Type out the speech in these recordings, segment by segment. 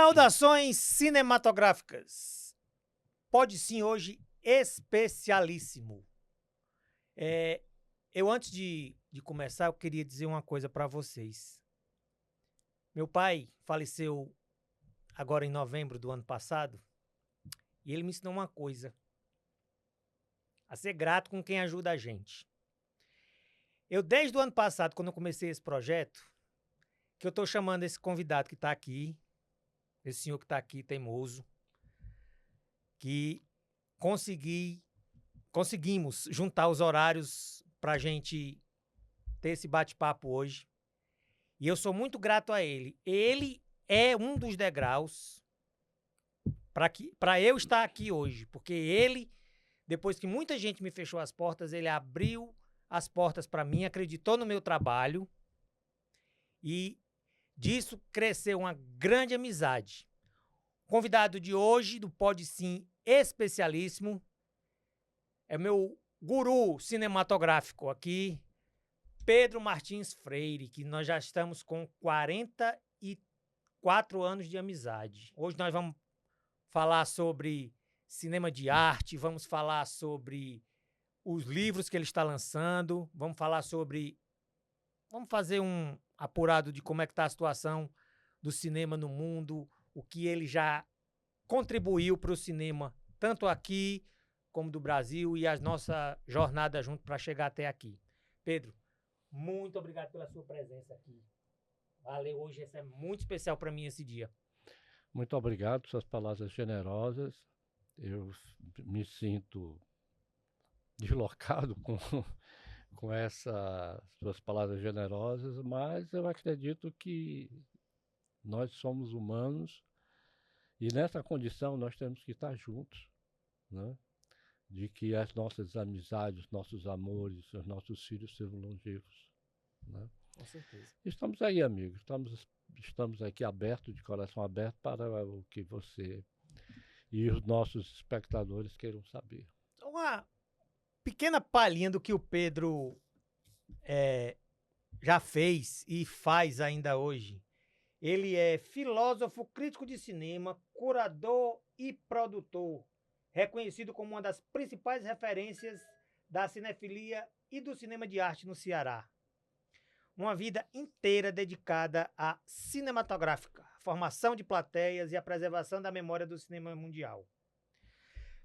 Saudações cinematográficas. Pode sim hoje especialíssimo. Eu antes de começar, eu queria dizer uma coisa para vocês. Meu pai faleceu agora em novembro do ano passado e ele me ensinou uma coisa: a ser grato com quem ajuda a gente. Eu desde o ano passado, quando eu comecei esse projeto, que eu estou chamando esse convidado que está aqui, esse senhor que está aqui, teimoso, que conseguimos juntar os horários para a gente ter esse bate-papo hoje. E eu sou muito grato a ele. Ele é um dos degraus para eu estar aqui hoje, porque ele, depois que muita gente me fechou as portas, ele abriu as portas para mim, acreditou no meu trabalho e disso cresceu uma grande amizade. O convidado de hoje, do Pode Sim Especialíssimo, é meu guru cinematográfico aqui, Pedro Martins Freire, que nós já estamos com 44 anos de amizade. Hoje nós vamos falar sobre cinema de arte, vamos falar sobre os livros que ele está lançando, vamos fazer um apurado de como é que está a situação do cinema no mundo, o que ele já contribuiu para o cinema, tanto aqui como do Brasil, e a nossa jornada junto para chegar até aqui. Pedro, muito obrigado pela sua presença aqui. Valeu, hoje é muito especial para mim esse dia. Muito obrigado por suas palavras generosas. Eu me sinto deslocado com essas suas palavras generosas, mas eu acredito que nós somos humanos e nessa condição nós temos que estar juntos, né? De que as nossas amizades, nossos amores, os nossos filhos sejam longevos, né? Com certeza. Estamos aí, amigos. Estamos aqui abertos, de coração aberto, para o que você e os nossos espectadores queiram saber. Uma pequena palhinha do que o Pedro já fez e faz ainda hoje. Ele é filósofo, crítico de cinema, curador e produtor, reconhecido como uma das principais referências da cinefilia e do cinema de arte no Ceará. Uma vida inteira dedicada à cinematográfica, formação de plateias e à preservação da memória do cinema mundial.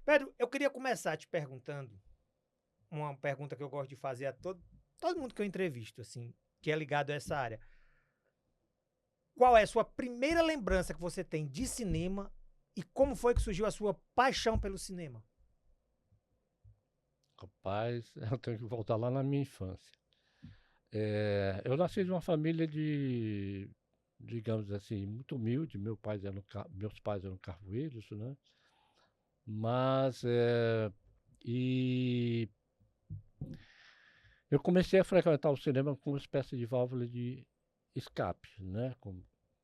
Pedro, eu queria começar te perguntando uma pergunta que eu gosto de fazer a todo mundo que eu entrevisto, assim, que é ligado a essa área. Qual é a sua primeira lembrança que você tem de cinema e como foi que surgiu a sua paixão pelo cinema? Rapaz, eu tenho que voltar lá na minha infância. Eu nasci de uma família digamos assim, muito humilde. Meus pais eram carvoeiros, né? Mas, e eu comecei a frequentar o cinema com uma espécie de válvula de escape, né? Com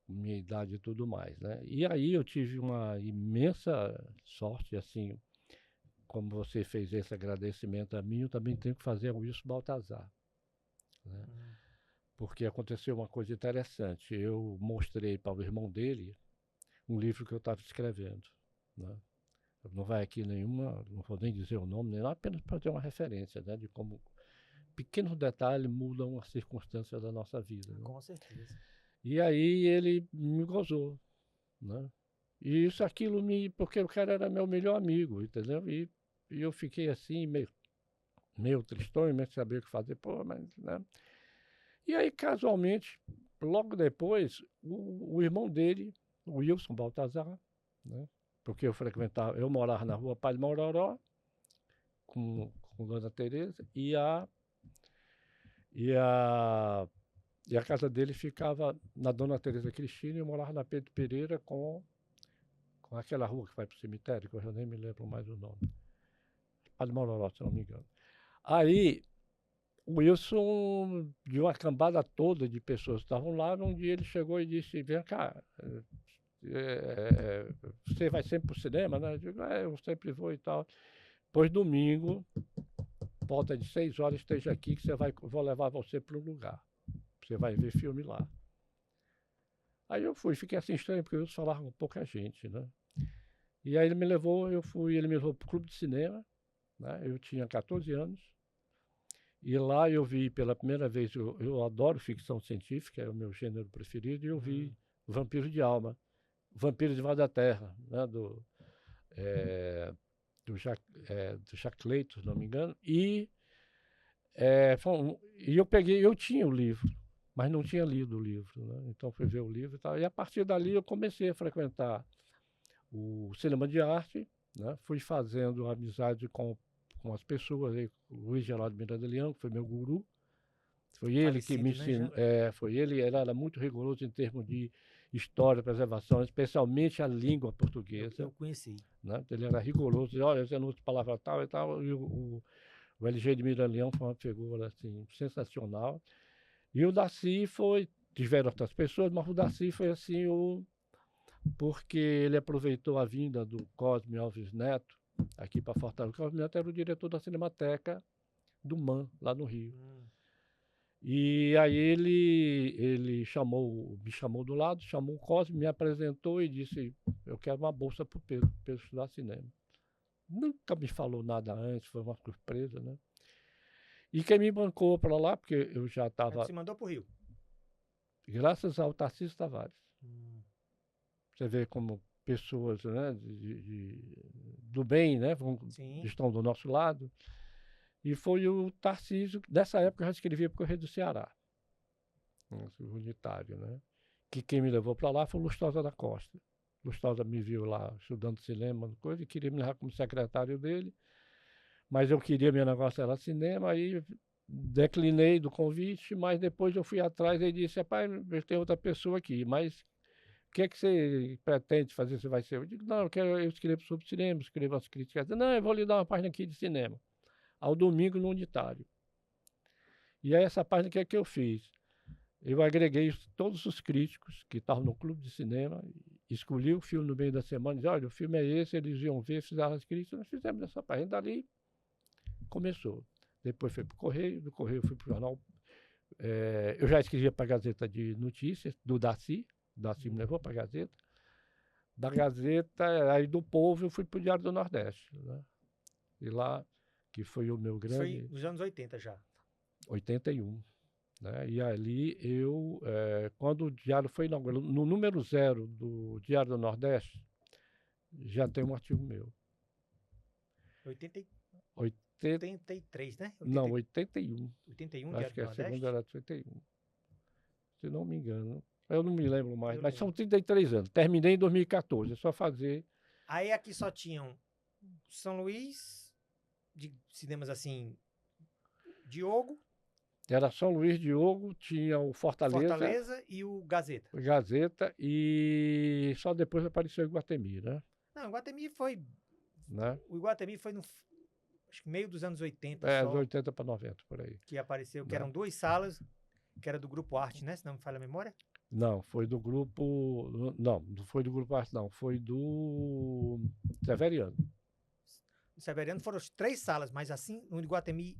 minha idade e tudo mais, né? E aí eu tive uma imensa sorte, assim, como você fez esse agradecimento a mim, eu também tenho que fazer ao Wilson Baltazar, né? Porque aconteceu uma coisa interessante. Eu mostrei para o irmão dele um livro que eu estava escrevendo, né? Não vai aqui nenhuma, não vou nem dizer o nome, nem nada, apenas para ter uma referência, né? De como pequenos detalhes mudam as circunstâncias da nossa vida, né? Com certeza. E aí ele me gozou, né? E isso, aquilo porque o cara era meu melhor amigo, entendeu? E eu fiquei assim, meio tristonho, meio sem saber o que fazer, pô, mas, né? E aí, casualmente, logo depois, o irmão dele, o Wilson Baltazar, né? Porque eu morava na rua Padre Mororó, com Dona Teresa, e a, e a casa dele ficava na Dona Teresa Cristina, e eu morava na Pedro Pereira com aquela rua que vai para o cemitério, que eu já nem me lembro mais o nome. Padre Mororó, se não me engano. Aí, o Wilson, de uma cambada toda de pessoas que estavam lá, um dia ele chegou e disse: vem cá, você vai sempre pro cinema, né? Eu digo: eu sempre vou e tal. Pois domingo, volta de 6 horas, esteja aqui que vou levar você para um lugar. Você vai ver filme lá. Aí eu fui, fiquei assim estranho, porque eu falava com pouca gente, né? E aí ele me levou para o clube de cinema, né? Eu tinha 14 anos, e lá eu vi pela primeira vez, eu adoro ficção científica, é o meu gênero preferido, e eu vi Vampiro de Alma, Vampiro de Vaz da Terra, né? É, do Jacques Leito, se não me engano, e eu tinha o livro, mas não tinha lido o livro, né? Então fui ver o livro e tal, e a partir dali eu comecei a frequentar o cinema de arte, né? Fui fazendo amizade com as pessoas, aí, o Luiz Geraldo Miranda Leão, que foi meu guru, foi ele que me Falecido, né, ensinou, já? ele era muito rigoroso em termos de história, preservação, especialmente a língua portuguesa, Eu conheci. né? Ele era rigoroso, dizia, olha, você não usa palavra tal e tal, e o LG de Miranda Leão foi uma figura assim, sensacional. E o Darcy tiveram outras pessoas, mas o Darcy foi assim, porque ele aproveitou a vinda do Cosme Alves Neto aqui para Fortaleza. O Cosme Neto era o diretor da Cinemateca do MAN, lá no Rio. E aí ele me chamou do lado, chamou o Cosme, me apresentou e disse, eu quero uma bolsa para o Pedro estudar cinema. Nunca me falou nada antes, foi uma surpresa, né? E quem me bancou para lá, porque eu já estava, Você mandou pro Rio? graças ao Tarcísio Tavares. Hum, Você vê como pessoas, né, do bem, né, sim. estão do nosso lado. E foi o Tarcísio, nessa época eu já escrevia para o Correio do Ceará, unitário, né? Que quem me levou para lá foi o Lustosa da Costa. Lustosa me viu lá estudando cinema, coisa, e queria me levar como secretário dele, mas eu queria, meu negócio era cinema, aí declinei do convite, mas depois eu fui atrás e disse, rapaz, tem outra pessoa aqui, mas o que é que você pretende fazer? Você vai ser? Eu digo, não, eu escrevo sobre cinema, escrevo as críticas. Não, eu vou lhe dar uma página aqui de cinema. Ao domingo no Unitário. E é essa página que eu fiz. Eu agreguei todos os críticos que estavam no clube de cinema, escolhi o filme no meio da semana, disse, olha, o filme é esse, eles iam ver, fizeram as críticas, nós fizemos essa página. Dali começou. Depois foi para o Correio, do Correio fui para o jornal. Eu já escrevia para a Gazeta de Notícias, do Darcy me levou para a Gazeta. Da Gazeta, aí do Povo, eu fui para o Diário do Nordeste, né? E lá, que foi o meu Isso foi grande... nos anos 80 já. 81, né? E ali quando o Diário foi inaugurado, no número 0 do Diário do Nordeste, já tem um artigo meu. 80, 80, 83, né? não, 81. 81, Acho Diário que do a segunda Nordeste? era de 81. Se não me engano. Eu não me lembro mais, Eu mas são lembro. 33 anos. Terminei em 2014, é só fazer. Aí aqui só tinham São Luís, de cinemas assim, Diogo, Era São Luís, Diogo, tinha o Fortaleza, Fortaleza e o Gazeta. Gazeta e só depois apareceu o Iguatemi, né? Não, o Iguatemi foi. Né? O Iguatemi foi no acho que meio dos anos 80 Dos só 80 para 90, por aí. que apareceu, que Né? eram 2 salas, que era do Grupo Arte, né? Se não me falha a memória. Não, foi do grupo. Não foi do grupo Arte, não. Foi do Severiano. No Severiano foram as 3 salas, mas assim, no Iguatemi,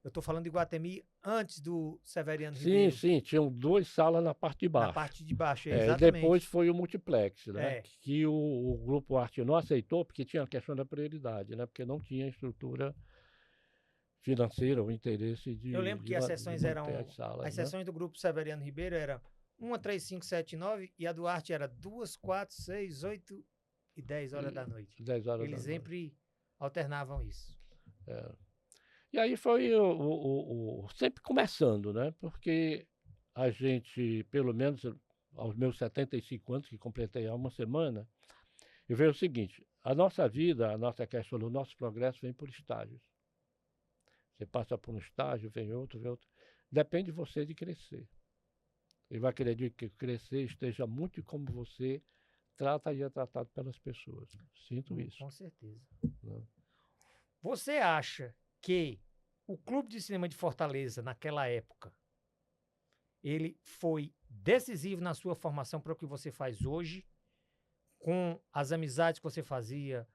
eu tô falando de Iguatemi antes do Severiano Sim, Ribeiro. sim, tinham 2 salas na parte de Na baixo. parte de baixo, E depois exatamente. foi o multiplex, né? É. Que o grupo Arte não aceitou, porque tinha a questão da prioridade, né? Porque não tinha estrutura financeira ou interesse Eu lembro que as de sessões manter eram. as salas, As né? sessões do grupo Severiano Ribeiro eram 1, 3, 5, 7, 9 e a do Arte era 2, 4, 6, 8 e 10 horas da noite. 10 horas Eles da noite. sempre alternavam isso. E aí foi sempre começando, né? Porque a gente, pelo menos aos meus 75 anos, que completei há uma semana, eu vejo o seguinte: a nossa vida, a nossa questão, o nosso progresso vem por estágios. Você passa por um estágio, vem outro, vem outro. Depende de você de crescer. Eu acredito que crescer esteja muito em como você trata e é tratado pelas pessoas. Sinto isso. Com certeza. Né? Você acha que o Clube de Cinema de Fortaleza, naquela época, ele foi decisivo na sua formação para o que você faz hoje, com as amizades que você fazia?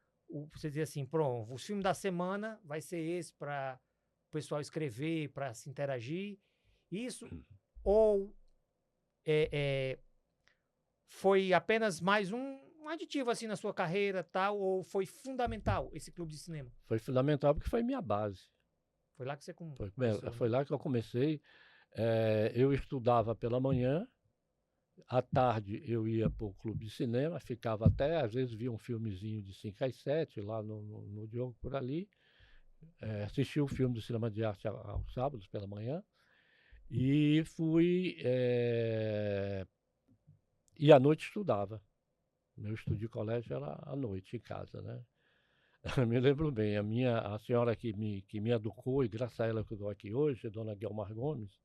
Você dizia assim, pronto, os filmes da semana vai ser esse para o pessoal escrever, para se interagir. Isso ou foi apenas mais um aditivo assim na sua carreira, tal, ou foi fundamental esse clube de cinema? Foi fundamental porque foi minha base. Foi lá que você Foi, começou, foi né? lá que eu comecei. Eu estudava pela manhã, à tarde eu ia para o clube de cinema, ficava até, às vezes via um filmezinho de 5 às 7 lá no Diogo por ali. Assistia o filme do cinema de arte aos sábados pela manhã. E fui. E à noite estudava. Meu estudo de colégio era à noite, em casa, né? Eu me lembro bem, a senhora que me educou, e graças a ela que eu estou aqui hoje, a dona Guilmar Gomes,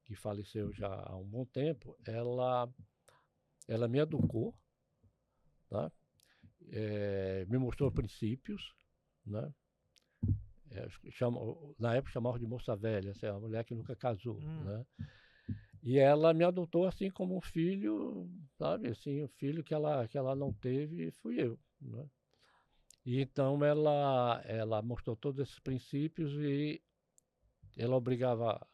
que faleceu já há um bom tempo, ela me educou, tá? Me mostrou princípios, né? Na época chamavam de moça velha, assim, a mulher que nunca casou, né? E ela me adotou assim como um filho, sabe? Assim, o filho que ela não teve fui eu, né? E então ela mostrou todos esses princípios e ela obrigava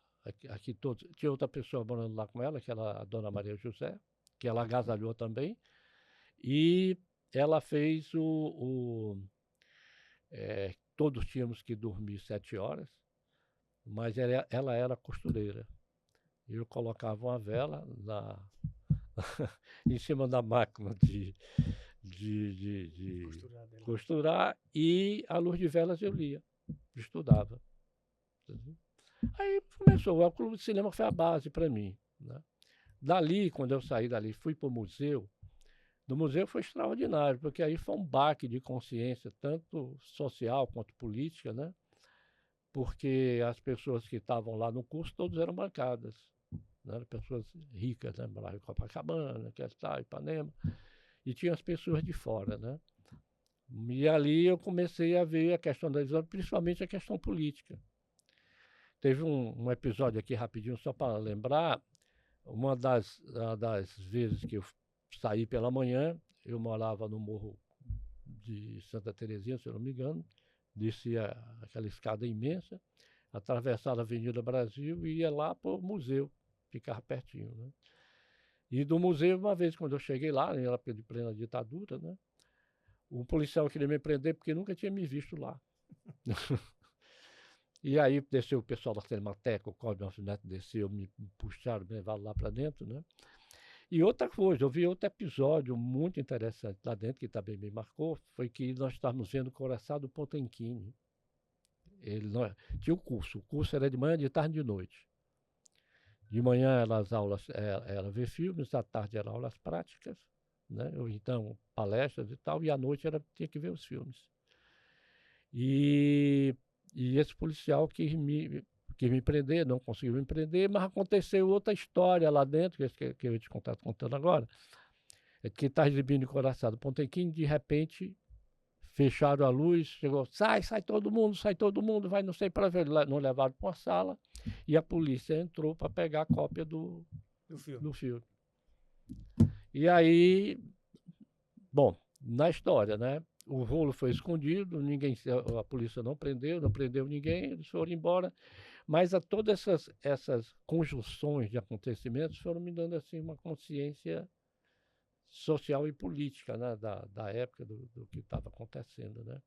aqui todos. Tinha outra pessoa morando lá com ela, que era a dona Maria José, que ela agasalhou também. E ela fez todos tínhamos que dormir 7 horas, mas ela era costureira. Eu colocava uma vela em cima da máquina de costurar e a luz de velas eu lia, estudava. Entendeu? Aí começou, o clube de cinema foi a base para mim, né? Dali, quando eu saí dali, fui para o museu. No museu foi extraordinário, porque aí foi um baque de consciência, tanto social quanto política, né? Porque as pessoas que estavam lá no curso, todas eram bancadas, né? Eram pessoas ricas, né? Lá em Copacabana, Questão, Ipanema, e tinha as pessoas de fora, né? E ali eu comecei a ver a questão da visão, principalmente a questão política. Teve um episódio aqui rapidinho, só para lembrar, uma das vezes que eu saí pela manhã, eu morava no Morro de Santa Terezinha, se eu não me engano, descia aquela escada imensa, atravessava a Avenida Brasil e ia lá para o museu, ficava pertinho, né? E do museu, uma vez quando eu cheguei lá, em época de plena ditadura, né? O policial queria me prender porque nunca tinha me visto lá. E aí desceu o pessoal da Cinemateca, o Código Alfinete desceu, me puxaram, me levaram lá para dentro, né? E outra coisa, eu vi outro episódio muito interessante lá dentro, que também me marcou, foi que nós estávamos vendo o Coração do Potemkin. Ele não, tinha o curso era de manhã, de tarde e de noite. De manhã eram as aulas, era ver filmes, à tarde eram aulas práticas, né? Ou então palestras e tal, e à noite tinha que ver os filmes. E, e esse policial quis me prender, não conseguiu me prender, mas aconteceu outra história lá dentro, que eu ia te contar contando agora, que está exibindo em Coração do Potemkin, de repente fecharam a luz, chegou, sai todo mundo, vai não sei para ver, não levaram para uma sala, e a polícia entrou para pegar a cópia do filme. E aí, bom, na história, né? O rolo foi escondido, a polícia não prendeu ninguém, eles foram embora. Mas todas essas conjunções de acontecimentos foram me dando assim uma consciência social e política, né, da época do que estava acontecendo, né?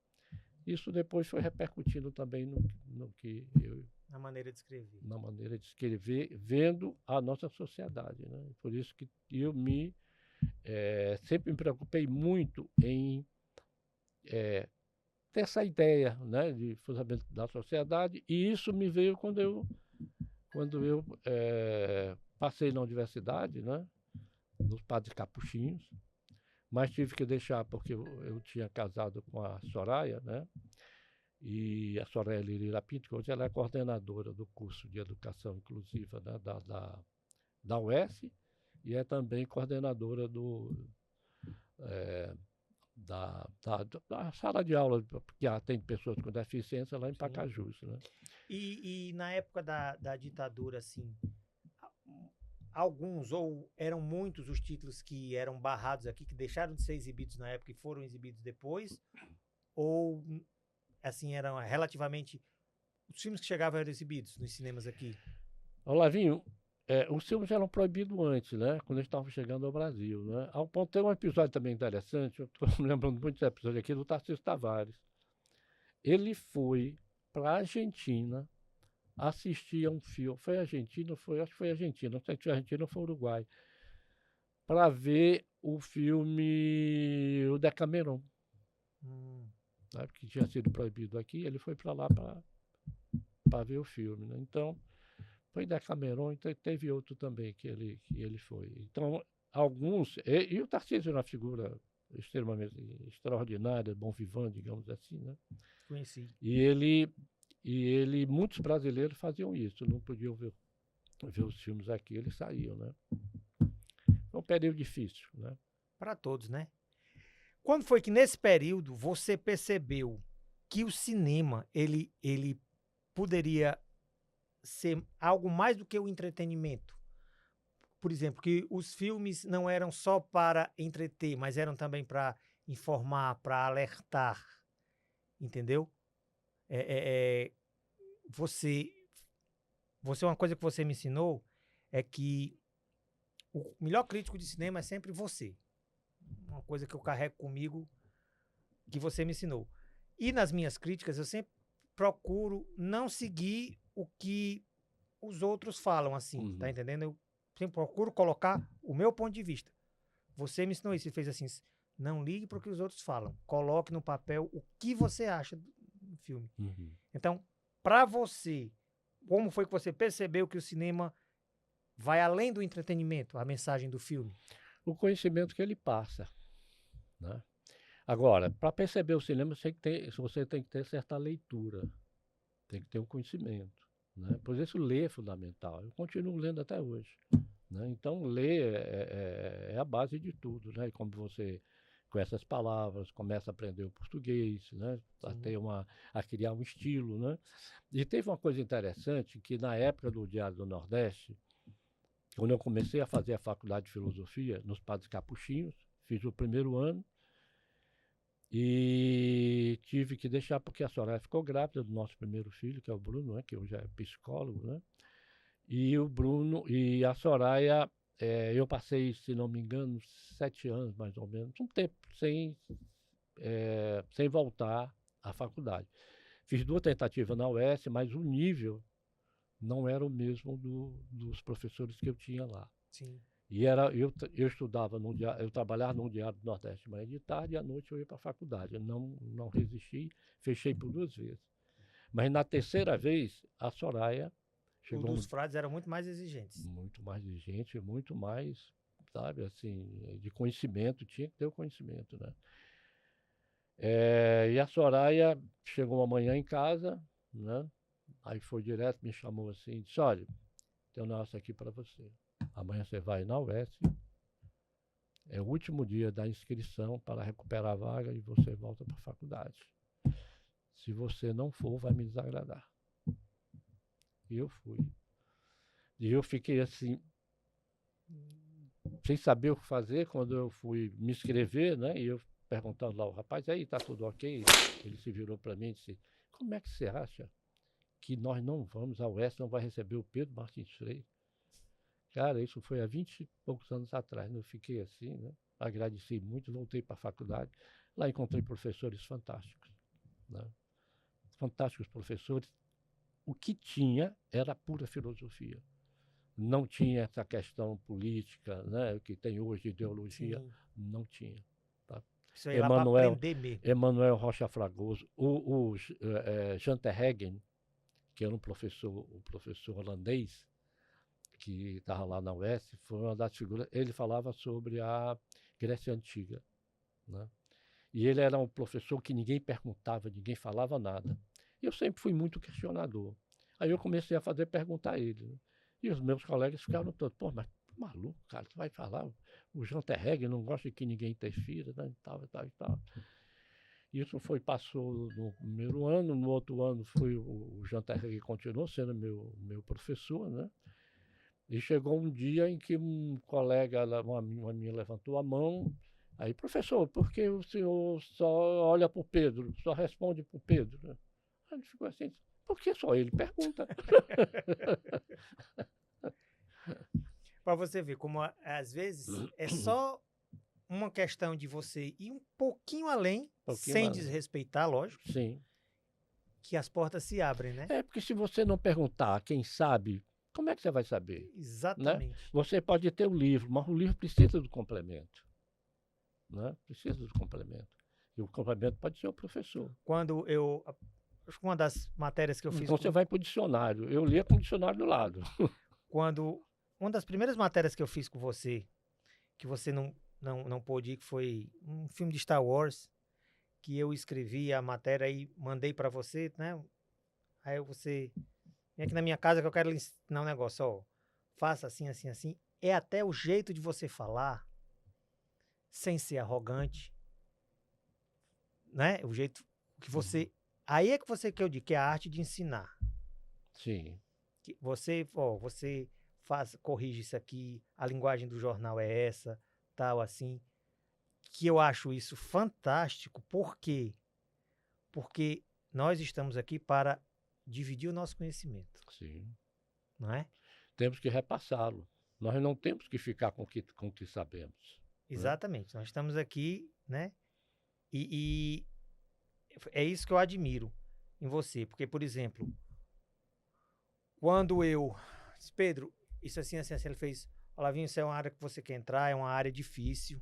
Isso depois foi repercutindo também no que eu na maneira de escrever. Na maneira de escrever, vendo a nossa sociedade, né? Por isso que eu sempre me preocupei muito em ter essa ideia, né, de funcionamento da sociedade, e isso me veio quando eu passei na universidade, né, nos Padres Capuchinhos, mas tive que deixar porque eu tinha casado com a Soraya, né, e a Soraya Lirira Pinto, que hoje ela é coordenadora do curso de Educação Inclusiva, né, da UES, e é também coordenadora da sala de aula, que atende pessoas com deficiência lá em Pacajus, né? E na época da ditadura, assim, alguns ou eram muitos os títulos que eram barrados aqui, que deixaram de ser exibidos na época e foram exibidos depois? Ou, assim, eram relativamente... Os filmes que chegavam eram exibidos nos cinemas aqui? Olavinho, os filmes eram proibidos antes, né? Quando eles estavam chegando ao Brasil, né? Ao ponto, tem um episódio também interessante, eu estou me lembrando muito desse episódio aqui, do Tarcísio Tavares. Ele foi para a Argentina assistir a um filme, foi Argentina, acho que foi Argentina, não sei se foi Argentina ou foi Uruguai, para ver o filme O Decameron, né? Que tinha sido proibido aqui, ele foi para lá para ver o filme, né? Então, foi Decameron, então teve outro também que ele foi. Então, alguns. E o Tarcísio era uma figura extremamente extraordinária, bom vivant, digamos assim, né? Conheci. E muitos brasileiros faziam isso, não podiam ver os filmes aqui, eles saíam, né? Foi um período difícil, né? Para todos, né? Quando foi que nesse período você percebeu que o cinema ele poderia ser algo mais do que o entretenimento? Por exemplo, que os filmes não eram só para entreter, mas eram também para informar, para alertar, entendeu? Você, uma coisa que você me ensinou é que o melhor crítico de cinema é sempre você. Uma coisa que eu carrego comigo, que você me ensinou. E nas minhas críticas, eu sempre procuro não seguir o que os outros falam, assim, tá entendendo? Eu sempre procuro colocar o meu ponto de vista. Você me ensinou isso, você fez assim, não ligue para o que os outros falam, coloque no papel o que você acha do filme. Então, para você, como foi que você percebeu que o cinema vai além do entretenimento, a mensagem do filme? O conhecimento que ele passa, né? Agora, para perceber o cinema, você tem que ter certa leitura, tem que ter um conhecimento, né? Por isso, ler é fundamental. Eu continuo lendo até hoje, né? Então, ler é a base de tudo, né? Como você conhece as palavras, começa a aprender o português, né? A criar um estilo, né? E teve uma coisa interessante, que na época do Diário do Nordeste, quando eu comecei a fazer a faculdade de filosofia nos Padres Capuchinhos, fiz o primeiro ano e tive que deixar porque a Soraya ficou grávida do nosso primeiro filho, que é o Bruno, né, que hoje é psicólogo, né? E o Bruno e a Soraya, eu passei, se não me engano, 7 anos mais ou menos, um tempo sem voltar à faculdade. Fiz 2 tentativas na UES, mas o nível não era o mesmo dos professores que eu tinha lá. Sim. E eu estudava eu trabalhava no Diário do Nordeste de manhã e de tarde, e à noite eu ia para a faculdade. Eu não resisti, fechei por 2 vezes. Mas na terceira vez, a Soraya chegou. Os dos frades eram muito mais exigentes. Muito mais exigente, muito mais, sabe, assim, de conhecimento, tinha que ter o conhecimento, né? E a Soraya chegou uma manhã em casa, né? Aí foi direto, me chamou assim e disse: olha, tem um negócio aqui para você. Amanhã você vai na UES, é o último dia da inscrição para recuperar a vaga e você volta para a faculdade. Se você não for, vai me desagradar. E eu fui. E eu fiquei assim, sem saber o que fazer, quando eu fui me inscrever, né? E eu perguntando lá, o rapaz, aí, tá tudo ok? Ele se virou para mim e disse: como é que você acha que nós não vamos, a UES não vai receber o Pedro Martins Freire? Cara, isso foi há 20 e poucos anos atrás, eu fiquei assim, né? Agradeci muito, voltei para a faculdade, lá encontrei professores fantásticos, né? Fantásticos professores. O que tinha era pura filosofia. Não tinha essa questão política, né, que tem hoje, ideologia. Sim. Não tinha. Tá? Isso aí lá para aprender mesmo. Emanuel Rocha Fragoso, o Jean Terregen, que era o professor holandês, que estava lá na UES, foi uma das figuras. Ele falava sobre a Grécia Antiga, né? E ele era um professor que ninguém perguntava, ninguém falava nada. E eu sempre fui muito questionador. Aí eu comecei a perguntar a ele, né? E os meus colegas ficaram todos: pô, mas maluco, cara, tu vai falar? O Jean Terregen não gosta de que ninguém interfira, né? E tal. Isso passou no primeiro ano, no outro ano o Jean Terregen continuou sendo meu professor, né? E chegou um dia em que um colega, uma minha levantou a mão, aí: professor, por que o senhor só olha para o Pedro, só responde para o Pedro? Aí ele ficou assim: por que só ele pergunta? você ver como, às vezes, é só uma questão de você ir um pouquinho além, sem além. desrespeitar, lógico, Sim. que as portas se abrem, né? É, porque se você não perguntar a quem sabe, como é que você vai saber? Né? Exatamente. Você pode ter o livro, mas o livro precisa do complemento. Né? Precisa do complemento. E o complemento pode ser o professor. Quando acho que uma das matérias que eu fiz... Então você vai para o dicionário. Eu lia com o dicionário do lado. Quando uma das primeiras matérias que eu fiz com você, que você não pôde ir, que foi um filme de Star Wars, que eu escrevi a matéria e mandei para você, né? Aí você vem aqui na minha casa que eu quero lhe ensinar um negócio, ó. Faça assim, assim, assim. É até o jeito de você falar, sem ser arrogante, né? O jeito que você... Aí é que eu digo, que é a arte de ensinar. Sim. Que você corrige isso aqui, a linguagem do jornal é essa, tal, assim. Que eu acho isso fantástico. Por quê? Porque nós estamos aqui para dividir o nosso conhecimento. Sim. Não é? Temos que repassá-lo. Nós não temos que ficar com o que sabemos. Exatamente. Nós estamos aqui, né? E é isso que eu admiro em você. Porque, por exemplo, quando eu disse, Pedro, isso assim, assim, assim, ele fez, Olavinho, isso é uma área que você quer entrar, é uma área difícil,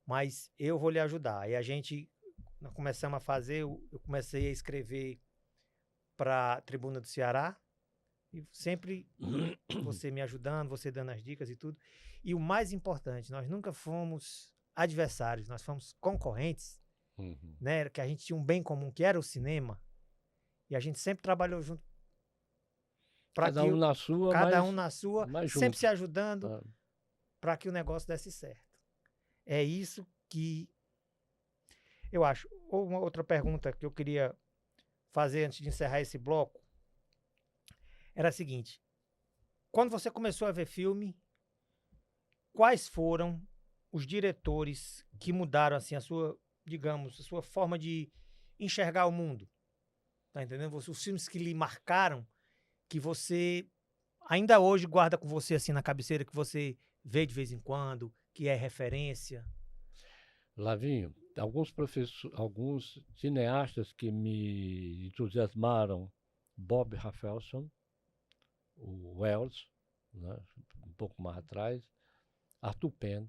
mas eu vou lhe ajudar. E nós começamos a fazer, eu comecei a escrever para a Tribuna do Ceará, e sempre você me ajudando, você dando as dicas e tudo. E o mais importante, nós nunca fomos adversários, nós fomos concorrentes, né? Que a gente tinha um bem comum, que era o cinema, e a gente sempre trabalhou junto. Cada um na sua, sempre junto. se ajudando para que o negócio desse certo. É isso que eu acho. Uma outra pergunta que eu queria fazer antes de encerrar esse bloco era a seguinte: quando você começou a ver filme, quais foram os diretores que mudaram assim a sua, digamos, a sua forma de enxergar o mundo? Tá entendendo? Os filmes que lhe marcaram, que você ainda hoje guarda com você assim na cabeceira, que você vê de vez em quando, que é referência? Lavinho, alguns cineastas que me entusiasmaram, Bob Rafelson, o Wells, né, um pouco mais atrás, Arthur Penn,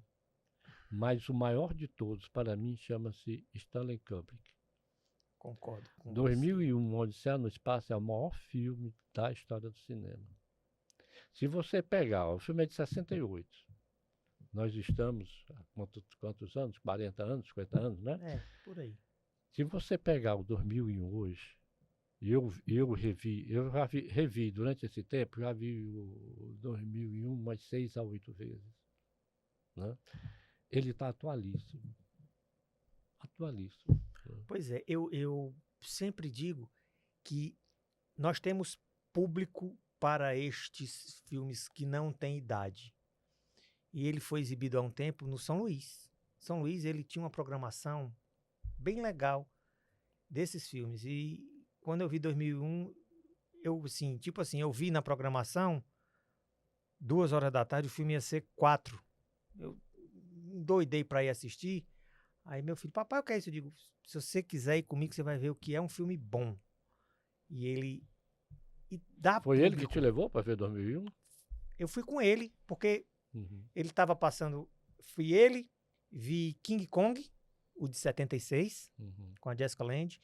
mas o maior de todos, para mim, chama-se Stanley Kubrick. Concordo com 2001, Odisseia no Espaço é o maior filme da história do cinema. Se você pegar, o filme é de 68, nós estamos há quantos anos? 40 anos, 50 anos, né? É, por aí. Se você pegar o 2001 hoje, eu revi durante esse tempo, já vi o 2001 umas 6 a 8 vezes. Né? Ele está atualíssimo. Atualíssimo. Pois é, eu sempre digo que nós temos público para estes filmes que não têm idade. E ele foi exibido há um tempo no São Luís. São Luís, ele tinha uma programação bem legal desses filmes. E quando eu vi 2001, eu vi na programação 2h da tarde, o filme ia ser 4. Eu doidei para ir assistir. Aí meu filho, papai, o que é isso? Eu digo, se você quiser ir comigo, você vai ver o que é um filme bom. E ele... Foi ele que te levou para ver 2001? Eu fui com ele, porque ele estava passando... Fui ele, vi King Kong, o de 76, com a Jessica Lange.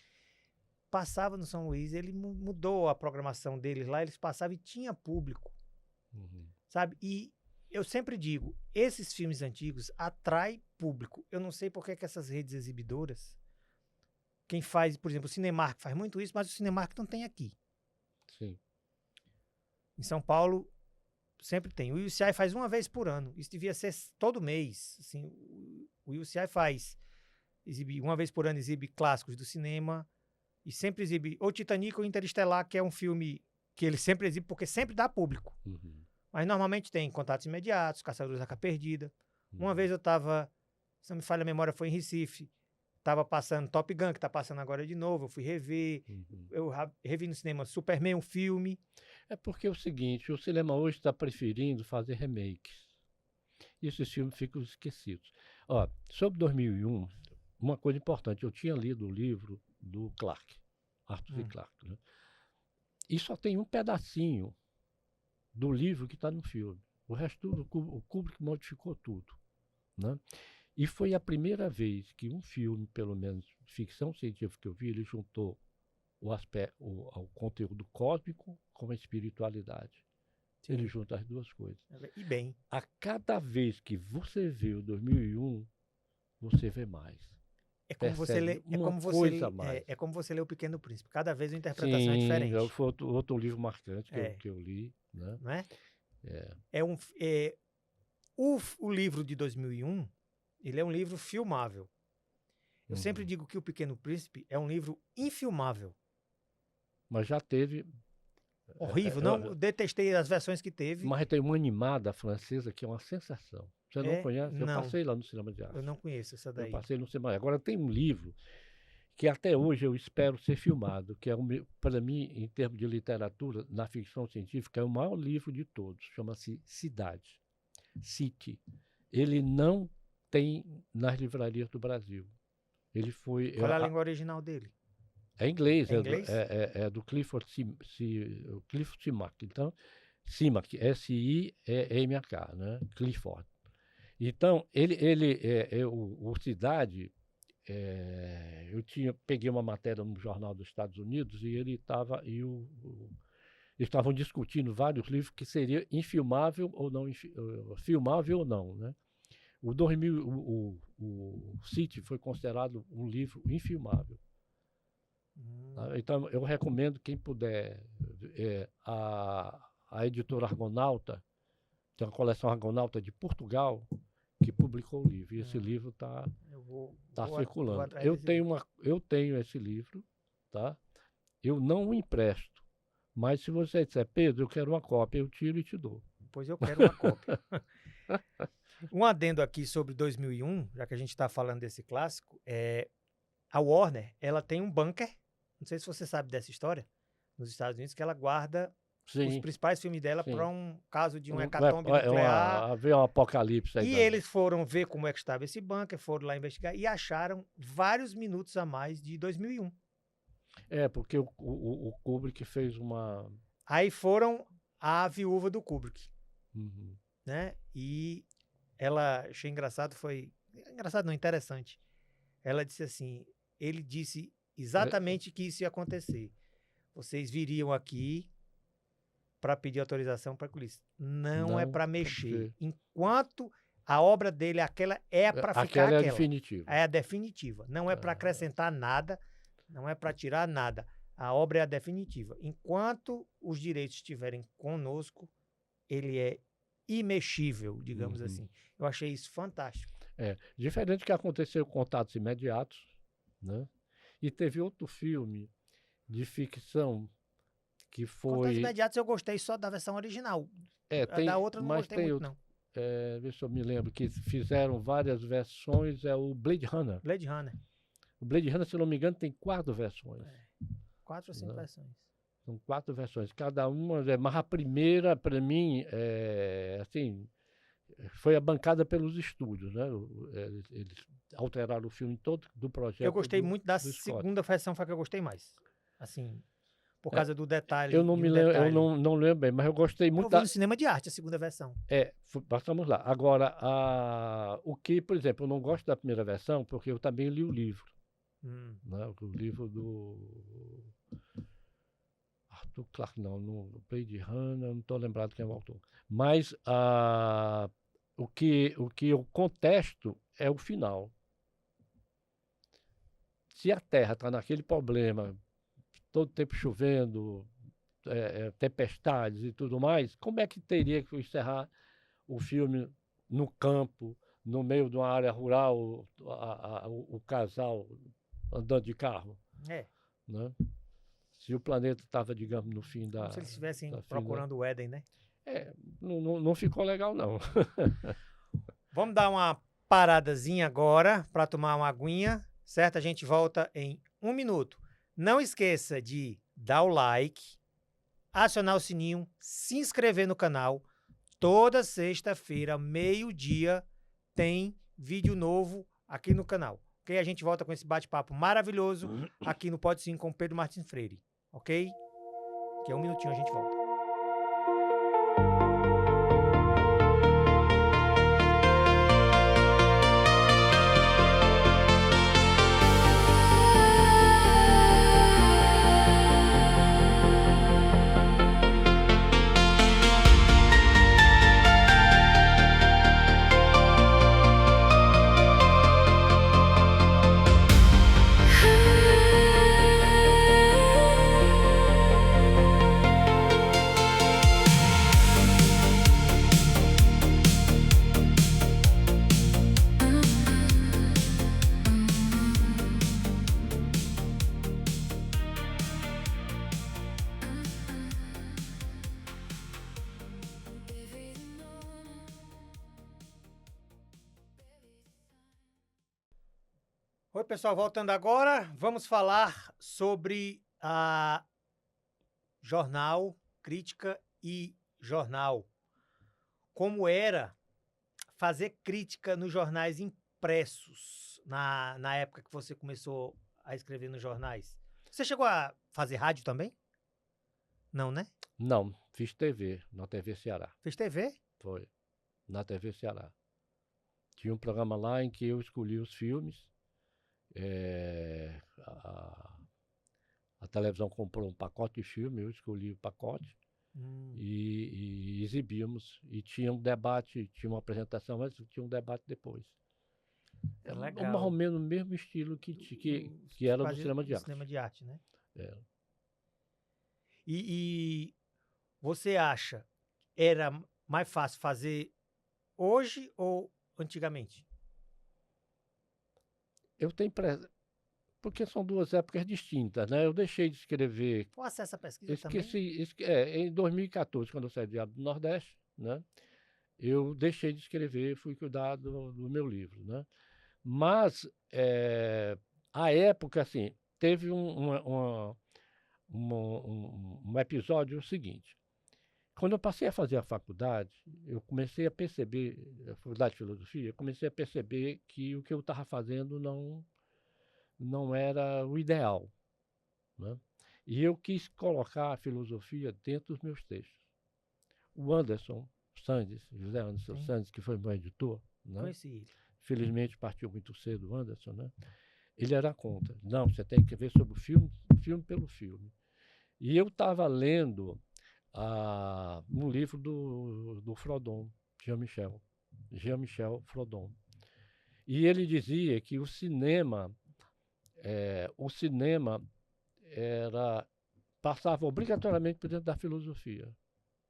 Passava no São Luís, ele mudou a programação deles lá, eles passavam e tinha público. Sabe? E eu sempre digo, esses filmes antigos atraem público. Eu não sei por que essas redes exibidoras, quem faz, por exemplo, o Cinemark faz muito isso, mas o Cinemark não tem aqui. Sim. Em São Paulo, sempre tem. O UCI faz uma vez por ano. Isso devia ser todo mês. Assim, o UCI exibe uma vez por ano, exibe clássicos do cinema e sempre exibe ou Titanic ou Interestelar, que é um filme que ele sempre exibe porque sempre dá público. Mas normalmente tem Contatos Imediatos, Caçadores da Arca Perdida. Uma vez eu estava, se não me falha a memória, foi em Recife. Estava passando Top Gun, que está passando agora de novo. Eu fui rever. Eu revi no cinema Superman, um filme. É porque é o seguinte, o cinema hoje está preferindo fazer remakes. e esses filmes ficam esquecidos. Ó, sobre 2001, uma coisa importante, eu tinha lido o livro do Clarke, Arthur C. Clarke, né? E só tem um pedacinho do livro que está no filme. O resto tudo, o Kubrick modificou tudo, né? E foi a primeira vez que um filme, pelo menos ficção científica que eu vi, ele juntou o conteúdo cósmico com a espiritualidade. Sim. Ele junta as duas coisas. E bem. A cada vez que você vê o 2001, você vê mais. É como você lê, é como você lê O Pequeno Príncipe. Cada vez a interpretação é diferente. Foi outro livro marcante que eu li, né? Não é? O livro de 2001, ele é um livro filmável. Eu sempre digo que O Pequeno Príncipe é um livro infilmável. Mas já teve... Horrível, não? Eu detestei as versões que teve. Mas tem uma animada francesa que é uma sensação. Você não conhece? Não. Eu passei lá no Cinema de Arte. Eu não conheço essa daí. Eu passei no Cinema. Agora tem um livro que até hoje eu espero ser filmado, que é, para mim, em termos de literatura, na ficção científica, é o maior livro de todos. Chama-se Cidade. City. Ele não tem nas livrarias do Brasil. Ele foi... Qual é a língua original dele? É inglês, é do Clifford Simak. Então, Simak, S-I-E-M-A-K, né? Clifford. Então, o Cidade, peguei uma matéria no jornal dos Estados Unidos e eles estavam discutindo vários livros que seria infilmável ou não, filmável ou não, né? O City foi considerado um livro infilmável. Então, eu recomendo quem puder, a editora Argonauta, tem uma coleção Argonauta de Portugal, que publicou o livro. E esse livro está circulando. Eu tenho esse livro, tá? Eu não o empresto. Mas se você disser, Pedro, eu quero uma cópia, eu tiro e te dou. Pois eu quero uma cópia. Um adendo aqui sobre 2001, já que a gente está falando desse clássico, a Warner, ela tem um bunker, não sei se você sabe dessa história, nos Estados Unidos, que ela guarda os principais filmes dela para um caso de um hecatombe nuclear. Havia um apocalipse aí. E eles foram ver como é que estava esse bunker, foram lá investigar e acharam vários minutos a mais de 2001. Porque o Kubrick fez uma... Aí foram a viúva do Kubrick, né? E ela, achei engraçado, engraçado não, interessante. Ela disse assim, ele disse exatamente que isso ia acontecer. Vocês viriam aqui para pedir autorização para isso. Não é para mexer. Enquanto a obra dele, aquela é para ficar aquela. É a definitiva. É a definitiva. Não é para acrescentar nada, não é para tirar nada. A obra é a definitiva. Enquanto os direitos estiverem conosco, ele é imexível, digamos assim. Eu achei isso fantástico. Diferente do que aconteceu com Contatos Imediatos, né? E teve outro filme de ficção que foi... Contatos Imediatos eu gostei só da versão original. Da outra eu não gostei muito, não. Vê se eu me lembro, que fizeram várias versões, é o Blade Runner. Blade Runner. O Blade Runner, se não me engano, tem 4 versões. 4 ou 5 versões. São 4 versões, cada uma, mas a primeira, para mim, assim, foi a bancada pelos estúdios, né? Eles alteraram o filme todo do projeto. Eu gostei muito da segunda versão, foi a que eu gostei mais. Assim, por causa do detalhe. Eu não me lembro, eu não lembro bem, mas eu gostei muito. Eu vi no Cinema de Arte, a segunda versão. Passamos lá. Agora, o que, por exemplo, eu não gosto da primeira versão, porque eu também li o livro. Né? O livro do Arthur Clarke, no Blade Runner, não estou lembrado quem é o autor. Mas o que eu contesto é o final. Se a Terra está naquele problema, todo tempo chovendo, tempestades e tudo mais, como é que teria que encerrar o filme no campo, no meio de uma área rural, o casal andando de carro? Né? Se o planeta estava, digamos, no fim da... Como se eles estivessem procurando o Éden, né? Não ficou legal, não. Vamos dar uma paradazinha agora para tomar uma aguinha, certo? A gente volta em 1 minuto. Não esqueça de dar o like, acionar o sininho, se inscrever no canal. toda sexta-feira, meio-dia, tem vídeo novo aqui no canal. Ok? A gente volta com esse bate-papo maravilhoso aqui no Pode Sim com Pedro Martins Freire. Ok? Que é um minutinho, a gente volta. Oi, pessoal, voltando agora, vamos falar sobre a jornal, crítica e jornal. Como era fazer crítica nos jornais impressos na época que você começou a escrever nos jornais. Você chegou a fazer rádio também? Não, né? Não, fiz TV, na TV Ceará. Fez TV? Foi, na TV Ceará. Tinha um programa lá em que eu escolhi os filmes. A televisão comprou um pacote de filme, eu escolhi o pacote e exibimos. E tinha um debate, tinha uma apresentação, mas tinha um debate depois. É Mais legal. ou menos o mesmo estilo que era do cinema de arte. Cinema de arte, né? É. E você acha era mais fácil fazer hoje ou antigamente? Eu tenho porque são duas épocas distintas, né? Eu deixei de escrever. O acesso à pesquisa também? Em 2014, quando eu saí do Diabo do Nordeste, né? Eu deixei de escrever, fui cuidar do meu livro, né? Mas a época, assim, teve um episódio seguinte. Quando eu passei a fazer a faculdade, eu comecei a perceber, a faculdade de filosofia, eu comecei a perceber que o que eu estava fazendo não era o ideal, né? E eu quis colocar a filosofia dentro dos meus textos. O Anderson Sandes, José Anderson Sandes, que foi meu editor, né? Conheci ele. Felizmente partiu muito cedo o Anderson, né? Ele era contra. Não, você tem que ver sobre o filme pelo filme. E eu estava lendo um livro do Frodon, Jean-Michel Frodon. E ele dizia que o cinema passava obrigatoriamente por dentro da filosofia.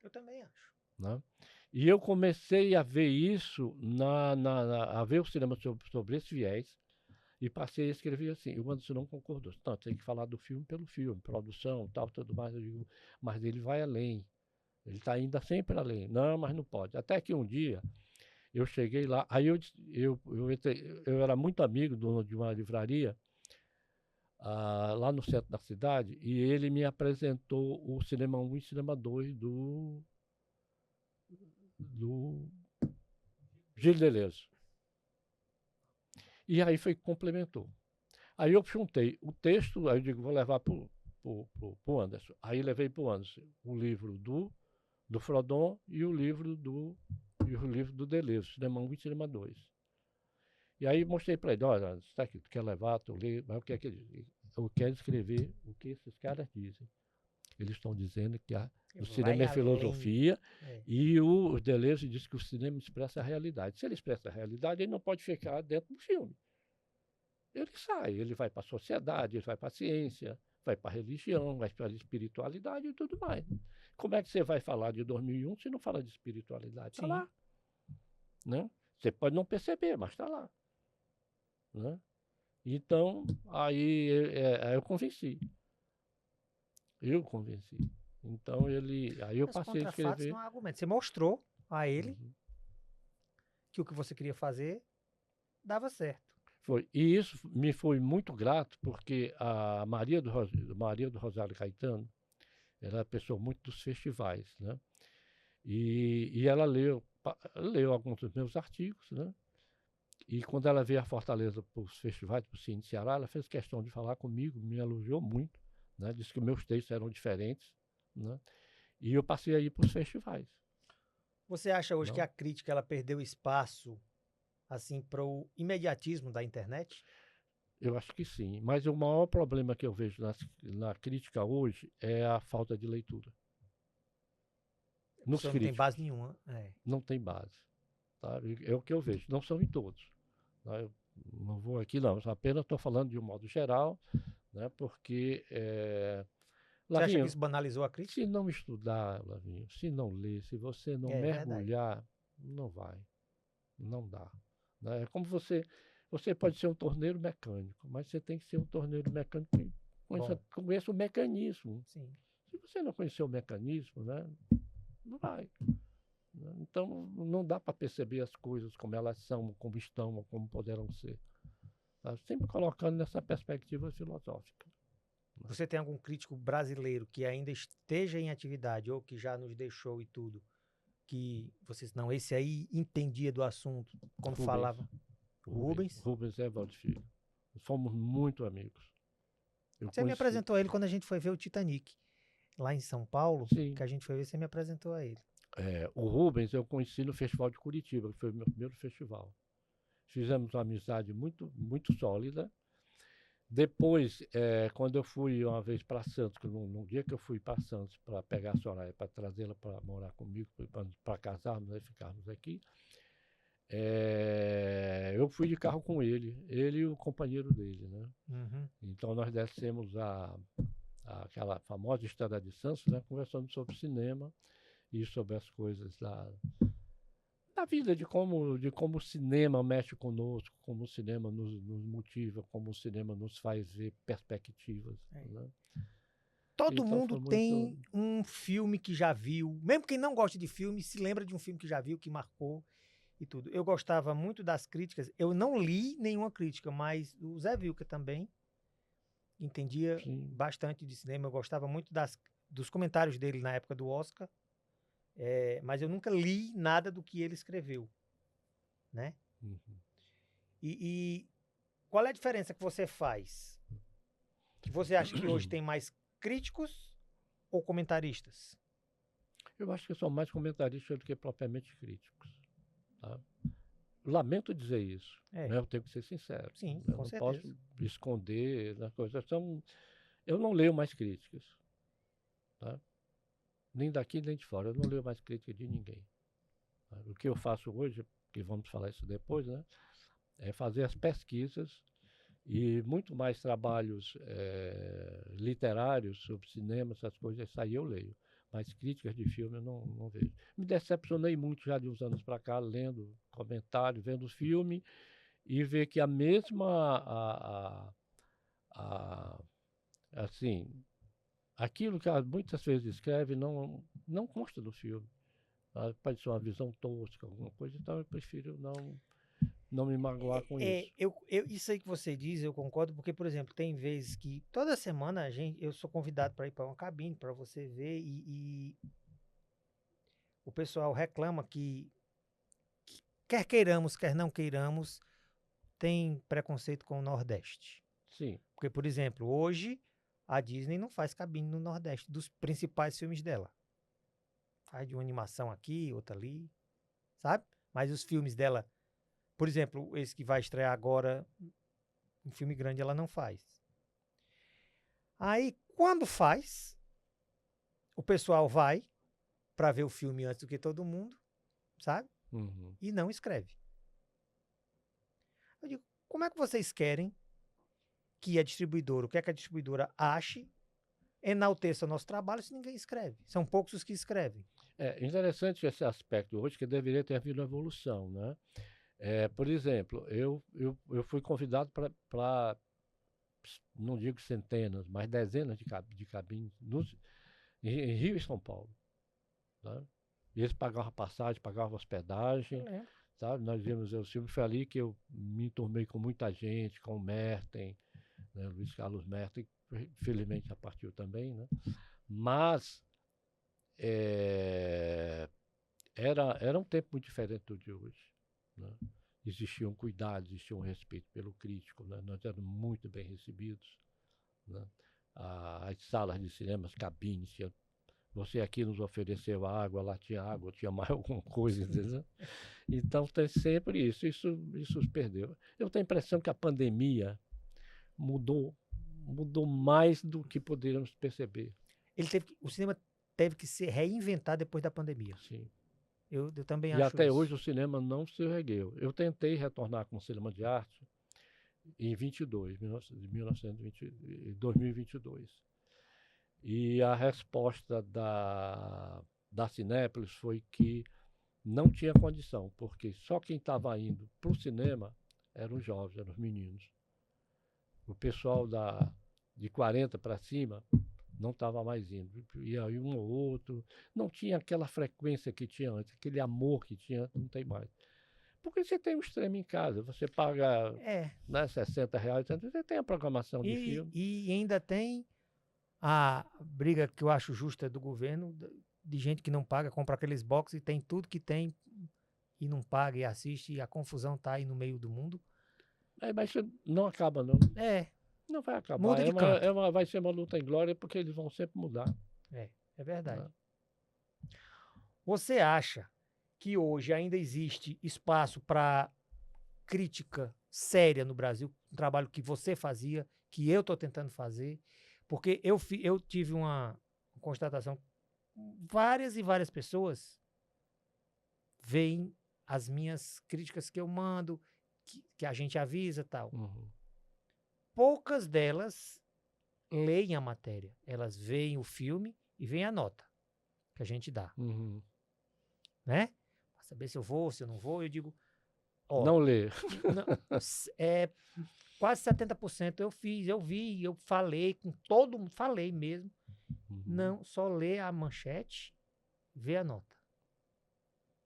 Eu também acho. Né? E eu comecei a ver isso, a ver o cinema sobre esse viés, e passei a escrever assim. O Anderson não concordou. Não, tem que falar do filme pelo filme, produção, tal, tudo mais. Eu digo, mas ele vai além. Ele está ainda sempre além. Não, mas não pode. Até que um dia eu cheguei lá, aí eu era muito amigo de uma livraria lá no centro da cidade, e ele me apresentou o Cinema 1 e Cinema 2 do Gil Deleuze. E aí foi que complementou. Aí eu juntei o texto, aí eu digo, vou levar para o Anderson. Aí levei para o Anderson o livro do Frodon e o livro do Deleuze, Cinema 1 e Cinema 2. E aí mostrei para ele, olha, está aqui, tu quer levar, tu lê, mas o que é que ele diz? Eu quero escrever o que esses caras dizem. Eles estão dizendo que o cinema é filosofia, e o Deleuze diz que o cinema expressa a realidade. Se ele expressa a realidade, ele não pode ficar dentro do filme. Ele sai, ele vai para a sociedade, ele vai para a ciência, vai para a religião, vai para a espiritualidade e tudo mais. Como é que você vai falar de 2001 se não fala de espiritualidade? Está lá. Né? Você pode não perceber, mas está lá. Né? Então, aí eu convenci. Então, aí eu passei a escrever. Não é argumento. Você mostrou a ele que o que você queria fazer dava certo. Foi. E isso me foi muito grato, porque a Maria do Rosário Caetano era uma pessoa muito dos festivais, né? E ela leu alguns dos meus artigos, né? E quando ela veio a Fortaleza para os festivais, para o Cine Ceará, ela fez questão de falar comigo, me elogiou muito, né? Disse que meus textos eram diferentes, né? E eu passei a ir para os festivais. Você acha hoje que Não? a crítica ela perdeu espaço assim para o imediatismo da internet? Eu acho que sim, mas o maior problema que eu vejo na crítica hoje é a falta de leitura. A Nos pessoa não tem base críticos, nenhuma. É. não tem base. Tá? É o que eu vejo, não são em todos. Tá? Eu não vou aqui, não, eu apenas estou falando de um modo geral, né? Porque, Você acha que Lavinho, isso banalizou a crítica? se não estudar, Lavinho, se não ler, se você não É verdade. mergulhar, não vai, não dá. Né? É como você pode ser um torneiro mecânico, mas você tem que ser um torneiro mecânico que Bom, conheça o mecanismo. sim. Se você não conhecer o mecanismo, né, não vai. Né? Então, não dá para perceber as coisas como elas são, como estão, ou como poderão ser. Tá? Sempre colocando nessa perspectiva filosófica. Né? Você tem algum crítico brasileiro que ainda esteja em atividade ou que já nos deixou e tudo, que vocês não, esse aí entendia do assunto quando Rubens, falava? O Rubens? Rubens Evald Filho. Fomos muito amigos. Eu Você me conheci. apresentou a ele quando a gente foi ver o Titanic, lá em São Paulo, Sim. que a gente foi ver, você me apresentou a ele. O Rubens eu conheci no Festival de Curitiba, que foi o meu primeiro festival. Fizemos uma amizade muito, muito sólida. Depois, quando eu fui uma vez para Santos, no dia que eu fui para Santos para pegar a Soraya, para trazê-la para morar comigo, para casarmos e ficarmos aqui, eu fui de carro com ele e o companheiro dele, né? Uhum. Então nós descemos aquela famosa Estrada de Santos, né? Conversando sobre cinema e sobre as coisas da vida, de como o cinema mexe conosco, como o cinema nos motiva, como o cinema nos faz ver perspectivas. É. Né? Todo Então mundo foi muito. tem um filme que já viu, mesmo quem não gosta de filme, se lembra de um filme que já viu, que marcou e tudo. Eu gostava muito das críticas, eu não li nenhuma crítica, mas o Zé Vilker também entendia Sim. bastante de cinema, eu gostava muito dos comentários dele na época do Oscar, mas eu nunca li nada do que ele escreveu, né? Uhum. E qual é a diferença que você faz? Que você acha que hoje tem mais críticos ou comentaristas? Eu acho que são mais comentaristas do que propriamente críticos. Tá? Lamento dizer isso, É, né? Eu tenho que ser sincero. sim, Eu com não certeza. posso esconder as coisas. Eu não leio mais críticas. Tá? Nem daqui nem de fora. Eu não leio mais crítica de ninguém. Tá? O que eu faço hoje, que vamos falar isso depois, né? É fazer as pesquisas e muito mais trabalhos literários sobre cinema, essas coisas, isso aí eu leio. Mas críticas de filme eu não vejo. Me decepcionei muito já de uns anos para cá, lendo comentários, vendo o filme, e ver que a mesma, a- assim, aquilo que muitas vezes escreve não consta no filme. Tá? Pode ser uma visão tosca, alguma coisa, então eu prefiro não me magoar com isso. Isso aí que você diz, eu concordo, porque, por exemplo, tem vezes que toda semana eu sou convidado para ir para uma cabine para você ver e o pessoal reclama que quer queiramos, quer não queiramos, tem preconceito com o Nordeste. Sim. Porque, por exemplo, hoje a Disney não faz cabine no Nordeste dos principais filmes dela. Faz de uma animação aqui, outra ali, sabe? Mas os filmes dela, por exemplo, esse que vai estrear agora, um filme grande, ela não faz. Aí, quando faz, o pessoal vai para ver o filme antes do que todo mundo, sabe? Uhum. E não escreve. Eu digo, como é que vocês querem que a distribuidora, o que é que a distribuidora ache, enalteça o nosso trabalho se ninguém escreve? São poucos os que escrevem. É interessante esse aspecto hoje, que deveria ter havido evolução, né? Por exemplo, eu fui convidado para, não digo centenas, mas dezenas de cabines em Rio e São Paulo. Né? E eles pagavam passagem, pagavam Eu hospedagem, lembro. sabe? Nós vimos o filme, foi ali que eu me enturmei com muita gente, com o Merten, né? Luiz Carlos Merten, que felizmente já partiu também, né? Mas, era um tempo muito diferente do de hoje, né? Existia um cuidado, existia um respeito pelo crítico, né? Nós éramos muito bem recebidos, né? As salas de cinema, as cabines, você aqui nos ofereceu água, tinha mais alguma coisa, entendeu? Então tem sempre isso se perdeu. Eu tenho a impressão que a pandemia mudou mais do que poderíamos perceber. O cinema teve que ser reinventado depois da pandemia. Sim. Eu também E acho até isso. hoje o cinema não se ergueu. Eu tentei retornar com o cinema de arte em 2022. E a resposta da Cinépolis foi que não tinha condição, porque só quem estava indo para o cinema eram os jovens, eram os meninos. O pessoal de 40 para cima não estava mais indo. Ia aí um ou outro. Não tinha aquela frequência que tinha antes, aquele amor que tinha, não tem mais. Porque você tem um streaming em casa, você paga né, R$60, você tem a programação de filme. E ainda tem a briga que eu acho justa do governo, de gente que não paga, compra aqueles boxes e tem tudo que tem e não paga e assiste, e a confusão tá aí no meio do mundo. Mas isso não acaba, não. Não vai acabar. Muda de canto. Vai ser uma luta em glória, porque eles vão sempre mudar. É verdade. Não. Você acha que hoje ainda existe espaço para crítica séria no Brasil? Um trabalho que você fazia, que eu estou tentando fazer? Porque eu tive uma constatação. Várias e várias pessoas veem as minhas críticas que eu mando, que a gente avisa e tal. Uhum. Poucas delas leem a matéria. Elas veem o filme e veem a nota que a gente dá. Uhum. Né? Para saber se eu vou, se eu não vou, eu digo... não lê. Quase 70% eu fiz, eu vi, eu falei com todo mundo, falei mesmo. Uhum. Não, só lê a manchete, vê a nota.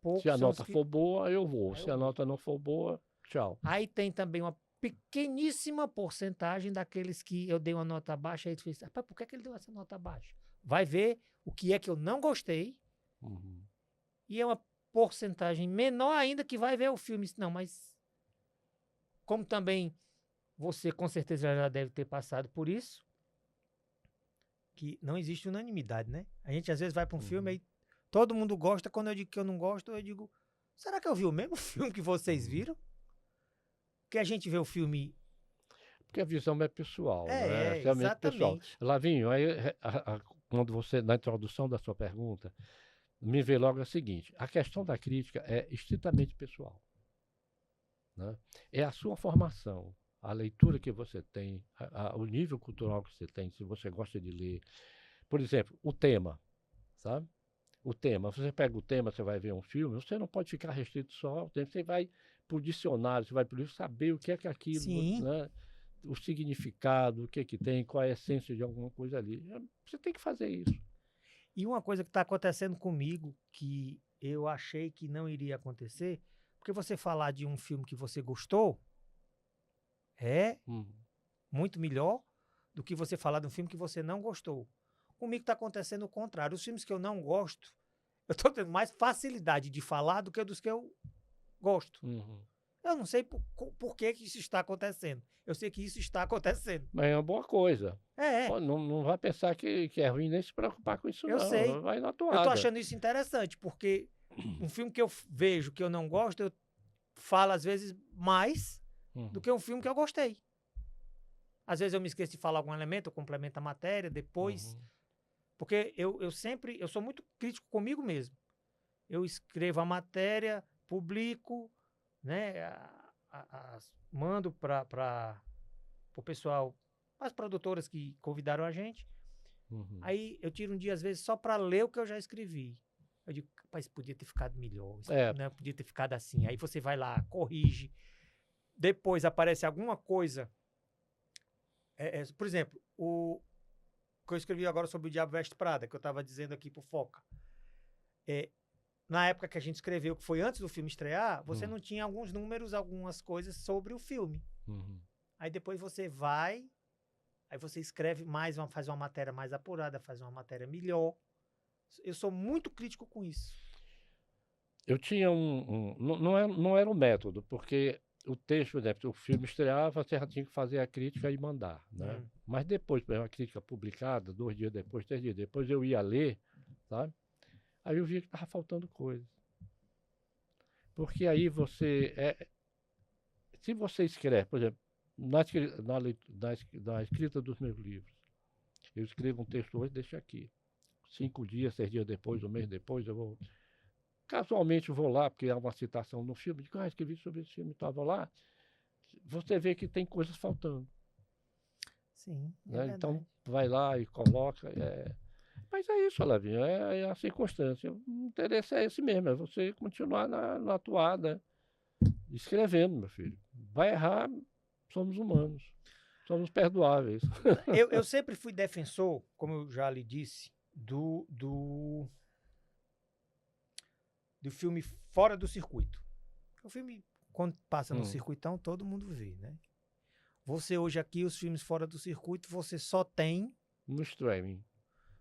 Poucos se a nota for boa, eu vou. Se a nota não for boa, tchau. Aí tem também uma pequeníssima porcentagem daqueles que eu dei uma nota baixa, aí tu fez, rapaz, por que ele deu essa nota baixa? Vai ver o que é que eu não gostei, e é uma porcentagem menor ainda que vai ver o filme. Não, mas como também você com certeza já deve ter passado por isso, que não existe unanimidade, né? A gente às vezes vai para um filme e todo mundo gosta, quando eu digo que eu não gosto, eu digo, será que eu vi o mesmo filme que vocês viram? Porque a gente vê o filme... Porque a visão é pessoal, né? Exatamente. Pessoal. Lavinho, aí, quando você, na introdução da sua pergunta, me veio logo o seguinte, a questão da crítica é estritamente pessoal, né? É a sua formação, a leitura que você tem, o nível cultural que você tem, se você gosta de ler. Por exemplo, o tema, sabe? O tema, você pega o tema, você vai ver um filme, você não pode ficar restrito só ao tema, você vai para o dicionário, você vai para o livro saber o que é que aquilo, né? O significado, o que é que tem, qual é a essência de alguma coisa ali. Você tem que fazer isso. E uma coisa que está acontecendo comigo, que eu achei que não iria acontecer, porque você falar de um filme que você gostou é muito melhor do que você falar de um filme que você não gostou. Comigo está acontecendo o contrário. Os filmes que eu não gosto, eu estou tendo mais facilidade de falar do que dos que eu gosto. Eu não sei por que isso está acontecendo. Eu sei que isso está acontecendo. Mas é uma boa coisa. Não vai pensar que é ruim nem se preocupar com isso, não. Eu sei. Vai na toada. Eu estou achando isso interessante, porque um filme que eu vejo que eu não gosto, eu falo às vezes mais do que um filme que eu gostei. Às vezes eu me esqueço de falar algum elemento, eu complemento a matéria depois. Porque eu sou muito crítico comigo mesmo. Eu escrevo a matéria, publico, né, mando para o pessoal, as produtoras que convidaram a gente. Aí eu tiro um dia, às vezes, só para ler o que eu já escrevi. Eu digo, rapaz, podia ter ficado melhor, né, podia ter ficado assim. Aí você vai lá, corrige. Depois aparece alguma coisa. Por exemplo, o que eu escrevi agora sobre o Diabo Veste Prada, que eu estava dizendo aqui pro Foca. Na época que a gente escreveu, que foi antes do filme estrear, você não tinha alguns números, algumas coisas sobre o filme. Aí depois você vai, aí você escreve mais, faz uma matéria mais apurada, faz uma matéria melhor. Eu sou muito crítico com isso. eu tinha não era um método, porque o texto, por exemplo, o filme estreava, você já tinha que fazer a crítica e mandar, né? Mas depois, por exemplo, a crítica publicada, 2 dias depois, 3 dias depois, eu ia ler, sabe? Aí eu via que estava faltando coisa. Porque aí se você escreve, por exemplo, na escrita dos meus livros, eu escrevo um texto hoje, deixo aqui. 5 dias, 6 dias depois, um mês depois, eu vou. Casualmente vou lá, porque há uma citação no filme, digo, escrevi sobre esse filme, estava lá. Você vê que tem coisas faltando. Sim, Né? Então, vai lá e coloca. Mas é isso, Alavinho, é a circunstância. O interesse é esse mesmo, é você continuar na toada, escrevendo, meu filho. Vai errar, somos humanos, somos perdoáveis. Eu sempre fui defensor, como eu já lhe disse, do filme Fora do Circuito. O filme, quando passa no circuitão, todo mundo vê, né? Você hoje aqui, os filmes fora do circuito, você só tem... No streaming.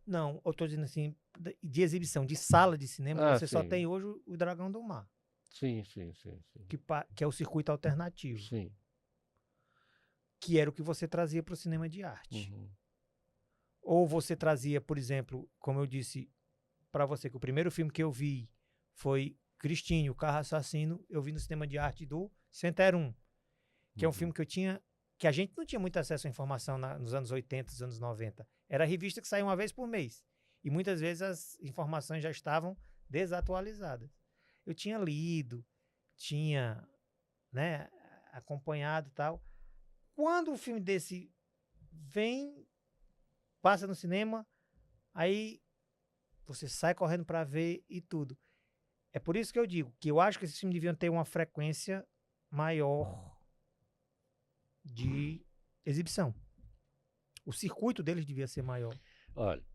Não, eu tô dizendo assim, de exibição, de sala de cinema, você só sim. tem hoje o Dragão do Mar. Sim. Que é o circuito alternativo. Sim. Que era o que você trazia para o cinema de arte. Ou você trazia, por exemplo, como eu disse para você, que o primeiro filme que eu vi foi Christine, o Carro Assassino, eu vi no cinema de arte do Center 1, que é um filme que a gente não tinha muito acesso à informação nos anos 80, nos anos 90. Era a revista que saía uma vez por mês. E muitas vezes as informações já estavam desatualizadas. Eu tinha lido, tinha, né, acompanhado e tal. Quando um filme desse vem, passa no cinema, aí você sai correndo para ver e tudo. É por isso que eu digo que eu acho que esses filmes deviam ter uma frequência maior de exibição. O circuito deles devia ser maior. Olha,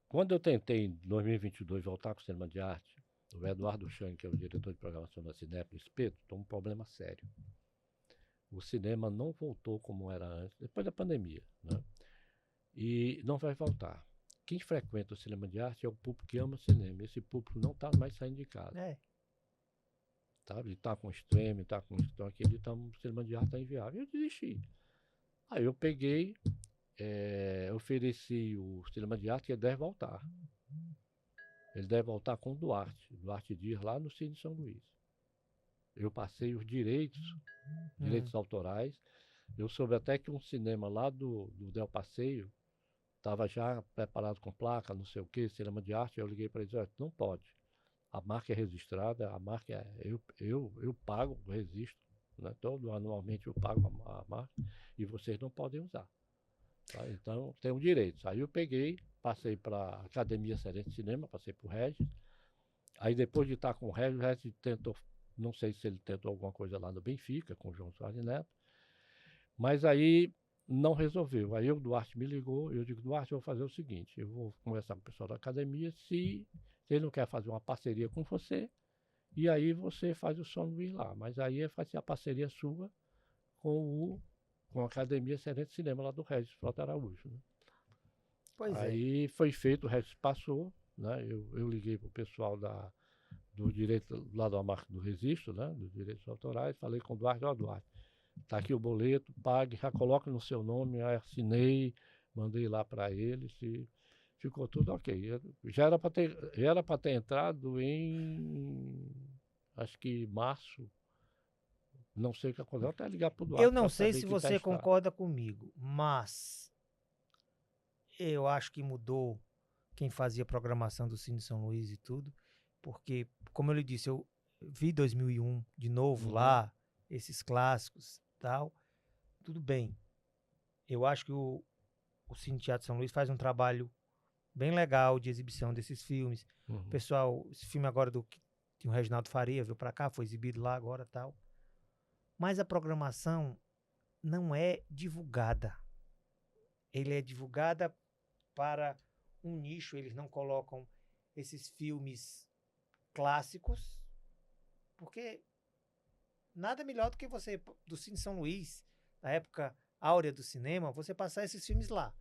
quando eu tentei em 2022 voltar com o cinema de arte, o Eduardo Chang, que é o diretor de programação da Cinépolis Espeto, tem um problema sério. O cinema não voltou como era antes, depois da pandemia, né? E não vai voltar. Quem frequenta o cinema de arte é o público que ama cinema. Esse público não está mais saindo de casa. Tá? Ele está com streaming, está com isso, aquele, o cinema de arte está inviável. Eu desisti. Aí eu peguei, ofereci o cinema de arte, que ele deve voltar. Ele deve voltar com o Duarte Dias, lá no Cine São Luís. Eu passei os direitos autorais. Eu soube até que um cinema lá do Del Passeio estava já preparado com placa, não sei o que, cinema de arte. Eu liguei para eles, não pode. A marca é registrada, a marca eu pago o registro, né? Todo anualmente eu pago a marca e vocês não podem usar. Tá? Então tem um direito. Aí eu peguei, passei para a Academia Excelente de Cinema, passei para o Regis. Aí depois de estar com o Regis tentou, não sei se ele tentou alguma coisa lá no Benfica, com o João Soares Neto, mas aí não resolveu. Aí o Duarte me ligou, eu digo, Duarte, eu vou fazer o seguinte, eu vou conversar com o pessoal da academia, se ele não quer fazer uma parceria com você, e aí você faz o São Luís lá. Mas aí é fazer a parceria sua com a Academia Excelente de Cinema lá do Regis Frota Araújo. Né? Aí foi feito, o Regis passou, né? Eu liguei para o pessoal do direito, lá da marca do Registro, né? Dos direitos autorais, falei com o Duarte, Duarte, tá aqui o boleto, pague, já coloque no seu nome, assinei, mandei lá para eles e ficou tudo ok. Já era para ter entrado em, acho que março, não sei o que aconteceu, até ligar para o Duarte. Eu não sei se você concorda comigo, mas eu acho que mudou quem fazia programação do Cine São Luís e tudo, porque, como eu lhe disse, eu vi 2001 de novo lá, esses clássicos e tal, tudo bem. Eu acho que o Cine Teatro São Luís faz um trabalho bem legal de exibição desses filmes. Pessoal, esse filme agora que o Reginaldo Faria veio para cá, foi exibido lá agora e tal. Mas a programação não é divulgada. Ele é divulgada para um nicho, eles não colocam esses filmes clássicos, porque nada melhor do que você, do Cine São Luís, na época áurea do cinema, você passar esses filmes lá.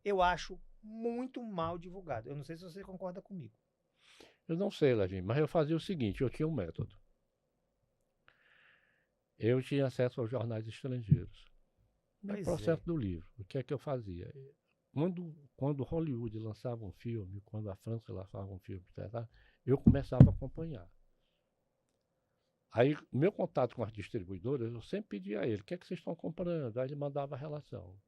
Eu acho muito mal divulgado. Eu não sei se você concorda comigo. Eu não sei, Lajinha, mas eu fazia o seguinte, eu tinha um método. Eu tinha acesso aos jornais estrangeiros. No Pois é. processo do livro, o que é que eu fazia? Quando Hollywood lançava um filme, quando a França lançava um filme, etc., eu começava a acompanhar. Aí, meu contato com as distribuidoras, eu sempre pedia a ele, o que é que vocês estão comprando? Aí ele mandava a relação.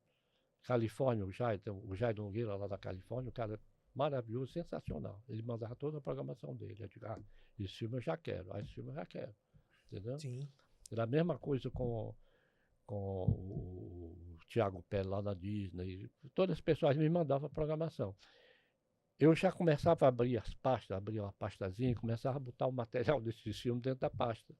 Califórnia, o Jair Nogueira lá da Califórnia, o cara maravilhoso, sensacional. Ele mandava toda a programação dele. Eu digo, esse filme eu já quero, esse filme eu já quero. Entendeu? Sim. Era a mesma coisa com o Thiago Pérez lá na Disney. Todas as pessoas me mandavam a programação. Eu já começava a abrir as pastas, abria uma pastazinha e começava a botar o material desse filme dentro da pasta.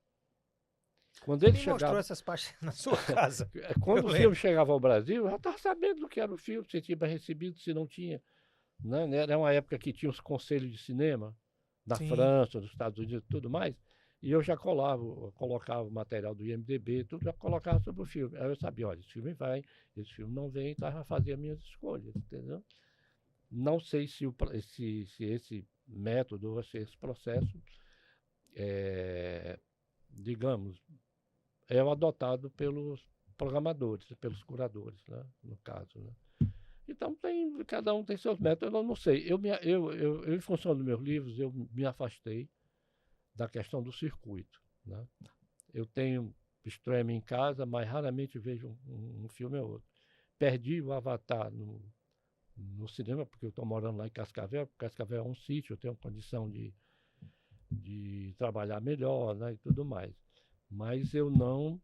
Quando Você ele me mostrou chegava, essas pastas na sua casa. quando Eu o filme lembro. chegava ao Brasil, eu já estava sabendo do que era o filme, se tinha recebido, se não tinha. Né? Era uma época que tinha os conselhos de cinema, na Sim. França, nos Estados Unidos e tudo mais, e eu já colocava o material do IMDB, tudo, já colocava sobre o filme. Aí eu sabia, olha, esse filme vai, esse filme não vem, então eu já fazia minhas escolhas, entendeu? Não sei se esse método ou se esse processo, é, digamos, é o adotado pelos programadores, pelos curadores, né? No caso, né? Então cada um tem seus métodos, eu não sei. Eu, em função dos meus livros, eu me afastei da questão do circuito, né? Eu tenho streaming em casa, mas raramente vejo um filme ou outro. Perdi o Avatar no cinema, porque eu estou morando lá em Cascavel. Cascavel é um sítio, eu tenho condição de trabalhar melhor, né, e tudo mais. Mas eu não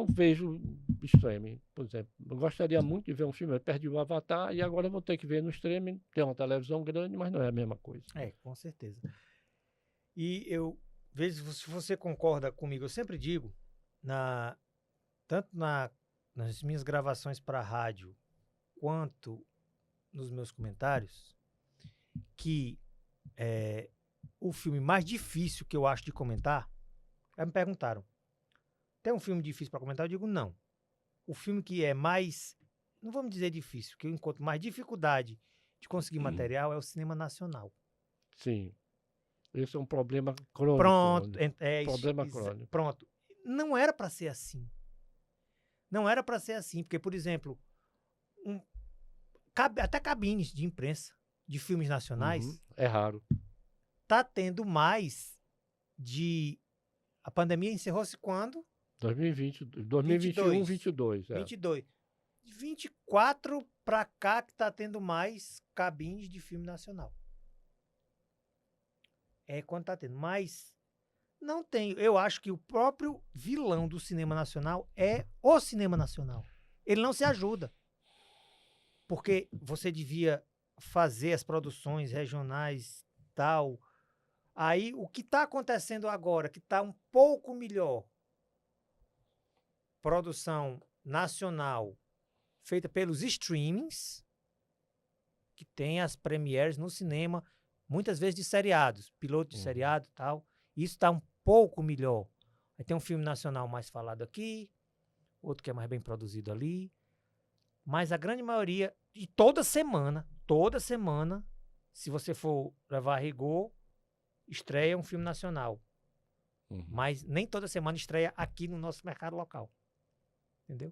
vejo streaming, por exemplo. Eu gostaria muito de ver um filme, eu perdi o Avatar e agora eu vou ter que ver no streaming. Tem uma televisão grande, mas não é a mesma coisa. É, com certeza. E eu vejo se você concorda comigo. Eu sempre digo, na, tanto nas minhas gravações para rádio, quanto nos meus comentários, que o filme mais difícil que eu acho de comentar, aí me perguntaram, tem um filme difícil para comentar? Eu digo, não. O filme que é mais, não vamos dizer difícil, que eu encontro mais dificuldade de conseguir material é o cinema nacional. Sim. Esse é um problema crônico. Pronto, Problema crônico. pronto. Não era para ser assim. Não era para ser assim, porque, por exemplo, até cabines de imprensa de filmes nacionais É raro. tá tendo mais de... A pandemia encerrou-se quando? 2021, 22. 22. 24 para cá que tá tendo mais cabines de filme nacional. É quando tá tendo. Mas não tem. Eu acho que o próprio vilão do cinema nacional é o cinema nacional. Ele não se ajuda. Porque você devia fazer as produções regionais, tal. Aí, o que está acontecendo agora, que está um pouco melhor, produção nacional feita pelos streamings, que tem as premieres no cinema, muitas vezes de seriados, piloto de seriado e tal. Isso está um pouco melhor. Aí tem um filme nacional mais falado aqui, outro que é mais bem produzido ali. Mas a grande maioria, e toda semana, se você for levar a rigor, estreia um filme nacional. Mas nem toda semana estreia aqui no nosso mercado local. Entendeu?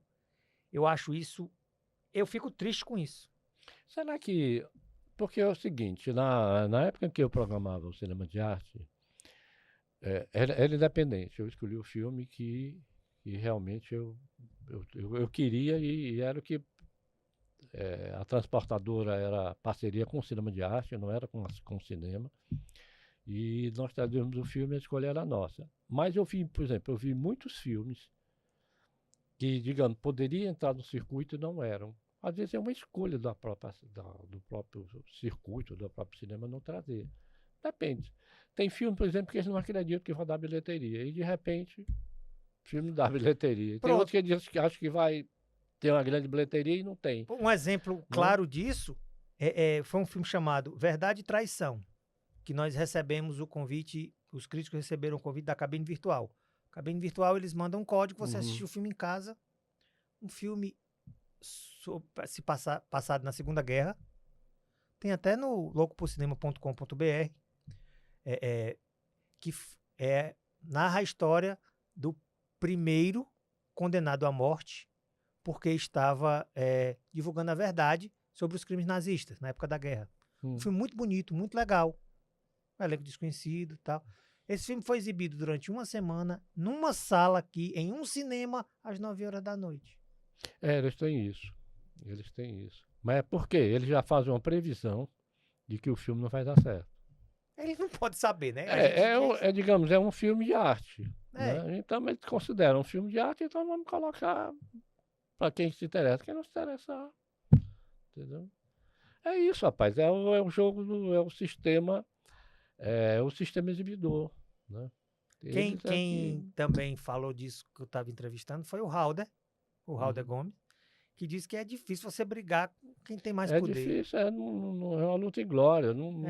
Eu acho isso... Eu fico triste com isso. Será que... Porque é o seguinte, na época em que eu programava o cinema de arte, era independente. Eu escolhi o filme que realmente eu queria e era o que... a transportadora era parceria com o cinema de arte, não era com o cinema. E nós trazíamos o filme e a escolha era nossa. Mas eu vi, por exemplo, muitos filmes que, digamos, poderiam entrar no circuito e não eram. Às vezes é uma escolha do próprio circuito, do próprio cinema não trazer. Depende. Tem filme, por exemplo, que eles não acreditam que vai dar bilheteria. E, de repente, o filme dá bilheteria. Tem outros que acham que vai ter uma grande bilheteria e não tem. Um exemplo claro disso foi um filme chamado Verdade e Traição, que nós recebemos o convite, os críticos receberam o convite da Cabine Virtual. Cabine Virtual, eles mandam um código, você assiste o filme em casa, um filme passado na Segunda Guerra, tem até no loucoporcinema.com.br, narra a história do primeiro condenado à morte porque estava divulgando a verdade sobre os crimes nazistas na época da guerra. Um filme muito bonito, muito legal. Um elenco desconhecido e tal. Esse filme foi exibido durante uma semana numa sala aqui, em um cinema, às 9 horas da noite. Eles têm isso. Eles têm isso. Mas é porque eles já fazem uma previsão de que o filme não vai dar certo. Eles não podem saber, né? Digamos, é um filme de arte. Né? Então eles consideram um filme de arte, então vamos colocar para quem se interessa, quem não se interessar. Entendeu? É isso, rapaz. É o jogo, é o sistema exibidor. Né? Quem também falou disso que eu estava entrevistando foi o Halder Gomes, que disse que é difícil você brigar com quem tem mais poder. É difícil, não é uma luta em glória. Não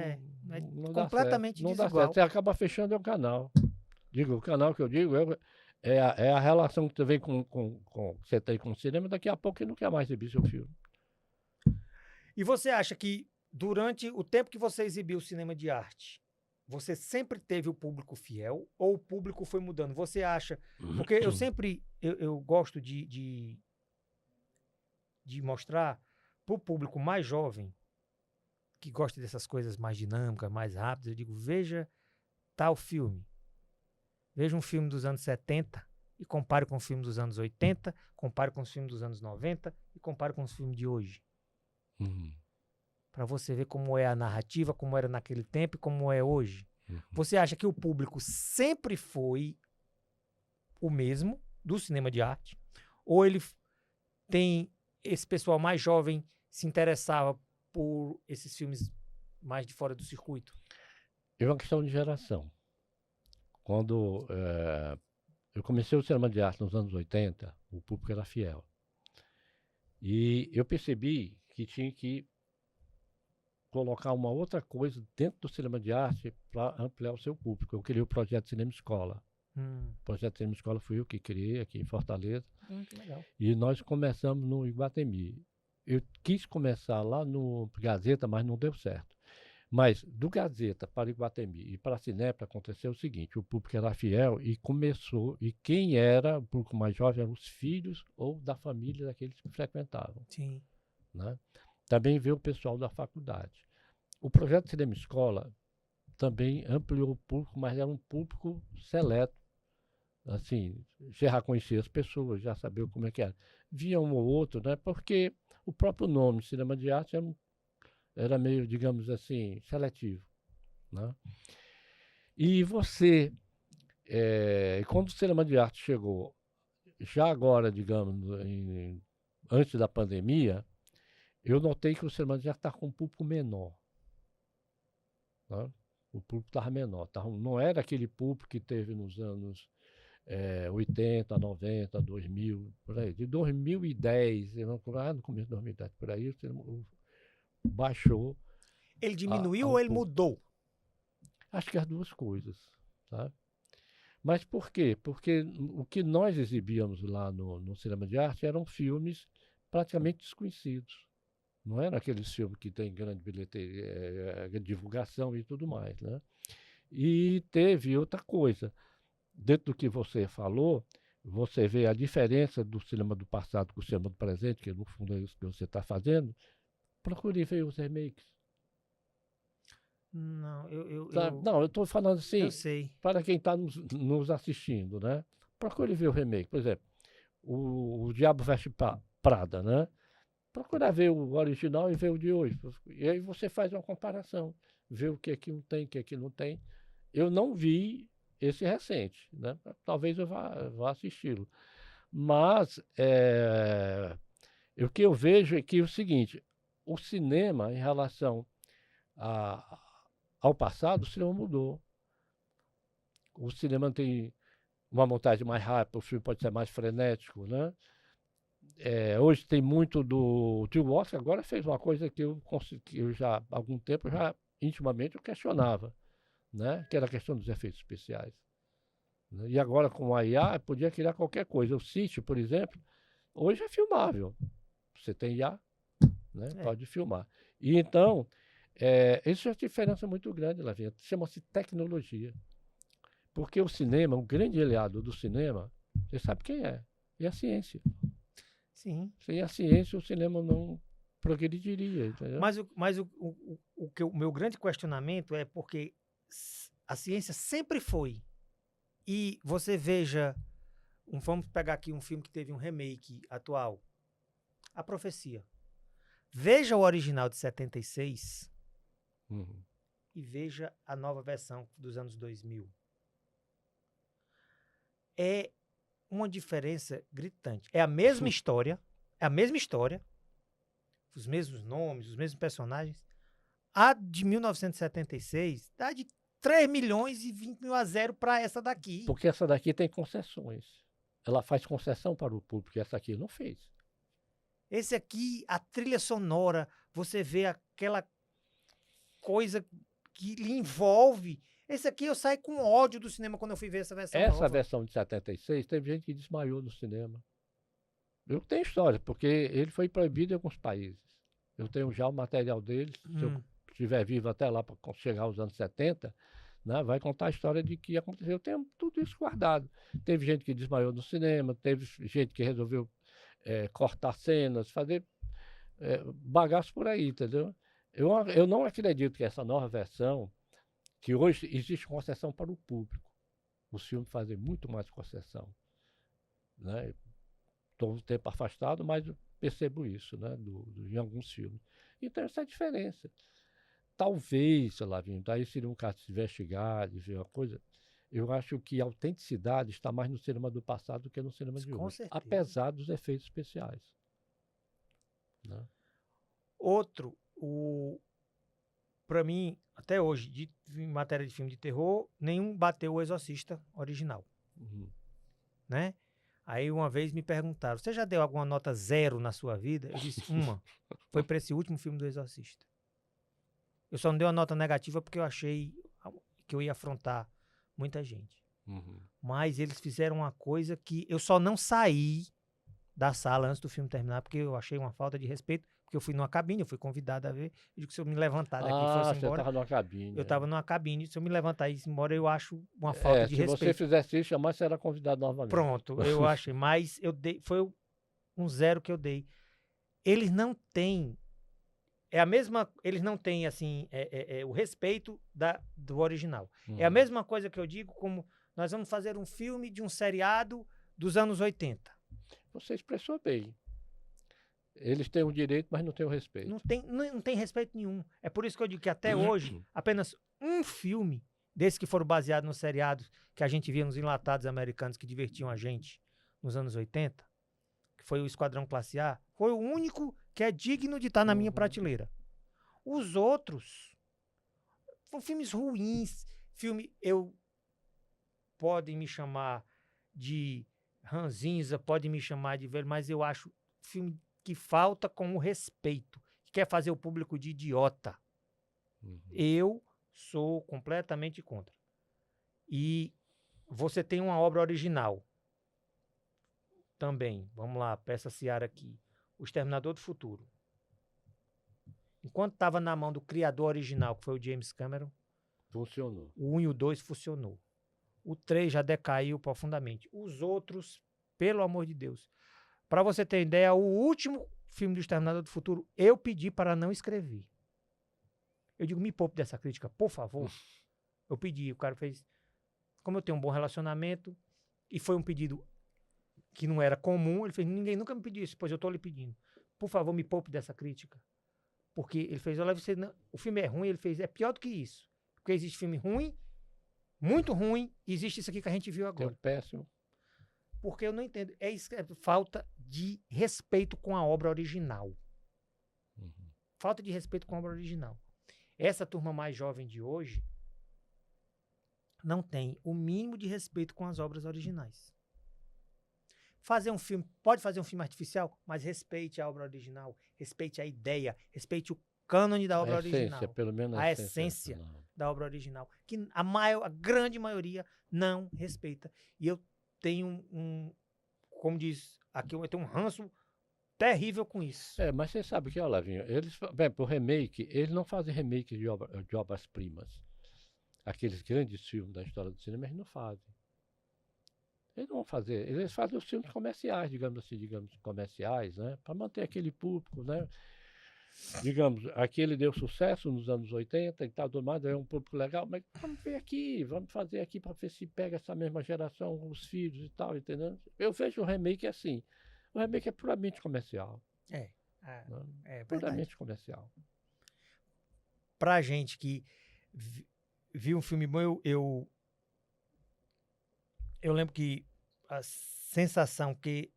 completamente não dá certo. desigual. Você acaba fechando o canal. O canal que eu digo é a relação que você você tem com o cinema, daqui a pouco você não quer mais exibir seu filme. E você acha que durante o tempo que você exibiu o cinema de arte, você sempre teve o público fiel ou o público foi mudando? Você acha... Porque eu sempre eu gosto de mostrar para o público mais jovem, que gosta dessas coisas mais dinâmicas, mais rápidas, eu digo, veja tal filme. Veja um filme dos anos 70 e compare com o filme dos anos 80, compare com os filmes dos anos 90 e compare com os filmes de hoje. Para você ver como é a narrativa, como era naquele tempo e como é hoje. Você acha que o público sempre foi o mesmo do cinema de arte? Ou ele tem esse pessoal mais jovem se interessava por esses filmes mais de fora do circuito? É uma questão de geração. Quando eu comecei o cinema de arte nos anos 80, o público era fiel. E eu percebi que tinha que colocar uma outra coisa dentro do cinema de arte para ampliar o seu público. Eu criei o projeto Cinema Escola. O projeto Cinema Escola fui eu que criei aqui em Fortaleza. Que legal. E nós começamos no Iguatemi. Eu quis começar lá no Gazeta, mas não deu certo. Mas do Gazeta para o Iguatemi e para a Cinep aconteceu o seguinte, o público era fiel e começou, e quem era o público mais jovem eram os filhos ou da família daqueles que frequentavam. Sim. Né? Também veio o pessoal da faculdade. O projeto Cinema Escola também ampliou o público, mas era um público seleto. Assim, já conhecia as pessoas, já sabia como é que era. Via um ou outro, né? Porque o próprio nome, cinema de arte, era meio, digamos assim, seletivo. Né? E você, quando o cinema de arte chegou, já agora, digamos, antes da pandemia, eu notei que o cinema de arte está com um público menor. Né? O público estava menor. Não era aquele público que teve nos anos 80, 90, 2000, por aí. De 2010, no começo de 2010, por aí, o cinema baixou. Ele diminuiu ou ele mudou? Acho que as duas coisas. Sabe? Mas por quê? Porque o que nós exibíamos lá no cinema de arte eram filmes praticamente desconhecidos. Não era aqueles filmes que tem grande bilheteria, divulgação e tudo mais. Né? E teve outra coisa. Dentro do que você falou, você vê a diferença do cinema do passado com o cinema do presente, que no fundo é isso que você está fazendo. Procure ver os remakes. Não, Não, eu estou falando assim, eu sei. Para quem está nos assistindo, né? Procure ver o remake. Por exemplo, o Diabo Veste Prada, né? Procura ver o original e ver o de hoje. E aí você faz uma comparação. Vê o que aqui não tem, o que aqui não tem. Eu não vi esse recente, né? Talvez eu vá assisti-lo. Mas o que eu vejo é que o seguinte, o cinema, em relação ao passado, o cinema mudou. O cinema tem uma montagem mais rápida, o filme pode ser mais frenético, né? Hoje tem muito do Tio Oscar, agora fez uma coisa que eu já há algum tempo intimamente eu questionava, né? Que era a questão dos efeitos especiais. Né? E agora com a IA podia criar qualquer coisa. O City, por exemplo, hoje é filmável. Você tem IA, né? Pode filmar. E então Isso é uma diferença muito grande, Lavinha. Chama-se tecnologia. Porque o cinema, um grande aliado do cinema, você sabe quem é? É a ciência. Sim. Sem a ciência, o cinema não progrediria, entendeu? O meu grande questionamento é porque a ciência sempre foi. E você veja, vamos pegar aqui um filme que teve um remake atual, A Profecia. Veja o original de 76 Uhum. e veja a nova versão dos anos 2000. É uma diferença gritante. É a mesma história, os mesmos nomes, os mesmos personagens. A de 1976 dá de 3 milhões e 20 mil a zero para essa daqui. Porque essa daqui tem concessões. Ela faz concessão para o público, e essa aqui não fez. Esse aqui, a trilha sonora, você vê aquela coisa que lhe envolve. Esse aqui eu saí com ódio do cinema quando eu fui ver essa versão Essa nova. versão de 76, teve gente que desmaiou no cinema. Eu tenho história, porque ele foi proibido em alguns países. Eu tenho já o material dele, se eu estiver vivo até lá para chegar aos anos 70, né, vai contar a história de que aconteceu. Eu tenho tudo isso guardado. Teve gente que desmaiou no cinema, teve gente que resolveu cortar cenas, fazer bagaço por aí, entendeu? Eu não acredito que essa nova versão, que hoje existe concessão para o público. Os filmes fazem muito mais concessão, né? Estou um tempo afastado, mas eu percebo isso, né, em alguns filmes. Então, essa é a diferença. Talvez, Lavinho, daí seria um caso de investigar, de ver uma coisa. Eu acho que a autenticidade está mais no cinema do passado do que no cinema de Com hoje, certeza. apesar dos efeitos especiais. Né? Outro, para mim, até hoje, em matéria de filme de terror, nenhum bateu o Exorcista original. Uhum. Né? Aí uma vez me perguntaram, você já deu alguma nota 0 na sua vida? Eu disse, uma. Foi para esse último filme do Exorcista. Eu só não dei uma nota negativa porque eu achei que eu ia afrontar muita gente. Uhum. Mas eles fizeram uma coisa que eu só não saí da sala antes do filme terminar, porque eu achei uma falta de respeito, porque eu fui numa cabine, eu fui convidado a ver. Eu digo que se eu me levantar daqui e fosse embora... você estava numa cabine. Eu estava numa cabine, se eu me levantar e ir embora, eu acho uma falta de respeito. Se você fizesse isso, jamais será convidado novamente. Pronto, eu achei, mas foi um 0 que eu dei. Eles não têm, eles não têm, assim, o respeito do original. Uhum. É a mesma coisa que eu digo, como nós vamos fazer um filme de um seriado dos anos 80. Você expressou bem. Eles têm o direito, mas não têm o respeito. Não tem respeito nenhum. É por isso que eu digo que até hoje, apenas um filme desses que foram baseados nos seriados que a gente via nos enlatados americanos que divertiam a gente nos anos 80, que foi o Esquadrão Classe A, foi o único que é digno de estar na minha prateleira. Os outros foram filmes ruins. Podem me chamar de ranzinza, podem me chamar de velho, mas eu acho filme que falta com o respeito, que quer fazer o público de idiota. Uhum. Eu sou completamente contra. E você tem uma obra original também. Vamos lá, peça Seara aqui. O Exterminador do Futuro. Enquanto estava na mão do criador original, que foi o James Cameron, funcionou. O 1 e o 2 funcionou. O 3 já decaiu profundamente. Os outros, pelo amor de Deus. Para você ter ideia, o último filme do Exterminador do Futuro, eu pedi para não escrever. Eu digo, me poupe dessa crítica, por favor. Eu pedi, o cara fez. Como eu tenho um bom relacionamento, e foi um pedido que não era comum, ele fez, ninguém nunca me pediu isso, pois eu estou lhe pedindo. Por favor, me poupe dessa crítica. Porque ele fez, olha, o filme é ruim, ele fez, é pior do que isso. Porque existe filme ruim, muito ruim, e existe isso aqui que a gente viu agora. Tem um péssimo. Porque eu não entendo, é falta de respeito com a obra original. Uhum. Falta de respeito com a obra original. Essa turma mais jovem de hoje não tem o mínimo de respeito com as obras originais. Pode fazer um filme artificial, mas respeite a obra original, respeite a ideia, respeite o cânone da obra original. Pelo menos a essência da obra original, que a grande maioria não respeita. E eu tenho como diz aqui, eu tenho um ranço terrível com isso. Mas você sabe que, ó, Lavinho, bem, pro remake, eles não fazem remake de obras-primas. Aqueles grandes filmes da história do cinema, eles não fazem. Eles não vão fazer, eles fazem os filmes comerciais, digamos assim, comerciais, né? Para manter aquele público, né? Digamos, aquele deu sucesso nos anos 80 e tal, tudo mais, é um público legal, mas vamos ver aqui, vamos fazer aqui para ver se pega essa mesma geração, os filhos e tal, entendeu? Eu vejo o remake assim. O remake é puramente comercial. É verdade. Puramente comercial. Pra gente que viu um filme bom, eu lembro que a sensação que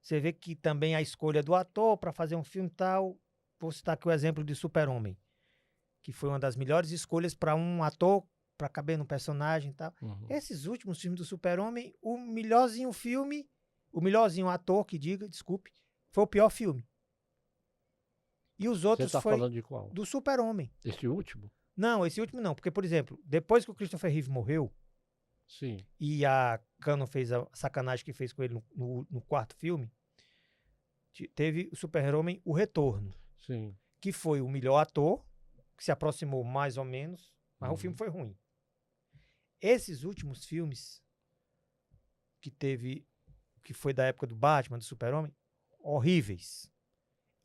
você vê que também a escolha do ator para fazer um filme tal, vou citar aqui o exemplo de Super-Homem, que foi uma das melhores escolhas para um ator, para caber no personagem e tal. Esses últimos filmes do Super-Homem, o melhorzinho ator, desculpe, foi o pior filme. E os outros Você tá falando de qual? Do Super-Homem. Esse último? Não, esse último não, porque, por exemplo, depois que o Christopher Reeve morreu, sim, e a Canon fez a sacanagem que fez com ele no quarto filme, teve o Super-Homem O Retorno, sim, que foi o melhor ator, que se aproximou mais ou menos, mas o filme foi ruim. Esses últimos filmes que foi da época do Batman, do Super-Homem, horríveis.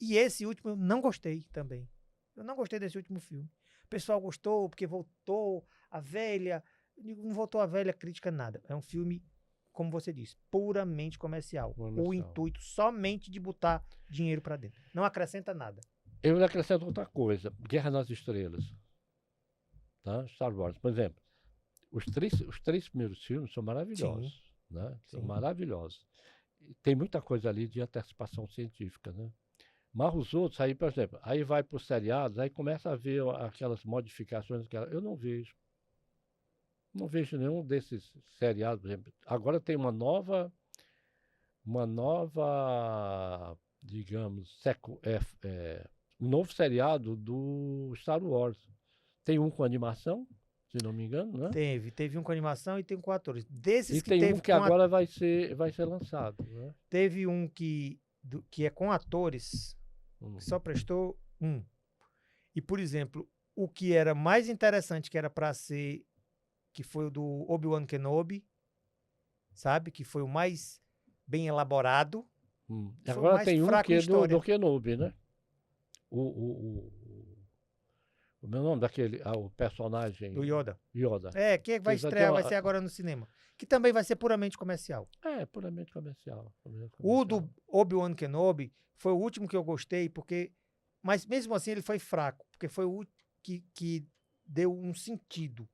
E esse último eu não gostei também. Eu não gostei desse último filme. O pessoal gostou porque voltou a velha. Não voltou a velha crítica, nada. É um filme, como você disse, puramente comercial. O intuito somente de botar dinheiro pra dentro. Não acrescenta nada. Eu acrescento outra coisa. Guerra nas Estrelas. Tá? Star Wars, por exemplo. Os três primeiros filmes são maravilhosos. Né? São maravilhosos. Tem muita coisa ali de antecipação científica, né? Mas os outros, aí, por exemplo, aí vai para os seriados, aí começa a ver aquelas modificações que eu não vejo. Não vejo nenhum desses seriados, por exemplo. Agora tem uma nova, digamos, um novo seriado do Star Wars. Tem um com animação, se não me engano, né? Teve um com animação e tem um com atores. Desses e que tem teve um que agora vai ser lançado, né? Teve um que é com atores, que só prestou um. E, por exemplo, o que era mais interessante, que era para ser, que foi o do Obi-Wan Kenobi, sabe? Que foi o mais bem elaborado. Agora tem um que é do Kenobi, né? O meu nome daquele, o personagem... Do Yoda. Yoda. Que vai estrear, vai ser agora no cinema. Que também vai ser puramente comercial. Puramente comercial. O do Obi-Wan Kenobi foi o último que eu gostei, mas mesmo assim ele foi fraco, porque foi o que deu um sentido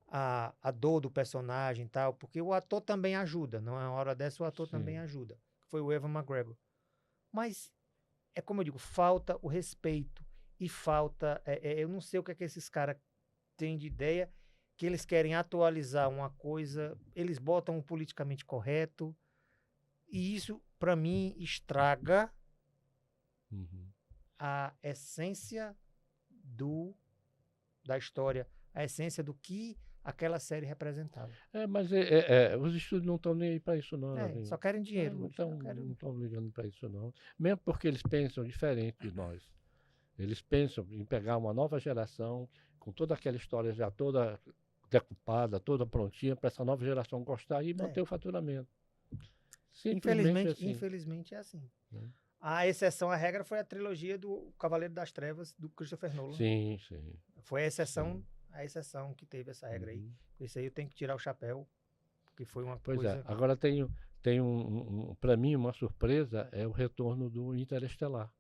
à dor do personagem e tal, porque o ator também ajuda, não é uma hora dessa o ator também ajuda. Foi o Evan McGregor. Mas, é como eu digo, falta o respeito e falta... eu não sei o que é que esses caras têm de ideia, que eles querem atualizar uma coisa, eles botam o politicamente correto, e isso, para mim, estraga a essência da história, a essência do que aquela série representava. Mas os estúdios não estão nem aí para isso, não. Só querem dinheiro. Não estão ligando para isso, não. Mesmo porque eles pensam diferente de nós. Eles pensam em pegar uma nova geração, com toda aquela história já toda decupada, toda prontinha, para essa nova geração gostar e manter o faturamento. Infelizmente é assim. A exceção à regra foi a trilogia do Cavaleiro das Trevas, do Christopher Nolan. Sim. Foi a exceção que teve essa regra aí. Isso aí eu tenho que tirar o chapéu, porque foi uma coisa... Pois é, agora tem para mim, uma surpresa, é o retorno do Interestelar.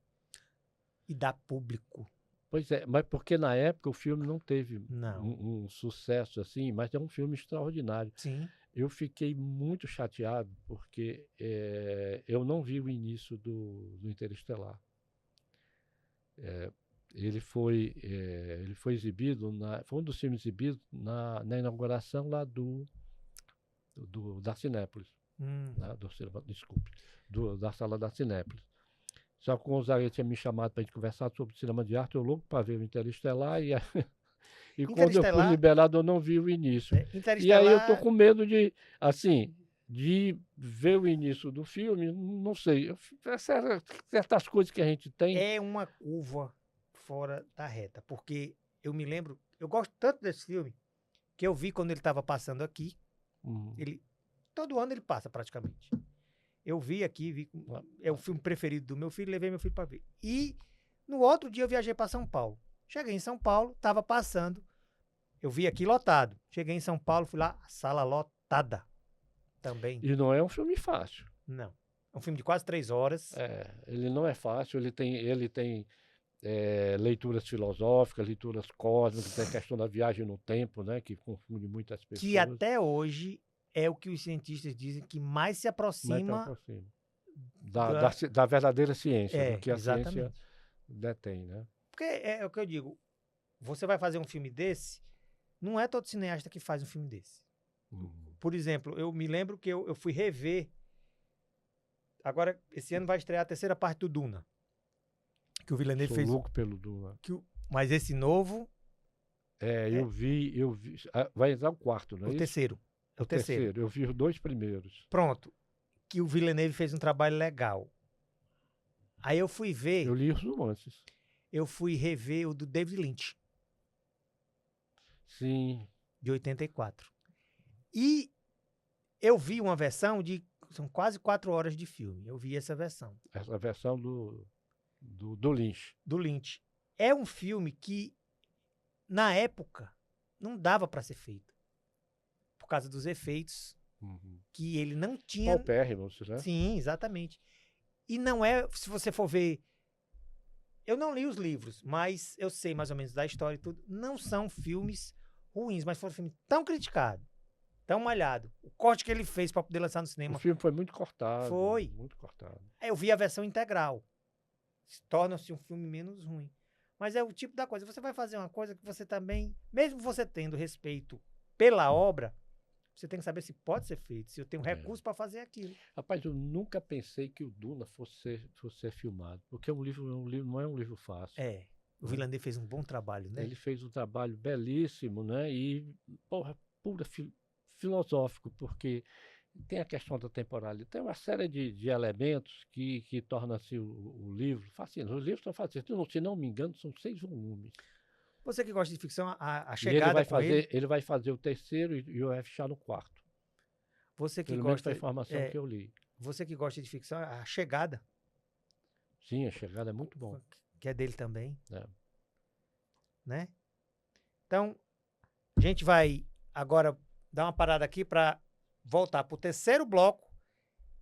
E dá público. Pois é, mas porque na época o filme não teve um sucesso assim, mas é um filme extraordinário. Sim. Eu fiquei muito chateado porque eu não vi o início do Interestelar. Ele foi exibido, foi um dos filmes exibidos na inauguração lá da Cinépolis. Da sala da Cinépolis. Só que o Gonzaga tinha me chamado para a gente conversar sobre cinema de arte, eu louco para ver o Interestelar, e quando eu fui liberado eu não vi o início. E aí eu tô com medo de, assim, de ver o início do filme, não sei, certas coisas que a gente tem. É uma curva fora da reta, porque eu me lembro, eu gosto tanto desse filme, que eu vi quando ele estava passando aqui, todo ano ele passa praticamente. Eu vi aqui, é o filme preferido do meu filho, levei meu filho para ver. E no outro dia eu viajei para São Paulo. Cheguei em São Paulo, estava passando, eu vi aqui lotado. Cheguei em São Paulo, fui lá, sala lotada também. E não é um filme fácil. Não. É um filme de quase 3 horas. Ele não é fácil, ele tem leituras filosóficas, leituras cósmicas, tem a questão da viagem no tempo, né, que confunde muitas pessoas. Que até hoje é o que os cientistas dizem que mais se aproxima da verdadeira ciência, do que a exatamente. ciência detém, né? Porque é o que eu digo, você vai fazer um filme desse, não é todo cineasta que faz um filme desse. Por exemplo, eu me lembro que eu fui rever, agora esse ano vai estrear a 3ª parte do Duna, que o Villeneuve fez. Sou louco pelo Duna. Mas esse novo... Eu vi, vai entrar o 4, não é o isso? Terceiro. É o terceiro. Eu vi os 2 primeiros. Pronto. Que o Villeneuve fez um trabalho legal. Aí eu fui ver... Eu li os romances. Eu fui rever o do David Lynch. Sim. De 84. E eu vi uma versão são quase 4 horas de filme. Eu vi essa versão. Essa versão do Lynch. Do Lynch. É um filme que, na época, não dava para ser feito. Por causa dos efeitos que ele não tinha... Paupérrimos, né? Sim, exatamente. E não é, se você for ver... Eu não li os livros, mas eu sei mais ou menos da história e tudo. Não são filmes ruins, mas foram filmes tão criticados, tão malhados. O corte que ele fez para poder lançar no cinema... O filme foi muito cortado. Foi. Muito cortado. Eu vi a versão integral. Torna-se um filme menos ruim. Mas é o tipo da coisa. Você vai fazer uma coisa que você também, mesmo você tendo respeito pela obra, você tem que saber se pode ser feito, se eu tenho recurso para fazer aquilo. Rapaz, eu nunca pensei que o Duna fosse ser filmado, porque não é um livro fácil. O Villeneuve fez um bom trabalho, né? Ele fez um trabalho belíssimo, né? E, pura filosófico, porque tem a questão da temporalidade, tem uma série de elementos que torna-se o livro fascinante. Os livros são fascinantes, se não me engano, são 6 volumes. Você que gosta de ficção, a chegada ele vai fazer o 3º e vai fechar no 4º. Você que Pelo gosta da informação que eu li. Você que gosta de ficção, a chegada. Sim, a chegada é muito bom. Que é dele também. Né? Então, a gente vai agora dar uma parada aqui para voltar para o 3º bloco,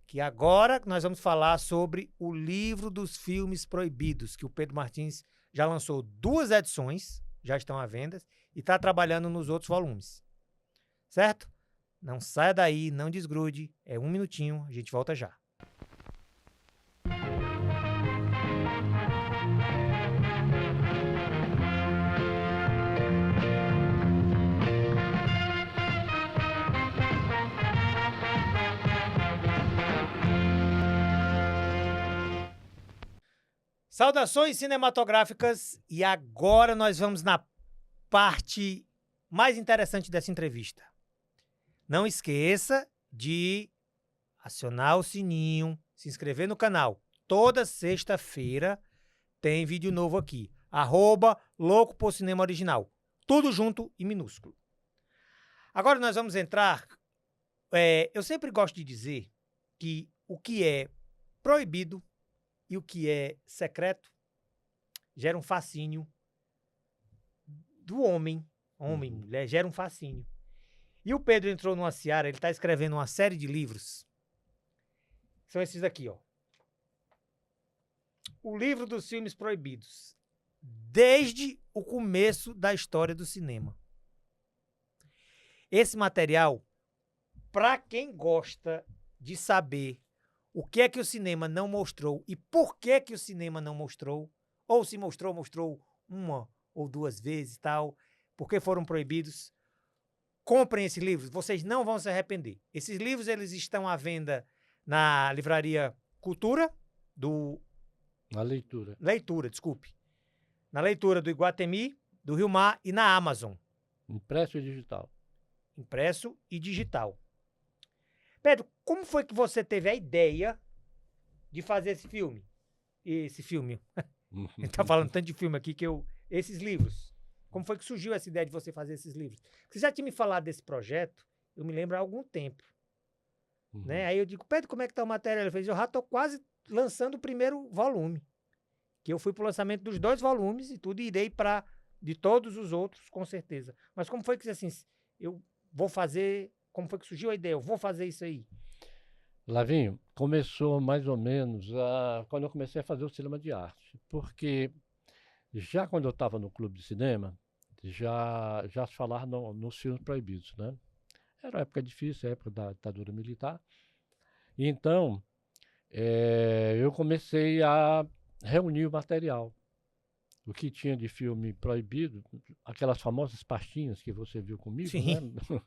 que agora nós vamos falar sobre o livro dos filmes proibidos, que o Pedro Martins já lançou 2 edições, já estão à venda, e está trabalhando nos outros volumes. Certo? Não saia daí, não desgrude, é 1 minutinho, a gente volta já. Saudações cinematográficas, e agora nós vamos na parte mais interessante dessa entrevista. Não esqueça de acionar o sininho, se inscrever no canal. Toda sexta-feira tem vídeo novo aqui. @Louco por Cinema Original. Tudo junto e minúsculo. Agora nós vamos entrar... eu sempre gosto de dizer que o que é proibido e o que é secreto gera um fascínio do homem, mulher, gera um fascínio. E o Pedro entrou numa seara, ele está escrevendo uma série de livros. São esses aqui, ó. O livro dos filmes proibidos. Desde o começo da história do cinema. Esse material, para quem gosta de saber o que é que o cinema não mostrou e por que que o cinema não mostrou, ou se mostrou 1 ou 2 vezes e tal, porque foram proibidos, comprem esse livro, vocês não vão se arrepender. Esses livros eles estão à venda na livraria Cultura, Na leitura. Leitura, desculpe. Na Leitura do Iguatemi, do Rio Mar e na Amazon. Impresso e digital. Impresso e digital. Pedro, como foi que você teve a ideia de fazer esse filme? Esse filme. A gente tá falando tanto de filme aqui que eu. Esses livros. Como foi que surgiu essa ideia de você fazer esses livros? Você já tinha me falado desse projeto, eu me lembro há algum tempo. Né? Aí eu digo, Pedro, como é que tá o material? Ele fez, eu já tô quase lançando o primeiro volume. Que eu fui pro lançamento dos 2 volumes e tudo, e irei para de todos os outros, com certeza. Mas como foi que assim, eu vou fazer. Como foi que surgiu a ideia? Eu vou fazer isso aí. Lavinho, começou mais ou menos quando eu comecei a fazer o cinema de arte. Porque já quando eu estava no clube de cinema, já se falava nos filmes proibidos, né? Era uma época difícil, a época da ditadura militar. Então, eu comecei a reunir o material. O que tinha de filme proibido, aquelas famosas pastinhas que você viu comigo, Sim. né?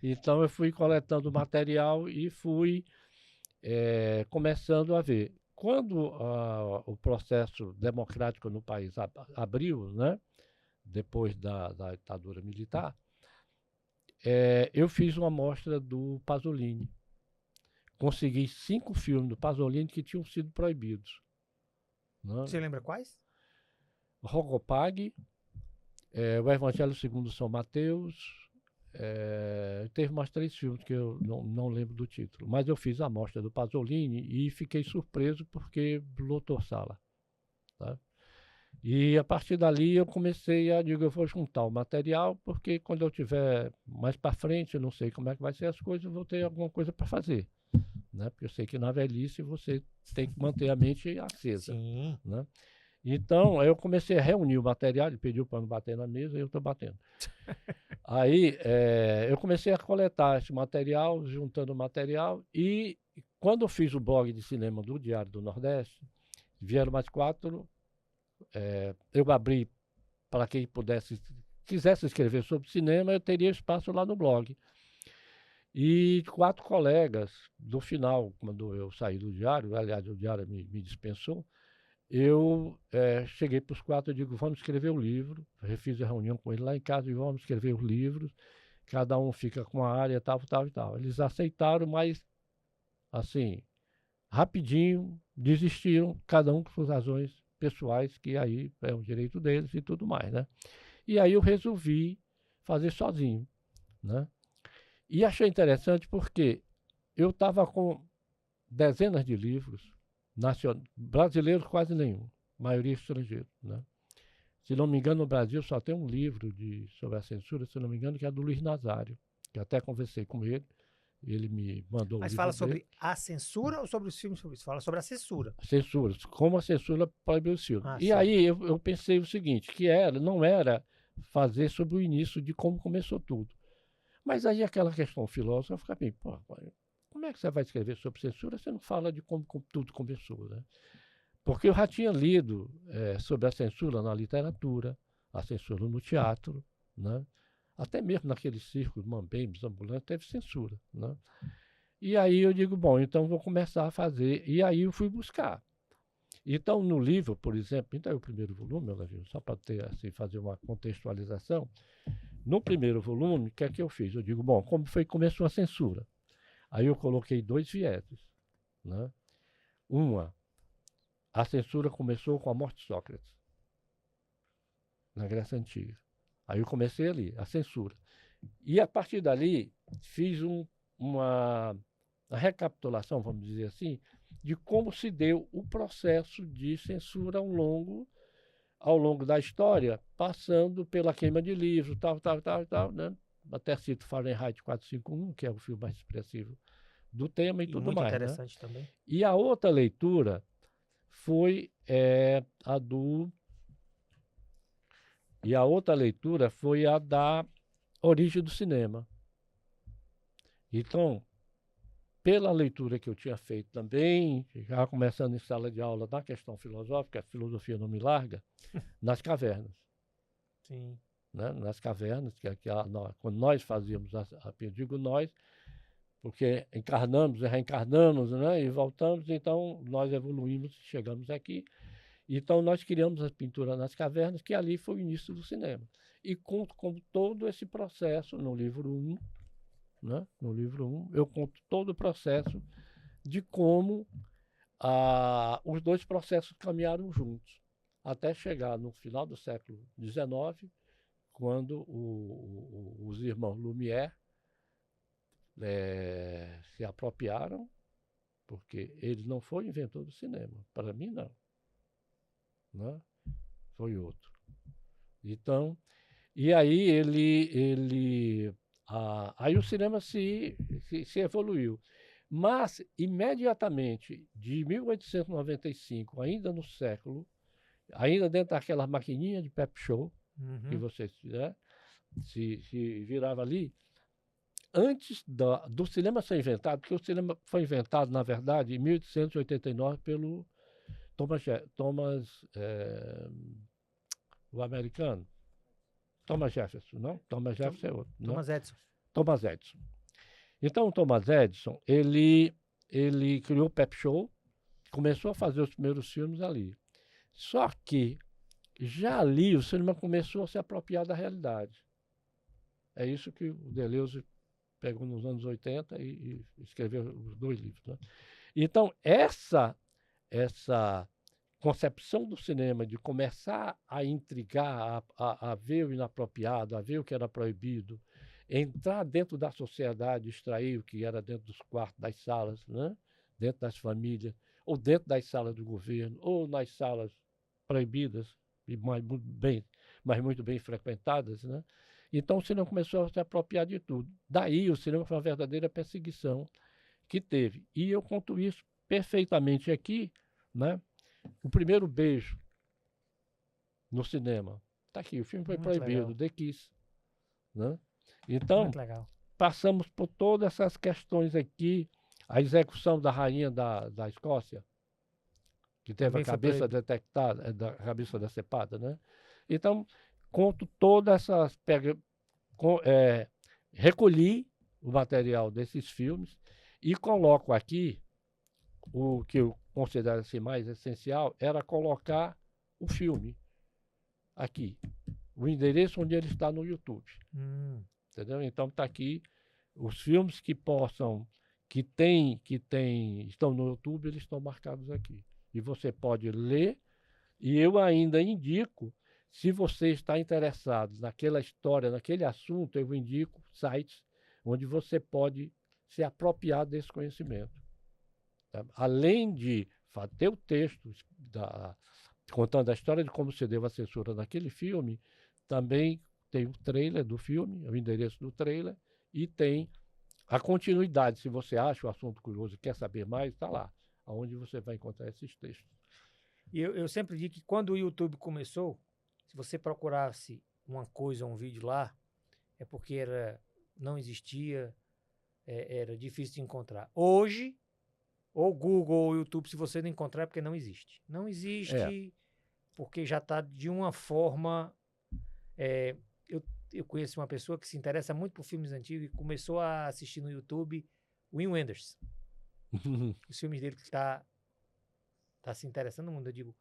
Então eu fui coletando material e fui começando a ver. Quando o processo democrático no país abriu, né? Depois da ditadura militar, eu fiz uma amostra do Pasolini. Consegui 5 filmes do Pasolini que tinham sido proibidos. Né? Você lembra quais? Rogopag, o Evangelho segundo São Mateus, teve mais 3 filmes que eu não lembro do título. Mas eu fiz a amostra do Pasolini e fiquei surpreso porque lotou sala. Tá? E a partir dali eu comecei eu vou juntar o material, porque quando eu tiver mais para frente, eu não sei como é que vai ser as coisas, eu vou ter alguma coisa para fazer. Né? Porque eu sei que na velhice você tem que manter a mente acesa. Sim. Né? Então, eu comecei a reunir o material, ele pediu para não bater na mesa e eu estou batendo. Aí, eu comecei a coletar esse material, juntando o material, e quando eu fiz o blog de cinema do Diário do Nordeste, vieram mais 4, eu abri para quem quisesse escrever sobre cinema, eu teria espaço lá no blog. E 4 colegas, do final, quando eu saí do Diário, aliás, o Diário me dispensou, eu cheguei para os 4 e digo, vamos escrever o livro. Refiz a reunião com ele lá em casa e vamos escrever os livros. Cada um fica com a área, tal, tal e tal. Eles aceitaram, mas, assim, rapidinho desistiram, cada um com suas razões pessoais, que aí é um direito deles e tudo mais, né? E aí eu resolvi fazer sozinho, né? E achei interessante porque eu estava com dezenas de livros, brasileiros quase nenhum, maioria estrangeiro, né? Se não me engano, no Brasil só tem um livro sobre a censura, se não me engano, que é do Luiz Nazário, que até conversei com ele, ele me mandou o Mas livro fala dele. sobre a censura ou sobre os filmes sobre isso? Fala sobre a censura. Censura, como a censura proibiu o filme. Ah, E certo. aí eu pensei o seguinte, que não era fazer sobre o início de como começou tudo. Mas aí aquela questão filosófica, bem, pô, como é que você vai escrever sobre censura? Você não fala de como tudo começou, né? Porque eu já tinha lido sobre a censura na literatura, a censura no teatro, né? Até mesmo naqueles círculos mambembes ambulantes teve censura, né? E aí eu digo, bom, então vou começar a fazer. E aí eu fui buscar. Então, no livro, por exemplo, então é o primeiro volume, só para assim, fazer uma contextualização. No primeiro volume, o que é que eu fiz? Eu digo, bom, como foi que começou a censura? Aí eu coloquei 2 vieses. Né? A censura começou com a morte de Sócrates, na Grécia Antiga. Aí eu comecei ali, a censura. E a partir dali, fiz uma recapitulação, vamos dizer assim, de como se deu o processo de censura ao longo da história, passando pela queima de livros, tal, né? Até cito Fahrenheit 451, que é o filme mais expressivo do tema e tudo muito mais. Né? interessante também. E a outra leitura foi a da origem do cinema. Então, pela leitura que eu tinha feito também, já começando em sala de aula na questão filosófica, a filosofia não me larga, nas cavernas. Sim. Né? Nas cavernas, quando nós fazíamos, eu digo nós, porque encarnamos e reencarnamos, né? E voltamos, então nós evoluímos e chegamos aqui. Então nós criamos a pintura nas cavernas, que ali foi o início do cinema. E conto com todo esse processo no livro 1, né? No livro 1, eu conto todo o processo de como os dois processos caminharam juntos, até chegar no final do século XIX, quando os irmãos Lumière se apropriaram, porque ele não foi inventor do cinema, para mim não, né? Foi outro. Então, e aí aí o cinema se evoluiu. Mas, imediatamente, de 1895, ainda no século, ainda dentro daquela maquininha de Pep Show, que vocês fizeram, se virava ali, antes do cinema ser inventado, porque o cinema foi inventado, na verdade, em 1889 pelo Thomas o americano, Thomas Jefferson, não? Thomas Jefferson é outro. Thomas Edison. Thomas Edison. Então, o Thomas Edison, ele criou o Pep Show, começou a fazer os primeiros filmes ali. Só que, já ali, o cinema começou a se apropriar da realidade. É isso que o Deleuze pegou nos anos 80 e escreveu os 2 livros. Né? Então, essa concepção do cinema de começar a intrigar, a ver o inapropriado, a ver o que era proibido, entrar dentro da sociedade, extrair o que era dentro dos quartos, das salas, né? Dentro das famílias, ou dentro das salas do governo, ou nas salas proibidas, mas muito bem frequentadas. Né? Então o cinema começou a se apropriar de tudo. Daí o cinema foi uma verdadeira perseguição que teve. E eu conto isso perfeitamente aqui, né? O primeiro beijo no cinema. Está aqui, o filme foi Muito proibido, legal. The Kiss. Né? Então, Muito legal. passamos por todas essas questões aqui. A execução da rainha da Escócia, que teve Também a foi cabeça proibido. detectada, a cabeça decepada, né? Então, conto todas essas... recolhi o material desses filmes e coloco aqui o que eu considero assim, mais essencial, era colocar o filme aqui, o endereço onde ele está no YouTube. Entendeu? Então está aqui os filmes que estão no YouTube, eles estão marcados aqui. E você pode ler, e eu ainda indico, se você está interessado naquela história, naquele assunto, eu indico sites onde você pode se apropriar desse conhecimento. Tá? Além de ter o texto contando a história de como se deu a censura naquele filme, também tem o trailer do filme, o endereço do trailer, e tem a continuidade. Se você acha o assunto curioso e quer saber mais, está lá, onde você vai encontrar esses textos. E eu sempre digo que quando o YouTube começou, se você procurasse uma coisa, um vídeo lá, é porque não existia, era difícil de encontrar. Hoje, ou Google ou YouTube, se você não encontrar, é porque não existe. Não existe, porque já está de uma forma... Eu conheço uma pessoa que se interessa muito por filmes antigos e começou a assistir no YouTube Wim Wenders. Os filmes dele que está se interessando no mundo. Eu digo,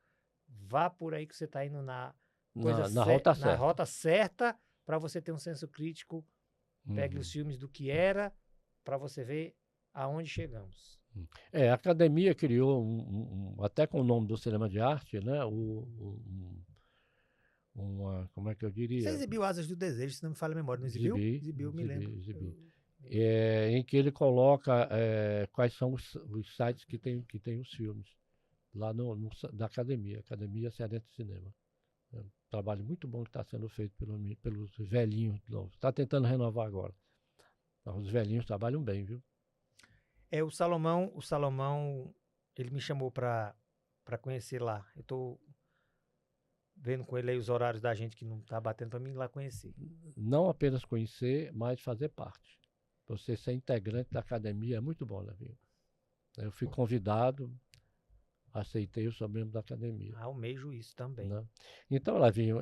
vá por aí que você está indo na rota certa para você ter um senso crítico. Pegue os filmes do que era para você ver aonde chegamos. A academia criou, até com o nome do cinema de arte, né? Como é que eu diria? Você exibiu Asas do Desejo, se não me falha a memória, não exibiu? Exibiu, me lembro. Em que ele coloca quais são os sites que tem os filmes lá da Academia Cearense de Cinema. É um trabalho muito bom que está sendo feito pelos velhinhos. Está tentando renovar agora. Então, os velhinhos trabalham bem, viu? O Salomão, ele me chamou para conhecer lá. Eu estou vendo com ele aí os horários da gente que não está batendo para mim ir lá conhecer. Não apenas conhecer, mas fazer parte. Você ser integrante da academia é muito bom, Levinho. Eu fui convidado, aceitei, eu sou membro da academia. Almejo isso também. Né? Então, Levinho,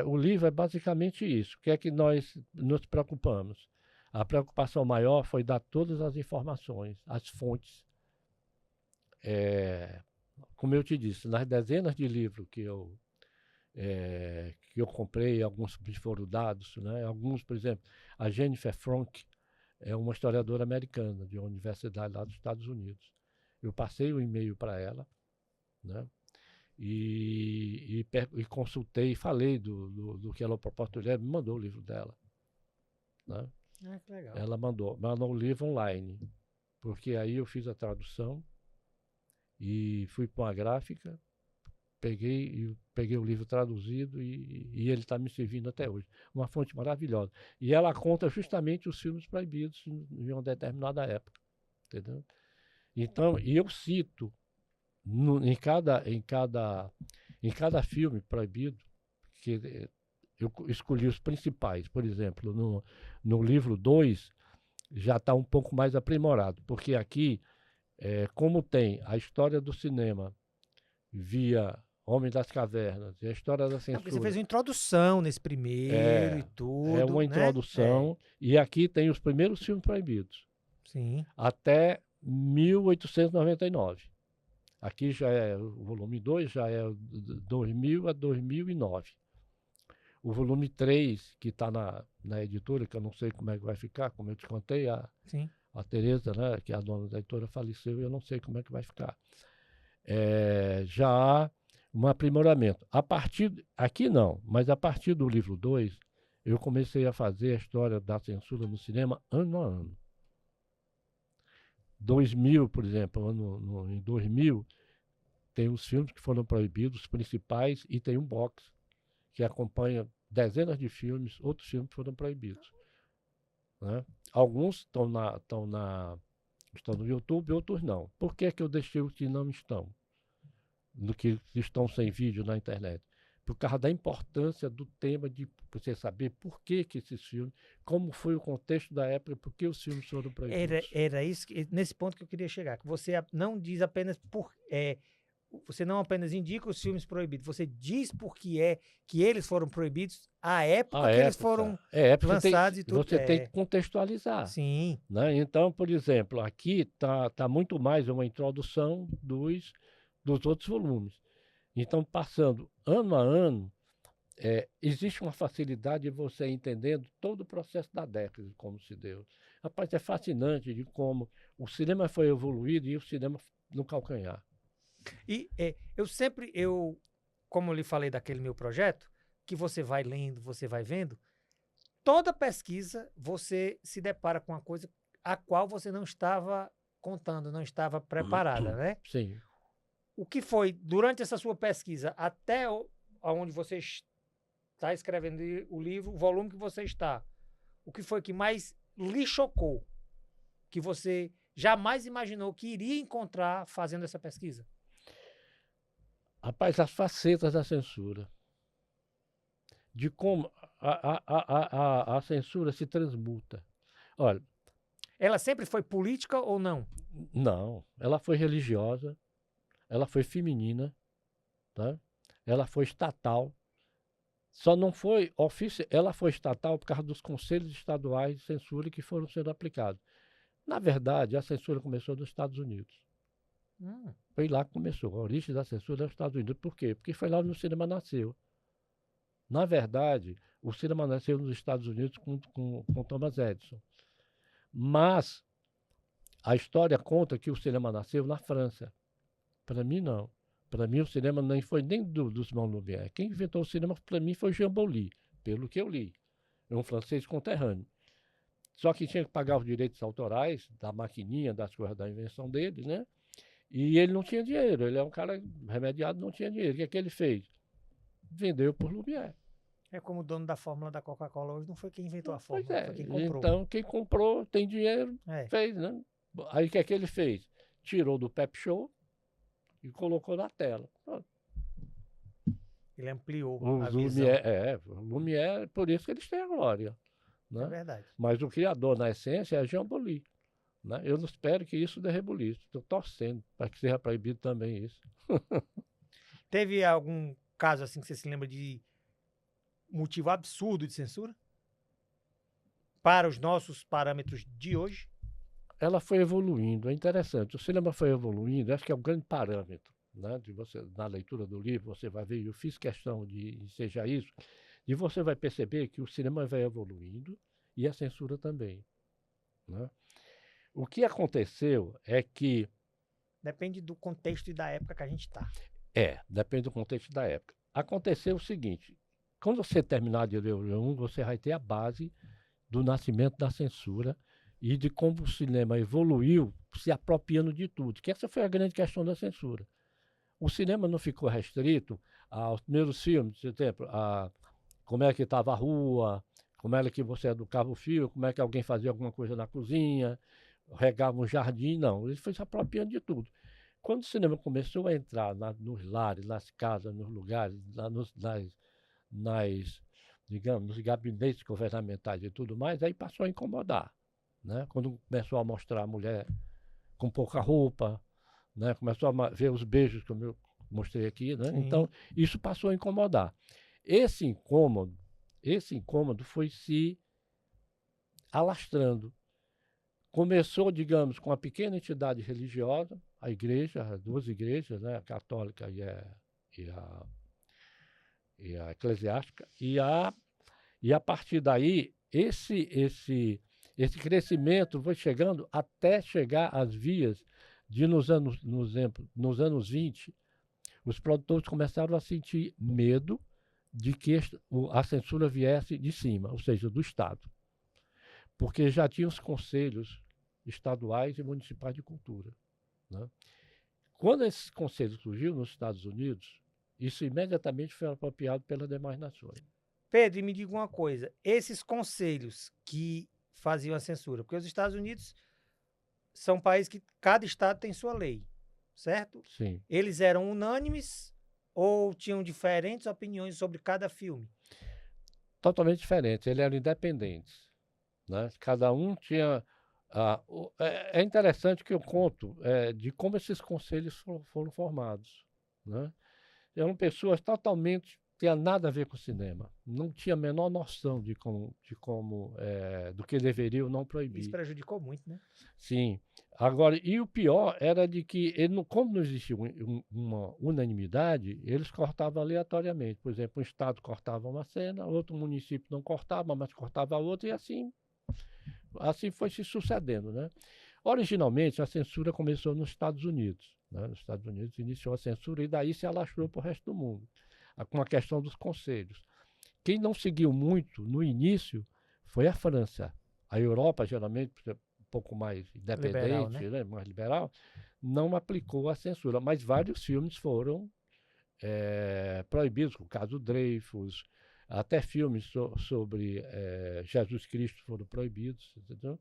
o livro é basicamente isso. O que é que nós nos preocupamos? A preocupação maior foi dar todas as informações, as fontes. Como eu te disse, nas dezenas de livros que eu comprei, alguns foram dados, né? Alguns, por exemplo, a Jennifer Frank, é uma historiadora americana de uma universidade lá dos Estados Unidos. Eu passei o e-mail para ela, né? E consultei, falei do que ela proporcionou, ela me mandou o livro dela, né? Que legal. Ela mandou o livro online, porque aí eu fiz a tradução e fui para uma gráfica, peguei o livro traduzido e ele está me servindo até hoje. Uma fonte maravilhosa. E ela conta justamente os filmes proibidos em uma determinada época, entendeu? Então, e eu cito em cada filme proibido, que eu escolhi os principais. Por exemplo, no livro 2 já está um pouco mais aprimorado, porque aqui, como tem a história do cinema via Homem das Cavernas e a história da censura. Você fez uma introdução nesse primeiro e tudo. É uma introdução, e aqui tem os primeiros filmes proibidos. Sim. Até 1899. Aqui já é o volume 2, já é 2000 a 2009. O volume 3, que está na editora, que eu não sei como é que vai ficar, como eu te contei, a Tereza, né, que é a dona da editora, faleceu e eu não sei como é que vai ficar. Já há um aprimoramento. Aqui não, mas a partir do livro 2, eu comecei a fazer a história da censura no cinema ano a ano. 2000, por exemplo, em 2000, tem os filmes que foram proibidos, os principais, e tem um box que acompanha dezenas de filmes, outros filmes que foram proibidos, né? Alguns estão no YouTube, outros não. Por que eu deixei os que não estão? No que estão sem vídeo na internet? Por causa da importância do tema, de você saber por que esses filmes, como foi o contexto da época, por que os filmes foram proibidos. Era isso, nesse ponto que eu queria chegar, que você não diz apenas você não apenas indica os filmes proibidos, você diz por que eles foram proibidos, a época que eles foram lançados e tudo. Você tem que contextualizar. Sim. Né? Então, por exemplo, aqui tá muito mais uma introdução dos outros volumes. Então, passando ano a ano, existe uma facilidade de você entendendo todo o processo da década, de como se deu. Rapaz, é fascinante de como o cinema foi evoluído e o cinema no calcanhar. E como eu lhe falei daquele meu projeto, que você vai lendo, você vai vendo, toda pesquisa você se depara com uma coisa a qual você não estava contando, não estava preparada, né? Sim. O que foi, durante essa sua pesquisa, até onde você está escrevendo o livro, o volume que você está, o que foi que mais lhe chocou, que você jamais imaginou que iria encontrar fazendo essa pesquisa? Rapaz, as facetas da censura. De como a censura se transmuta. Olha. Ela sempre foi política ou não? Não. Ela foi religiosa, ela foi feminina, tá? Ela foi estatal. Só não foi oficial. Ela foi estatal por causa dos conselhos estaduais de censura que foram sendo aplicados. Na verdade, a censura começou nos Estados Unidos. Foi lá que começou. A origem da censura é nos Estados Unidos. Por quê? Porque foi lá onde o cinema nasceu. Na verdade, o cinema nasceu nos Estados Unidos com Thomas Edison. Mas a história conta que o cinema nasceu na França. Para mim, não. Para mim, o cinema nem foi nem dos irmãos Lumière. Quem inventou o cinema, para mim, foi Jean Beaulieu, pelo que eu li. É um francês conterrâneo. Só que tinha que pagar os direitos autorais da maquininha, das coisas da invenção dele, né? E ele não tinha dinheiro. Ele é um cara remediado, não tinha dinheiro. O que ele fez? Vendeu por Lumière. É como o dono da fórmula da Coca-Cola hoje, não foi quem inventou a fórmula, foi quem comprou. Então, quem comprou tem dinheiro, fez, né? Aí o que ele fez? Tirou do Pep Show e colocou na tela. Ele ampliou a visão. Lumière, por isso que eles têm a glória. Né? É verdade. Mas o criador, na essência, é Jean Beaulieu. Né? Eu não espero que isso dê rebuliço. Estou torcendo para que seja proibido também isso. Teve algum caso assim que você se lembra de motivo absurdo de censura? Para os nossos parâmetros de hoje? Ela foi evoluindo, é interessante. O cinema foi evoluindo, acho que é um grande parâmetro. Né? De você, na leitura do livro, você vai ver, eu fiz questão de seja isso, e você vai perceber que o cinema vai evoluindo e a censura também. né? O que aconteceu é que... Depende do contexto e da época que a gente está. Depende do contexto da época. Aconteceu o seguinte, quando você terminar de ler o livro 1, você vai ter a base do nascimento da censura e de como o cinema evoluiu se apropriando de tudo, que essa foi a grande questão da censura. O cinema não ficou restrito aos primeiros filmes, por exemplo, a como é que estava a rua, como era que você educava o filho, como é que alguém fazia alguma coisa na cozinha, regava um jardim, não. Ele foi se apropriando de tudo. Quando o cinema começou a entrar nos lares, nas casas, nos lugares, digamos, nos gabinetes governamentais e tudo mais, aí passou a incomodar, né? Quando começou a mostrar a mulher com pouca roupa, né? Começou a ver os beijos, como eu mostrei aqui, né? Então, isso passou a incomodar. Esse incômodo foi se alastrando. Começou, digamos, com uma pequena entidade religiosa, a igreja, as duas igrejas, né? A católica e a eclesiástica, e a partir daí, esse crescimento foi chegando até chegar às vias de, nos anos 20, os produtores começaram a sentir medo de que a censura viesse de cima, ou seja, do Estado. Porque já tinha os conselhos estaduais e municipais de cultura, né? Quando esses conselhos surgiram nos Estados Unidos, isso imediatamente foi apropriado pelas demais nações. Pedro, e me diga uma coisa, esses conselhos que faziam a censura, porque os Estados Unidos são um país que cada estado tem sua lei, certo? Sim. Eles eram unânimes ou tinham diferentes opiniões sobre cada filme? Totalmente diferentes, eles eram independentes, né? Cada um tinha... é interessante que eu conto de como esses conselhos foram formados, né? Eram pessoas totalmente... tinha nada a ver com o cinema. Não tinha a menor noção do que deveria ou não proibir. Isso prejudicou muito, né? Sim. Agora, e o pior era de que, como não existia uma unanimidade, eles cortavam aleatoriamente. Por exemplo, um estado cortava uma cena, outro município não cortava, mas cortava outra, e assim foi se sucedendo, né? Originalmente, a censura começou nos Estados Unidos, né? Nos Estados Unidos iniciou a censura e daí se alastrou para o resto do mundo, com a questão dos conselhos. Quem não seguiu muito no início foi a França. A Europa, geralmente, um pouco mais independente, Liberal, né? né? Mais liberal, não aplicou a censura, mas vários filmes foram proibidos, o caso Dreyfus, até filmes sobre Jesus Cristo foram proibidos, entendeu?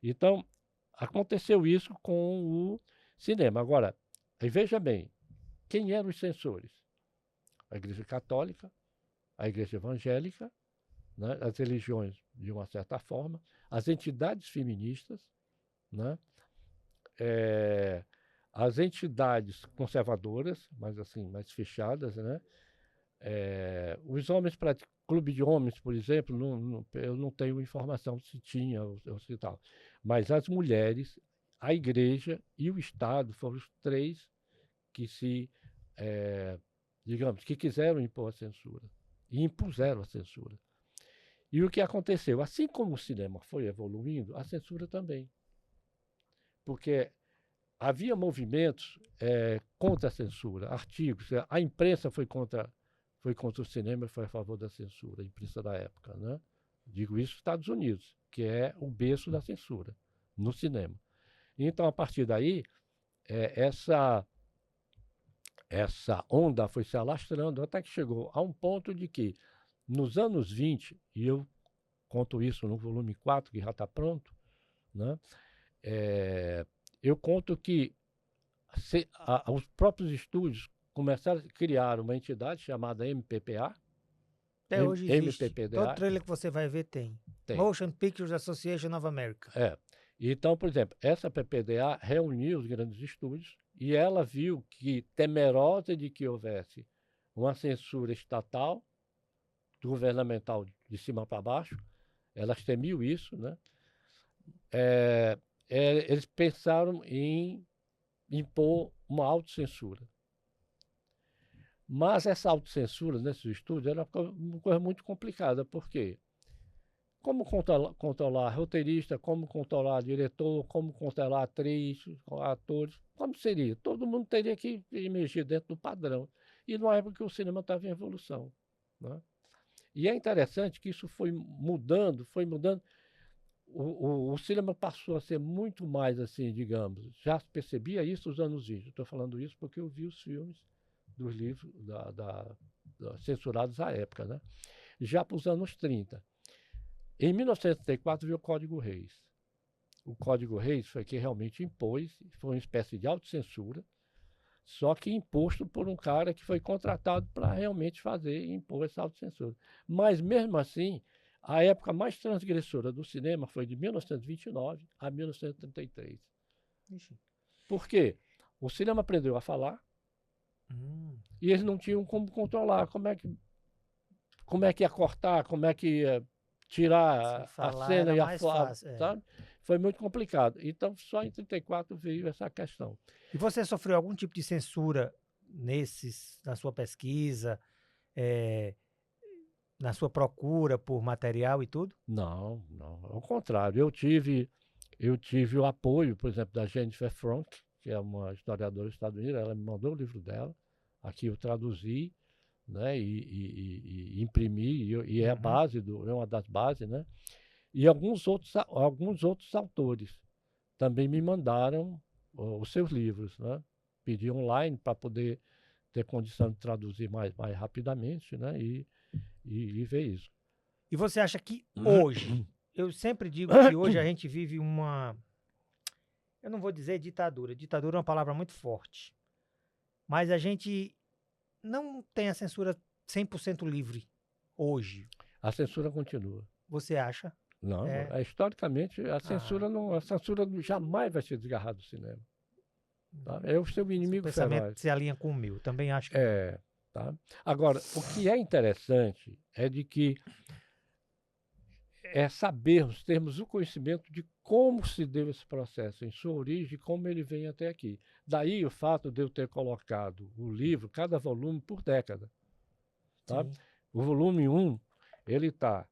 Então, aconteceu isso com o cinema. Agora, veja bem, quem eram os censores? A Igreja Católica, a Igreja Evangélica, né? As religiões, de uma certa forma, as entidades feministas, né? As entidades conservadoras, mas assim, mais fechadas, né? Os homens clube de homens, por exemplo, eu não tenho informação se tinha ou se tal, mas as mulheres, a igreja e o Estado foram os três que digamos, que quiseram impor a censura e impuseram a censura. E o que aconteceu? Assim como o cinema foi evoluindo, a censura também. Porque havia movimentos contra a censura, artigos, a imprensa foi contra o cinema e foi a favor da censura, a imprensa da época, né? Digo isso nos Estados Unidos, que é o berço da censura, no cinema. Então, a partir daí, essa onda foi se alastrando até que chegou a um ponto de que, nos anos 20, e eu conto isso no volume 4, que já está pronto, né? Eu conto que os próprios estúdios começaram a criar uma entidade chamada MPPA. Até hoje existe. MPPDA. Todo trailer que você vai ver tem. Motion Pictures Association of America. Então, por exemplo, essa PPDA reuniu os grandes estúdios e ela viu que, temerosa de que houvesse uma censura estatal, governamental de cima para baixo, elas temiam isso, né? Eles pensaram em impor uma autocensura. Mas essa autocensura nesses estúdios era uma coisa muito complicada, porque como controlar roteirista, como controlar diretor, como controlar atriz, atores, como seria? Todo mundo teria que emergir dentro do padrão. E numa época que o cinema estava em evolução, né? E é interessante que isso foi mudando, foi mudando. O cinema passou a ser muito mais assim, digamos, já se percebia isso nos anos 20. Estou falando isso porque eu vi os filmes dos livros censurados à época, né? Já para os anos 30. Em 1934 veio o Código Reis. O Código Reis foi que realmente impôs, foi uma espécie de autocensura, só que imposto por um cara que foi contratado para realmente fazer e impor essa autocensura. Mas mesmo assim, a época mais transgressora do cinema foi de 1929 a 1933. Ixi. Por quê? O cinema aprendeu a falar e eles não tinham como controlar. Como é que ia cortar, como é que ia tirar a cena e a fala, sabe? Foi muito complicado. Então, só em 34 veio essa questão. E você sofreu algum tipo de censura na sua pesquisa, na sua procura por material e tudo? Não, não. Ao contrário, eu tive o apoio, por exemplo, da Jennifer Frank, que é uma historiadora estadunidense. Ela me mandou o livro dela, aqui eu traduzi, né, e imprimi, e é a base é uma das bases, né? E alguns outros autores também me mandaram os seus livros, né? Pedi online para poder ter condição de traduzir mais rapidamente, né? E ver isso. E você acha que hoje, eu sempre digo que hoje a gente vive eu não vou dizer ditadura é uma palavra muito forte, mas a gente não tem a censura 100% livre hoje. A censura continua. Você acha? Não, historicamente, a censura jamais vai ser desgarrada do cinema. Tá? É o seu inimigo feroz. O pensamento se alinha com o meu, também acho que tá? Agora, o que é interessante é de que termos o conhecimento de como se deu esse processo em sua origem e como ele vem até aqui. Daí o fato de eu ter colocado o livro, cada volume, por década. Tá? O volume 1, ele está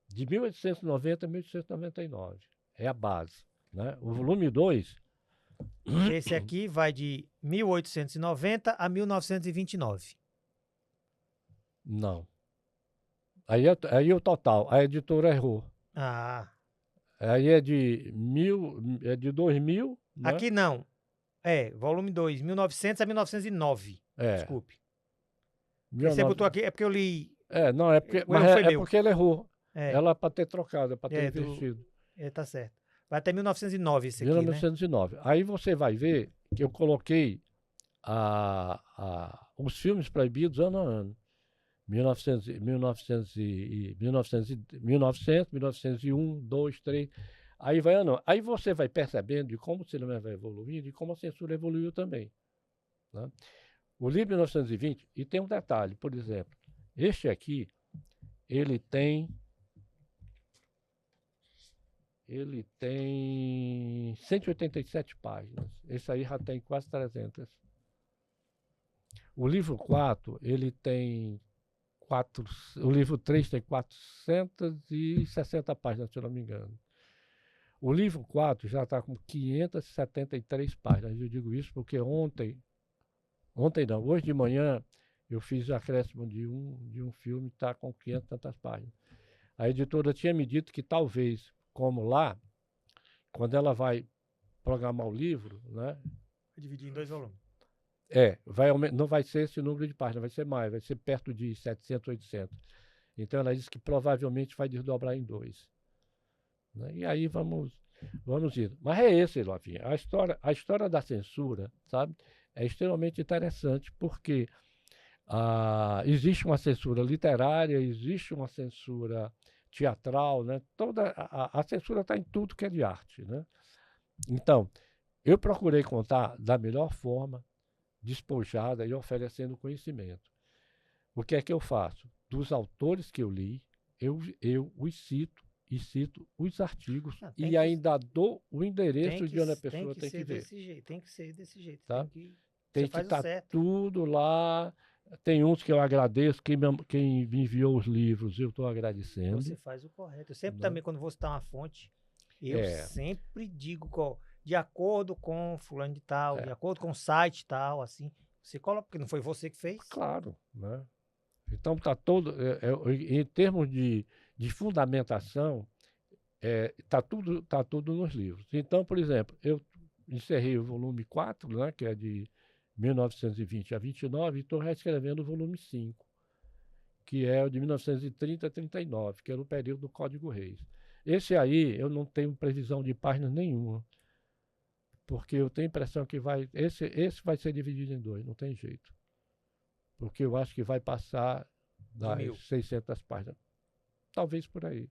de 1890 a 1899. É a base. Né? O volume 2... Esse aqui vai de 1890 a 1929. Não. Aí o total. A editora errou. Aí é de 2000. Né? Aqui não. Volume 2, 1900 a 1909. Desculpe. Você botou aqui, é porque eu li. Não, é porque, porque ele errou. Ela para ter trocado, para ter investido. Tá certo. Vai até 1909 esse aqui, 1909. Né? Aí você vai ver que eu coloquei os filmes proibidos ano a ano. 1900, 1901, 2, 3. Aí vai ano. Aí você vai percebendo de como o cinema vai evoluindo e como a censura evoluiu também. Né? O livro 1920, e tem um detalhe, por exemplo, este aqui, ele tem 187 páginas. Esse aí já tem quase 300. O livro 4, ele tem o livro 3 tem 460 páginas, se eu não me engano. O livro 4 já está com 573 páginas. Eu digo isso porque hoje de manhã, eu fiz o acréscimo de um filme que está com 500 e tantas páginas. A editora tinha me dito que talvez, como lá, quando ela vai programar o livro, né? Dividir em 2 volumes. Não vai ser esse número de páginas, vai ser mais, vai ser perto de 700, 800. Então ela disse que provavelmente vai desdobrar em 2. Né? E aí vamos ir. Mas é esse, Lovinha. A história da censura, sabe, é extremamente interessante porque existe uma censura literária, existe uma censura teatral, né? Toda a censura está em tudo que é de arte, né? Então, eu procurei contar da melhor forma, despojada e oferecendo conhecimento. O que é que eu faço? Dos autores que eu li, eu os cito e cito os artigos e ainda dou o endereço de onde a pessoa tem que ver. Tem que ser desse jeito. Tá? Tem que estar tudo lá Tem uns que eu agradeço, quem me enviou os livros, eu estou agradecendo. Você faz o correto. Eu sempre Né? também, quando vou citar uma fonte, eu sempre digo de acordo com fulano de tal, de acordo com o site tal, assim. Você coloca, porque não foi você que fez. Claro, né? Então está todo, em termos de fundamentação, tá tudo nos livros. Então, por exemplo, eu encerrei o volume 4, né, que é de 1920 a 29, e estou reescrevendo o volume 5, que é o de 1930 a 39, que era o período do Código Reis. Esse aí eu não tenho previsão de página nenhuma, porque eu tenho a impressão que esse vai ser dividido em dois, não tem jeito. Porque eu acho que vai passar das 600 páginas. Talvez por aí.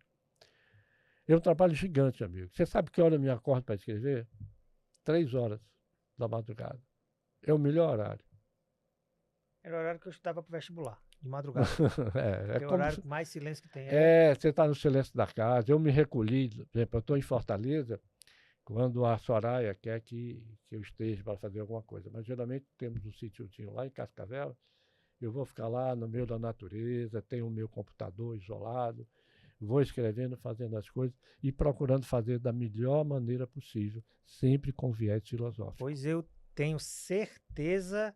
É um trabalho gigante, amigo. Você sabe que hora eu me acordo para escrever? 3 horas da madrugada. É o melhor horário. Era o horário que eu estudava para o vestibular, de madrugada. É o horário com mais silêncio que tem. Você está no silêncio da casa. Eu me recolhi, por exemplo, eu estou em Fortaleza, quando a Soraya quer que eu esteja para fazer alguma coisa. Mas geralmente temos um sítiozinho lá em Cascavel. Eu vou ficar lá no meio da natureza, tenho o meu computador isolado, vou escrevendo, fazendo as coisas e procurando fazer da melhor maneira possível, sempre com viés filosófico. Pois eu tenho certeza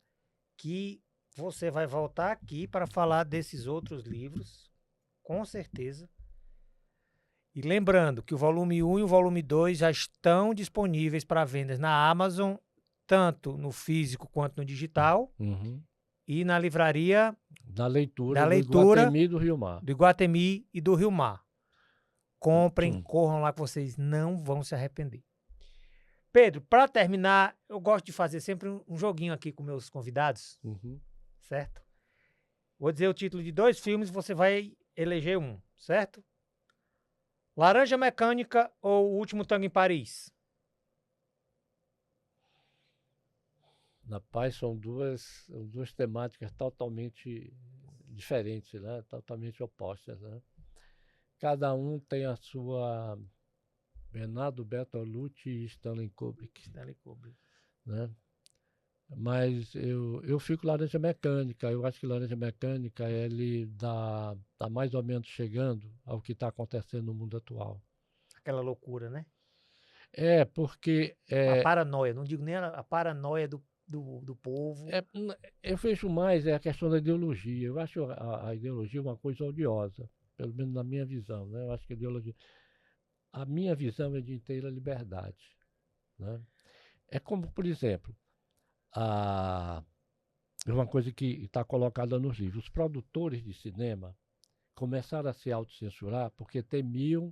que você vai voltar aqui para falar desses outros livros, com certeza. E lembrando que o volume 1 e o volume 2 já estão disponíveis para vendas na Amazon, tanto no físico quanto no digital, e na livraria da leitura do Iguatemi do Rio Mar. Do Iguatemi e do Rio Mar. Comprem, corram lá que vocês não vão se arrepender. Pedro, para terminar, eu gosto de fazer sempre um joguinho aqui com meus convidados, certo? Vou dizer o título de 2 filmes, você vai eleger um, certo? Laranja Mecânica ou O Último Tango em Paris? Rapaz, são duas temáticas totalmente diferentes, né? Totalmente opostas, né? Cada um tem a sua Bernardo Bertolucci e Stanley Kubrick. Né? Mas eu fico Laranja Mecânica. Eu acho que Laranja Mecânica ele tá mais ou menos chegando ao que está acontecendo no mundo atual. Aquela loucura, né? Porque... a paranoia, não digo nem a paranoia do povo. Eu vejo mais a questão da ideologia. Eu acho a ideologia uma coisa odiosa, pelo menos na minha visão. Né? Eu acho que a ideologia... A minha visão é de inteira liberdade. Né? É como, por exemplo, uma coisa que está colocada nos livros. Os produtores de cinema começaram a se autocensurar porque temiam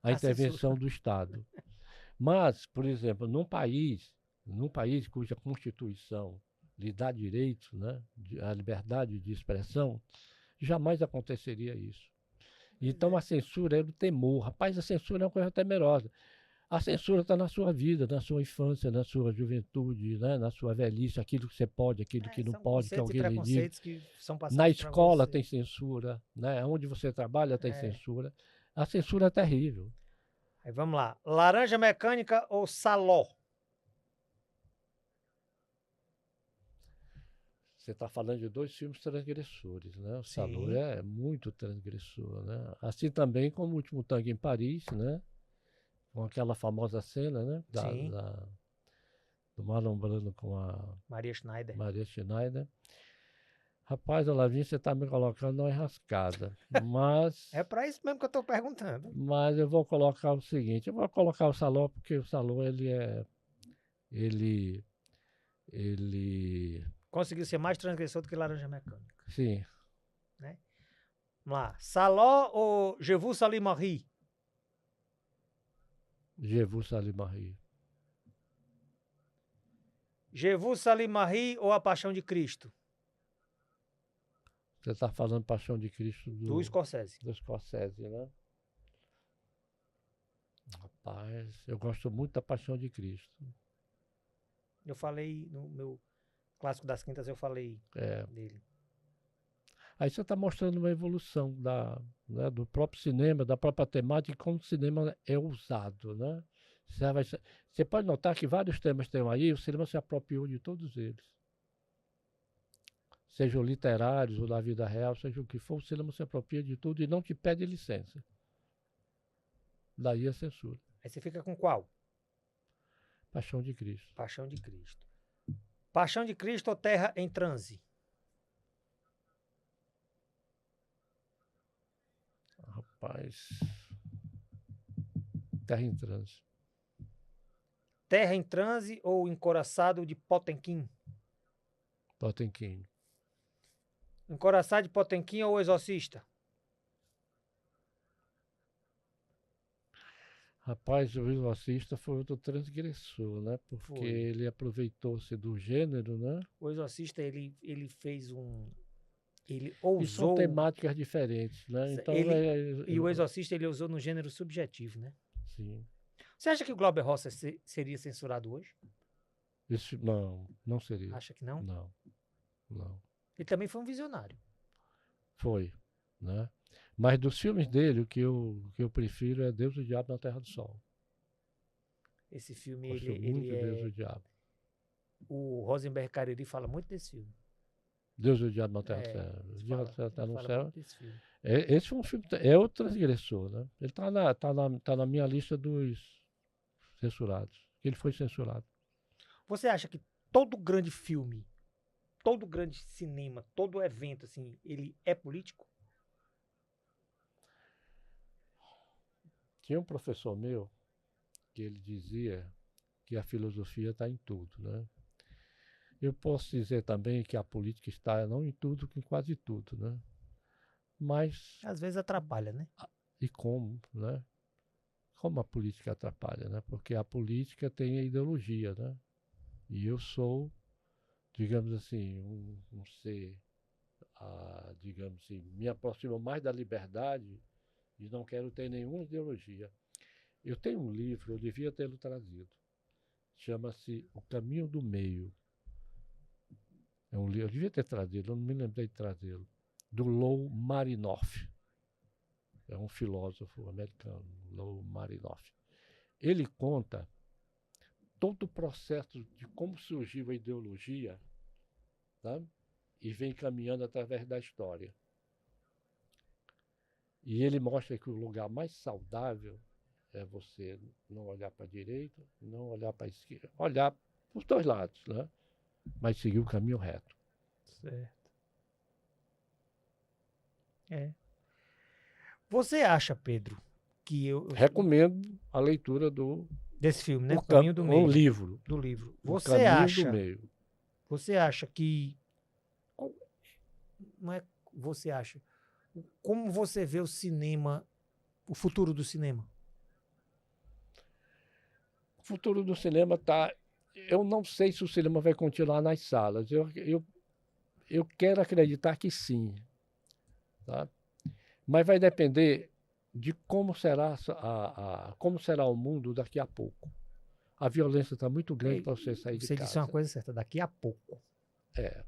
a intervenção do Estado. Mas, por exemplo, num país cuja Constituição lhe dá direito, né, à liberdade de expressão, jamais aconteceria isso. Então a censura é o temor. Rapaz, a censura é uma coisa temerosa. A censura está na sua vida, na sua infância, na sua juventude, né? Na sua velhice, aquilo que você pode, aquilo que não pode, que alguém lhe diga. Na escola tem censura, né? Onde você trabalha tem censura. A censura é terrível. Aí vamos lá. Laranja Mecânica ou Saló? Você está falando de 2 filmes transgressores, né? O Saló é muito transgressor, né? Assim também como O Último Tango em Paris, né? Com aquela famosa cena, né? Do Marlon Brando com a Maria Schneider. Rapaz, Olavinho, você está me colocando numa enrascada. Mas... é para isso mesmo que eu estou perguntando. Mas eu vou colocar o seguinte, eu vou colocar o Saló porque o Saló, ele conseguiu ser mais transgressor do que Laranja Mecânica. Sim. Né? Vamos lá. Saló ou Je vous salue Marie? Je vous salue Marie. Je vous salue Marie ou A Paixão de Cristo? Você está falando Paixão de Cristo do Scorsese. Do Scorsese, né? Rapaz, eu gosto muito da Paixão de Cristo. Eu falei no meu Clássico das Quintas, eu falei dele. Aí você está mostrando uma evolução né, do próprio cinema, da própria temática, como o cinema é usado, né? Você pode notar que vários temas tem aí, o cinema se apropriou de todos eles. sejam literários ou da vida real, seja o que for, o cinema se apropria de tudo e não te pede licença. Daí a censura. Aí você fica com qual? Paixão de Cristo. Paixão de Cristo. Paixão de Cristo ou Terra em Transe? Rapaz. Terra em Transe. Terra em Transe ou Encoraçado de Potemkin? Potemkin. Encoraçado de Potemkin ou O Exorcista? Rapaz, o Exorcista foi outro transgressor, né? Porque Foi. ele aproveitou-se do gênero, né? O Exorcista, ele fez um... Ele E são ousou... temáticas diferentes, né? Então, E o Exorcista, ele usou no gênero subjetivo, né? sim. Você acha que o Glauber Rocha seria censurado hoje? Isso, não seria. Acha que não? Não. Ele também foi um visionário. Foi, né? Mas dos filmes dele, o que eu prefiro é Deus, o Diabo na Terra do Sol. Esse filme, Gosto ele muito de Deus, é... o Diabo. O Rosenberg Cariri fala muito desse filme. Deus, o Diabo na Terra do Céu. O Diabo está no céu. Esse foi um filme, é outro transgressor, né? Ele tá na minha lista dos censurados. Ele foi censurado. Você acha que todo grande filme, todo grande cinema, todo evento, assim, ele é político? Tinha um professor meu que ele dizia que a filosofia está em tudo, né? Eu posso dizer também que a política está não em tudo, em quase tudo, né? Mas... Às vezes atrapalha, né? E como, né? Como a política atrapalha, né? Porque a política tem a ideologia, né? E eu sou, digamos assim, um ser, digamos assim, me aproximo mais da liberdade e não quero ter nenhuma ideologia. Eu tenho um livro, eu devia tê-lo trazido. Chama-se O Caminho do Meio. É um livro, eu devia ter trazido, eu não me lembrei de trazê-lo. Do Lou Marinoff. É um filósofo americano, Lou Marinoff. Ele conta todo o processo de como surgiu a ideologia, tá? E vem caminhando através da história. E ele mostra que o lugar mais saudável é você não olhar para a direita, não olhar para a esquerda, olhar para os dois lados, né? Mas seguir o caminho reto. Certo. É. Você acha, Pedro, que Recomendo a leitura desse filme, né? O Caminho do Meio. O livro. Do livro. O Caminho do Meio. Você acha que... Não é você acha. Como você vê o cinema, o futuro do cinema? O futuro do cinema está... Eu não sei se o cinema vai continuar nas salas. Eu quero acreditar que sim. Tá? Mas vai depender de como será, como será o mundo daqui a pouco. A violência está muito grande para você sair de casa. Você disse uma coisa certa, daqui a pouco. É.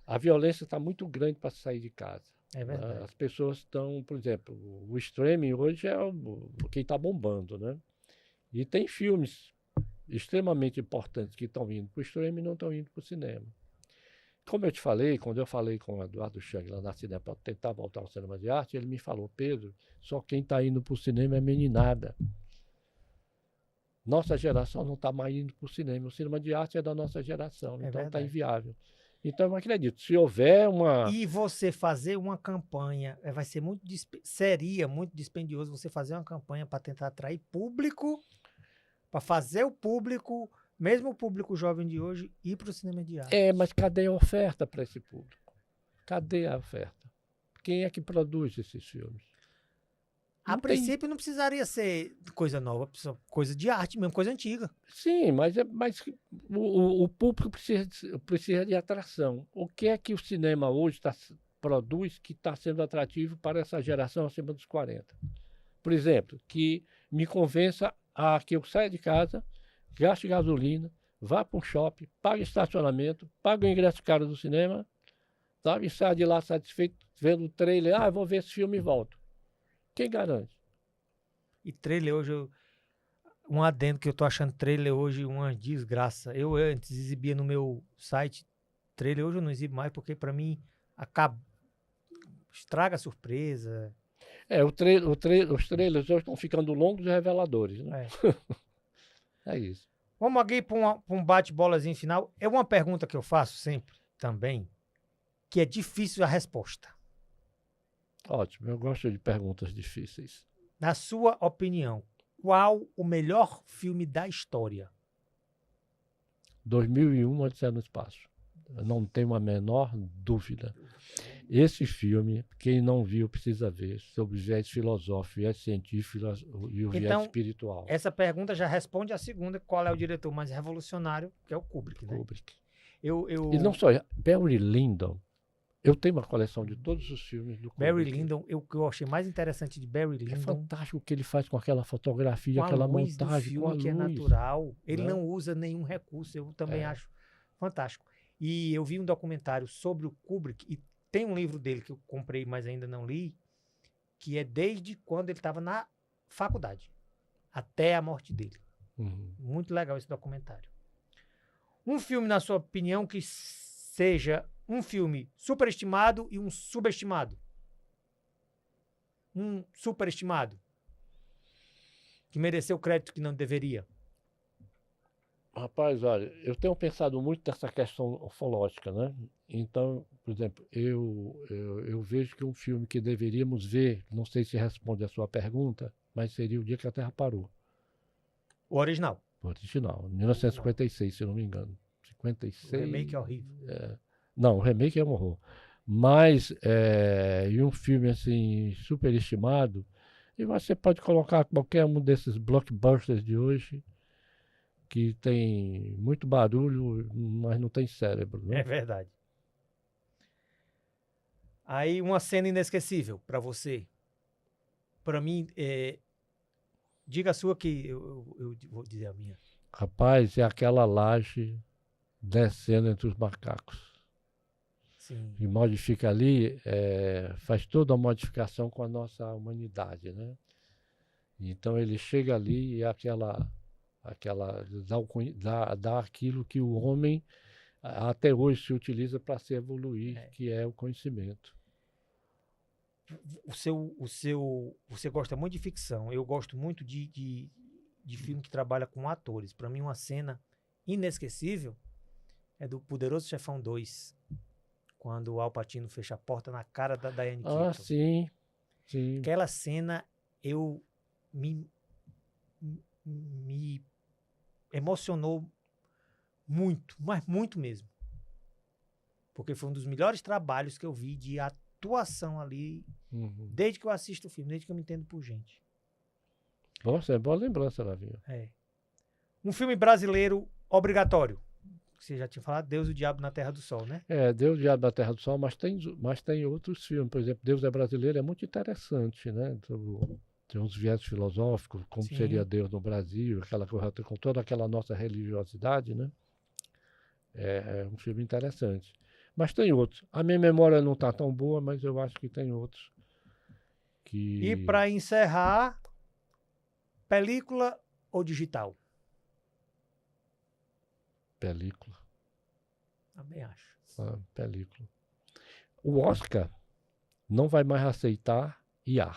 A violência está muito grande para sair de casa. É verdade. As pessoas estão, por exemplo, o streaming hoje é quem está bombando, né? E tem filmes extremamente importantes que estão indo para o streaming e não estão indo para o cinema. Como eu te falei, quando eu falei com o Eduardo Chang lá na Cinema para tentar voltar ao cinema de arte, ele me falou: Pedro, só quem está indo para o cinema é meninada. Nossa geração não está mais indo para o cinema. O cinema de arte é da nossa geração, então está inviável. Então eu acredito, se houver uma... E você fazer uma campanha, vai ser seria muito dispendioso você fazer uma campanha para tentar atrair público, para fazer o público, mesmo o público jovem de hoje, ir para o cinema de arte. Mas cadê a oferta para esse público? Cadê a oferta? Quem é que produz esses filmes? A princípio não precisaria ser coisa nova, coisa de arte mesmo, coisa antiga. Sim, mas o público precisa de atração. O que é que o cinema hoje produz que está sendo atrativo para essa geração acima dos 40? Por exemplo, que me convença a que eu saia de casa, gaste gasolina, vá para um shopping, pague estacionamento, pague o ingresso caro do cinema, sabe? E saia de lá satisfeito, vendo o trailer, eu vou ver esse filme e volto. Quem garante? E trailer hoje, um adendo que eu tô achando trailer hoje uma desgraça. Eu antes exibia no meu site trailer hoje eu não exibo mais, porque pra mim acaba, estraga a surpresa. Os trailers hoje estão ficando longos e reveladores, né? É isso. Vamos aqui para um bate-bolazinho final. É uma pergunta que eu faço sempre também, que é difícil a resposta. Ótimo, eu gosto de perguntas difíceis. Na sua opinião, qual o melhor filme da história? 2001, Odisseia no Espaço. Eu não tenho a menor dúvida. Esse filme, quem não viu precisa ver, sobre o viés filosófico, o viés científico e o viés espiritual. Essa pergunta já responde a segunda, qual é o diretor mais revolucionário, que é o Kubrick, né? Kubrick. E não só, Barry Lyndon. Eu tenho uma coleção de todos os filmes do Kubrick. Barry Lyndon, o que eu achei mais interessante de Barry Lyndon... É fantástico o que ele faz com aquela fotografia, com aquela luz montagem, do filme, com a luz. que é natural. Ele não usa nenhum recurso, eu também acho fantástico. E eu vi um documentário sobre o Kubrick, e tem um livro dele que eu comprei, mas ainda não li, que é desde quando ele estava na faculdade, até a morte dele. Muito legal esse documentário. Um filme, na sua opinião, que seja um filme superestimado e um subestimado. Um superestimado, que mereceu o crédito que não deveria. Rapaz, olha, eu tenho pensado muito nessa questão ufológica, né? Então, por exemplo, eu vejo que um filme que deveríamos ver, não sei se responde a sua pergunta, mas seria O Dia que a Terra Parou. O original. O original, 1956, se eu não me engano. 56. O remake é horrível. Não, o remake é um horror. Mas, e um filme assim, superestimado, e você pode colocar qualquer um desses blockbusters de hoje, que tem muito barulho, mas não tem cérebro, né? É verdade. Aí, uma cena inesquecível para você. Para mim, diga a sua que eu vou dizer a minha. Rapaz, é aquela laje descendo entre os macacos. Sim. E modifica ali, faz toda a modificação com a nossa humanidade, né? Então ele chega ali e dá aquilo que o homem até hoje se utiliza para se evoluir, que é o conhecimento. Você gosta muito de ficção. Eu gosto muito de filme que trabalha com atores. Para mim, uma cena inesquecível é do Poderoso Chefão 2, quando o Al Pacino fecha a porta na cara da Diane Keaton. Ah, sim, sim. Aquela cena me emocionou muito, mas muito mesmo. Porque foi um dos melhores trabalhos que eu vi de atuação ali, desde que eu assisto o filme, desde que eu me entendo por gente. Nossa, é boa lembrança, Lavinho. Um filme brasileiro obrigatório. Você já tinha falado, Deus e o Diabo na Terra do Sol, né? Deus e o Diabo na Terra do Sol, mas tem outros filmes. Por exemplo, Deus é Brasileiro é muito interessante, né? Tem uns viés filosóficos, como seria Deus no Brasil, aquela coisa, com toda aquela nossa religiosidade, né? É um filme interessante. Mas tem outros. A minha memória não está tão boa, mas eu acho que tem outros. E para encerrar, película ou digital? Película. Também acho. Película. O Oscar não vai mais aceitar IA.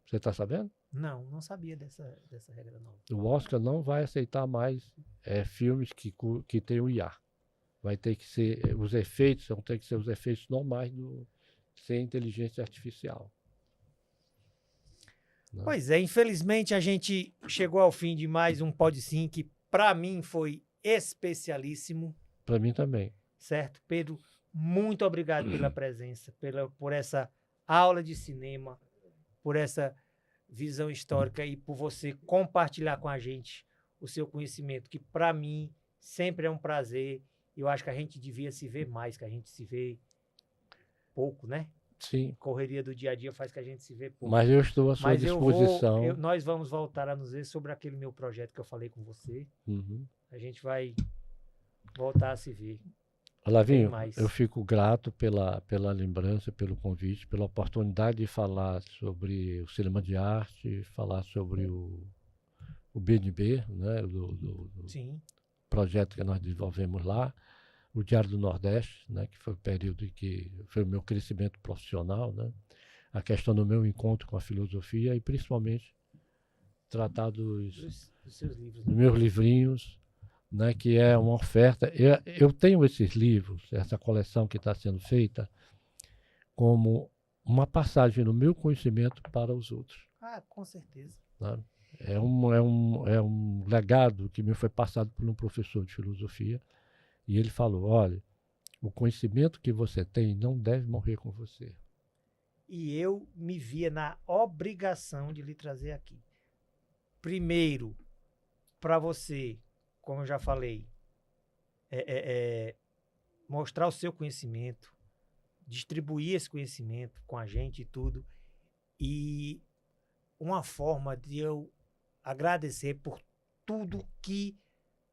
Você está sabendo? Não sabia dessa regra nova. O Oscar não vai aceitar mais filmes que tenham IA. Vai ter que ser, os efeitos vão ter que ser os efeitos normais sem inteligência artificial. Não. Pois é, infelizmente a gente chegou ao fim de mais um Pode Sim, que para mim foi especialíssimo. Para mim também. Certo? Pedro, muito obrigado pela presença, por essa aula de cinema, por essa visão histórica e por você compartilhar com a gente o seu conhecimento, que para mim sempre é um prazer. Eu acho que a gente devia se ver mais, que a gente se vê pouco, né? Sim. Correria do dia a dia faz que a gente se vê pouco. Mas eu estou à sua disposição. Nós vamos voltar a nos ver sobre aquele meu projeto que eu falei com você. A gente vai voltar a se ver. Lavinho, eu fico grato pela lembrança, pelo convite, pela oportunidade de falar sobre o cinema de arte, falar sobre o BNB, né, do projeto que nós desenvolvemos lá. o Diário do Nordeste, né, que foi o período em que foi o meu crescimento profissional, né, a questão do meu encontro com a filosofia e principalmente tratar dos seus livros, dos meus livrinhos, né, que é uma oferta. Eu tenho esses livros, essa coleção que está sendo feita, como uma passagem do meu conhecimento para os outros. Ah, com certeza. Né? É um legado que me foi passado por um professor de filosofia, e ele falou, olha, o conhecimento que você tem não deve morrer com você. E eu me via na obrigação de lhe trazer aqui. Primeiro, para você, como eu já falei, mostrar o seu conhecimento, distribuir esse conhecimento com a gente e tudo, e uma forma de eu agradecer por tudo que...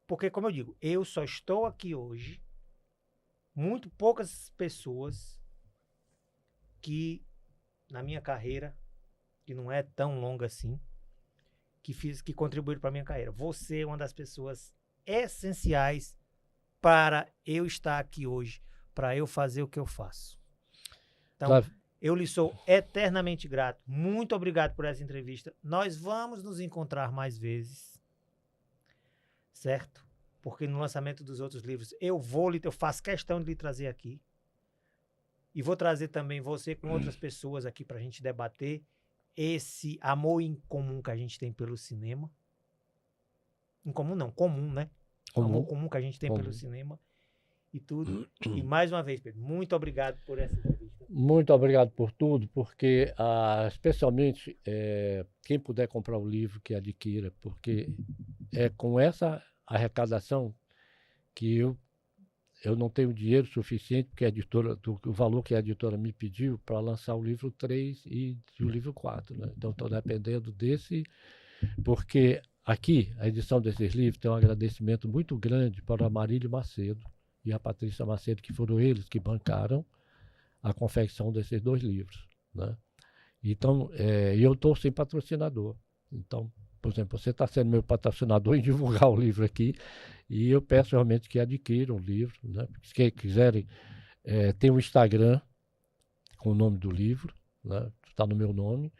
Porque, como eu digo, eu só estou aqui hoje, muito poucas pessoas que, na minha carreira, que não é tão longa assim, que contribuíram para a minha carreira. Você é uma das pessoas essenciais para eu estar aqui hoje, para eu fazer o que eu faço. Então, eu lhe sou eternamente grato. Muito obrigado por essa entrevista. Nós vamos nos encontrar mais vezes, certo? Porque no lançamento dos outros livros, eu faço questão de lhe trazer aqui. E vou trazer também você com outras pessoas aqui para a gente debater esse amor em comum que a gente tem pelo cinema. Em comum não, comum, né? Amor comum que a gente tem pelo cinema e tudo. E mais uma vez, Pedro, muito obrigado por essa entrevista. Muito obrigado por tudo, porque especialmente quem puder comprar o livro, que adquira, porque é com essa arrecadação que eu não tenho dinheiro suficiente, porque a editora, o valor que a editora me pediu para lançar o livro 3 e o livro 4. Né? Então, estou dependendo desse, porque aqui, a edição desses livros tem um agradecimento muito grande para a Marília Macedo e a Patrícia Macedo, que foram eles que bancaram a confecção desses 2 livros. Né? Então, eu estou sem patrocinador. Então, por exemplo, você está sendo meu patrocinador em divulgar o livro aqui, e eu peço realmente que adquiram o livro. Né? Se quiserem, tem um Instagram com o nome do livro, né? Está no meu nome,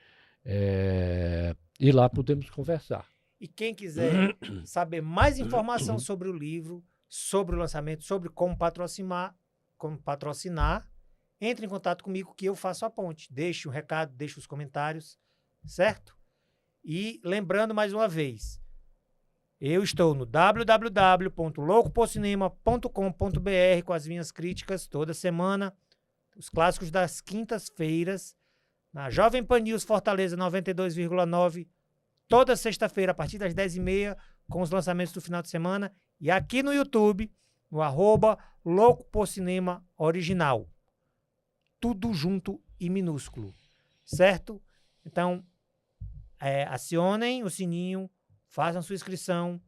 e lá podemos conversar. E quem quiser saber mais informação sobre o livro, sobre o lançamento, sobre como patrocinar, entre em contato comigo que eu faço a ponte. Deixe um recado, deixe os comentários, certo? E lembrando mais uma vez, eu estou no www.loucoporcinema.com.br com as minhas críticas toda semana, os clássicos das quintas-feiras, na Jovem Pan News Fortaleza 92,9, toda sexta-feira a partir das 10h30, com os lançamentos do final de semana, e aqui no YouTube, no @loucoporcinema original. Tudo junto e minúsculo, certo? Então, acionem o sininho, façam sua inscrição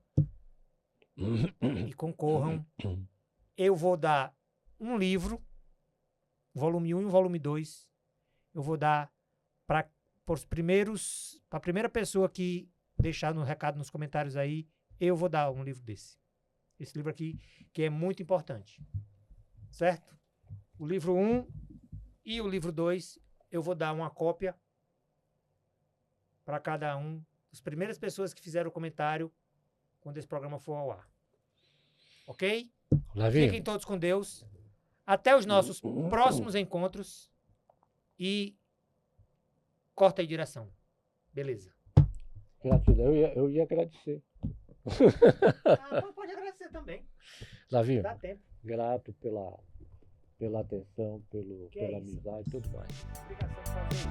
e concorram. Eu vou dar um livro, volume 1 e volume 2. Eu vou dar para a primeira pessoa que deixar no recado nos comentários aí, eu vou dar um livro desse. Esse livro aqui, que é muito importante. Certo? O livro 1 e o livro 2, eu vou dar uma cópia para cada um das primeiras pessoas que fizeram o comentário quando esse programa for ao ar. Ok? Lavinho. Fiquem todos com Deus. Até os nossos próximos encontros. E corta aí direção. Beleza. Gratidão, eu ia agradecer. Pode agradecer também. Lavinho, Dá tempo. grato pela atenção, pela amizade e tudo mais. Obrigação de fazer isso.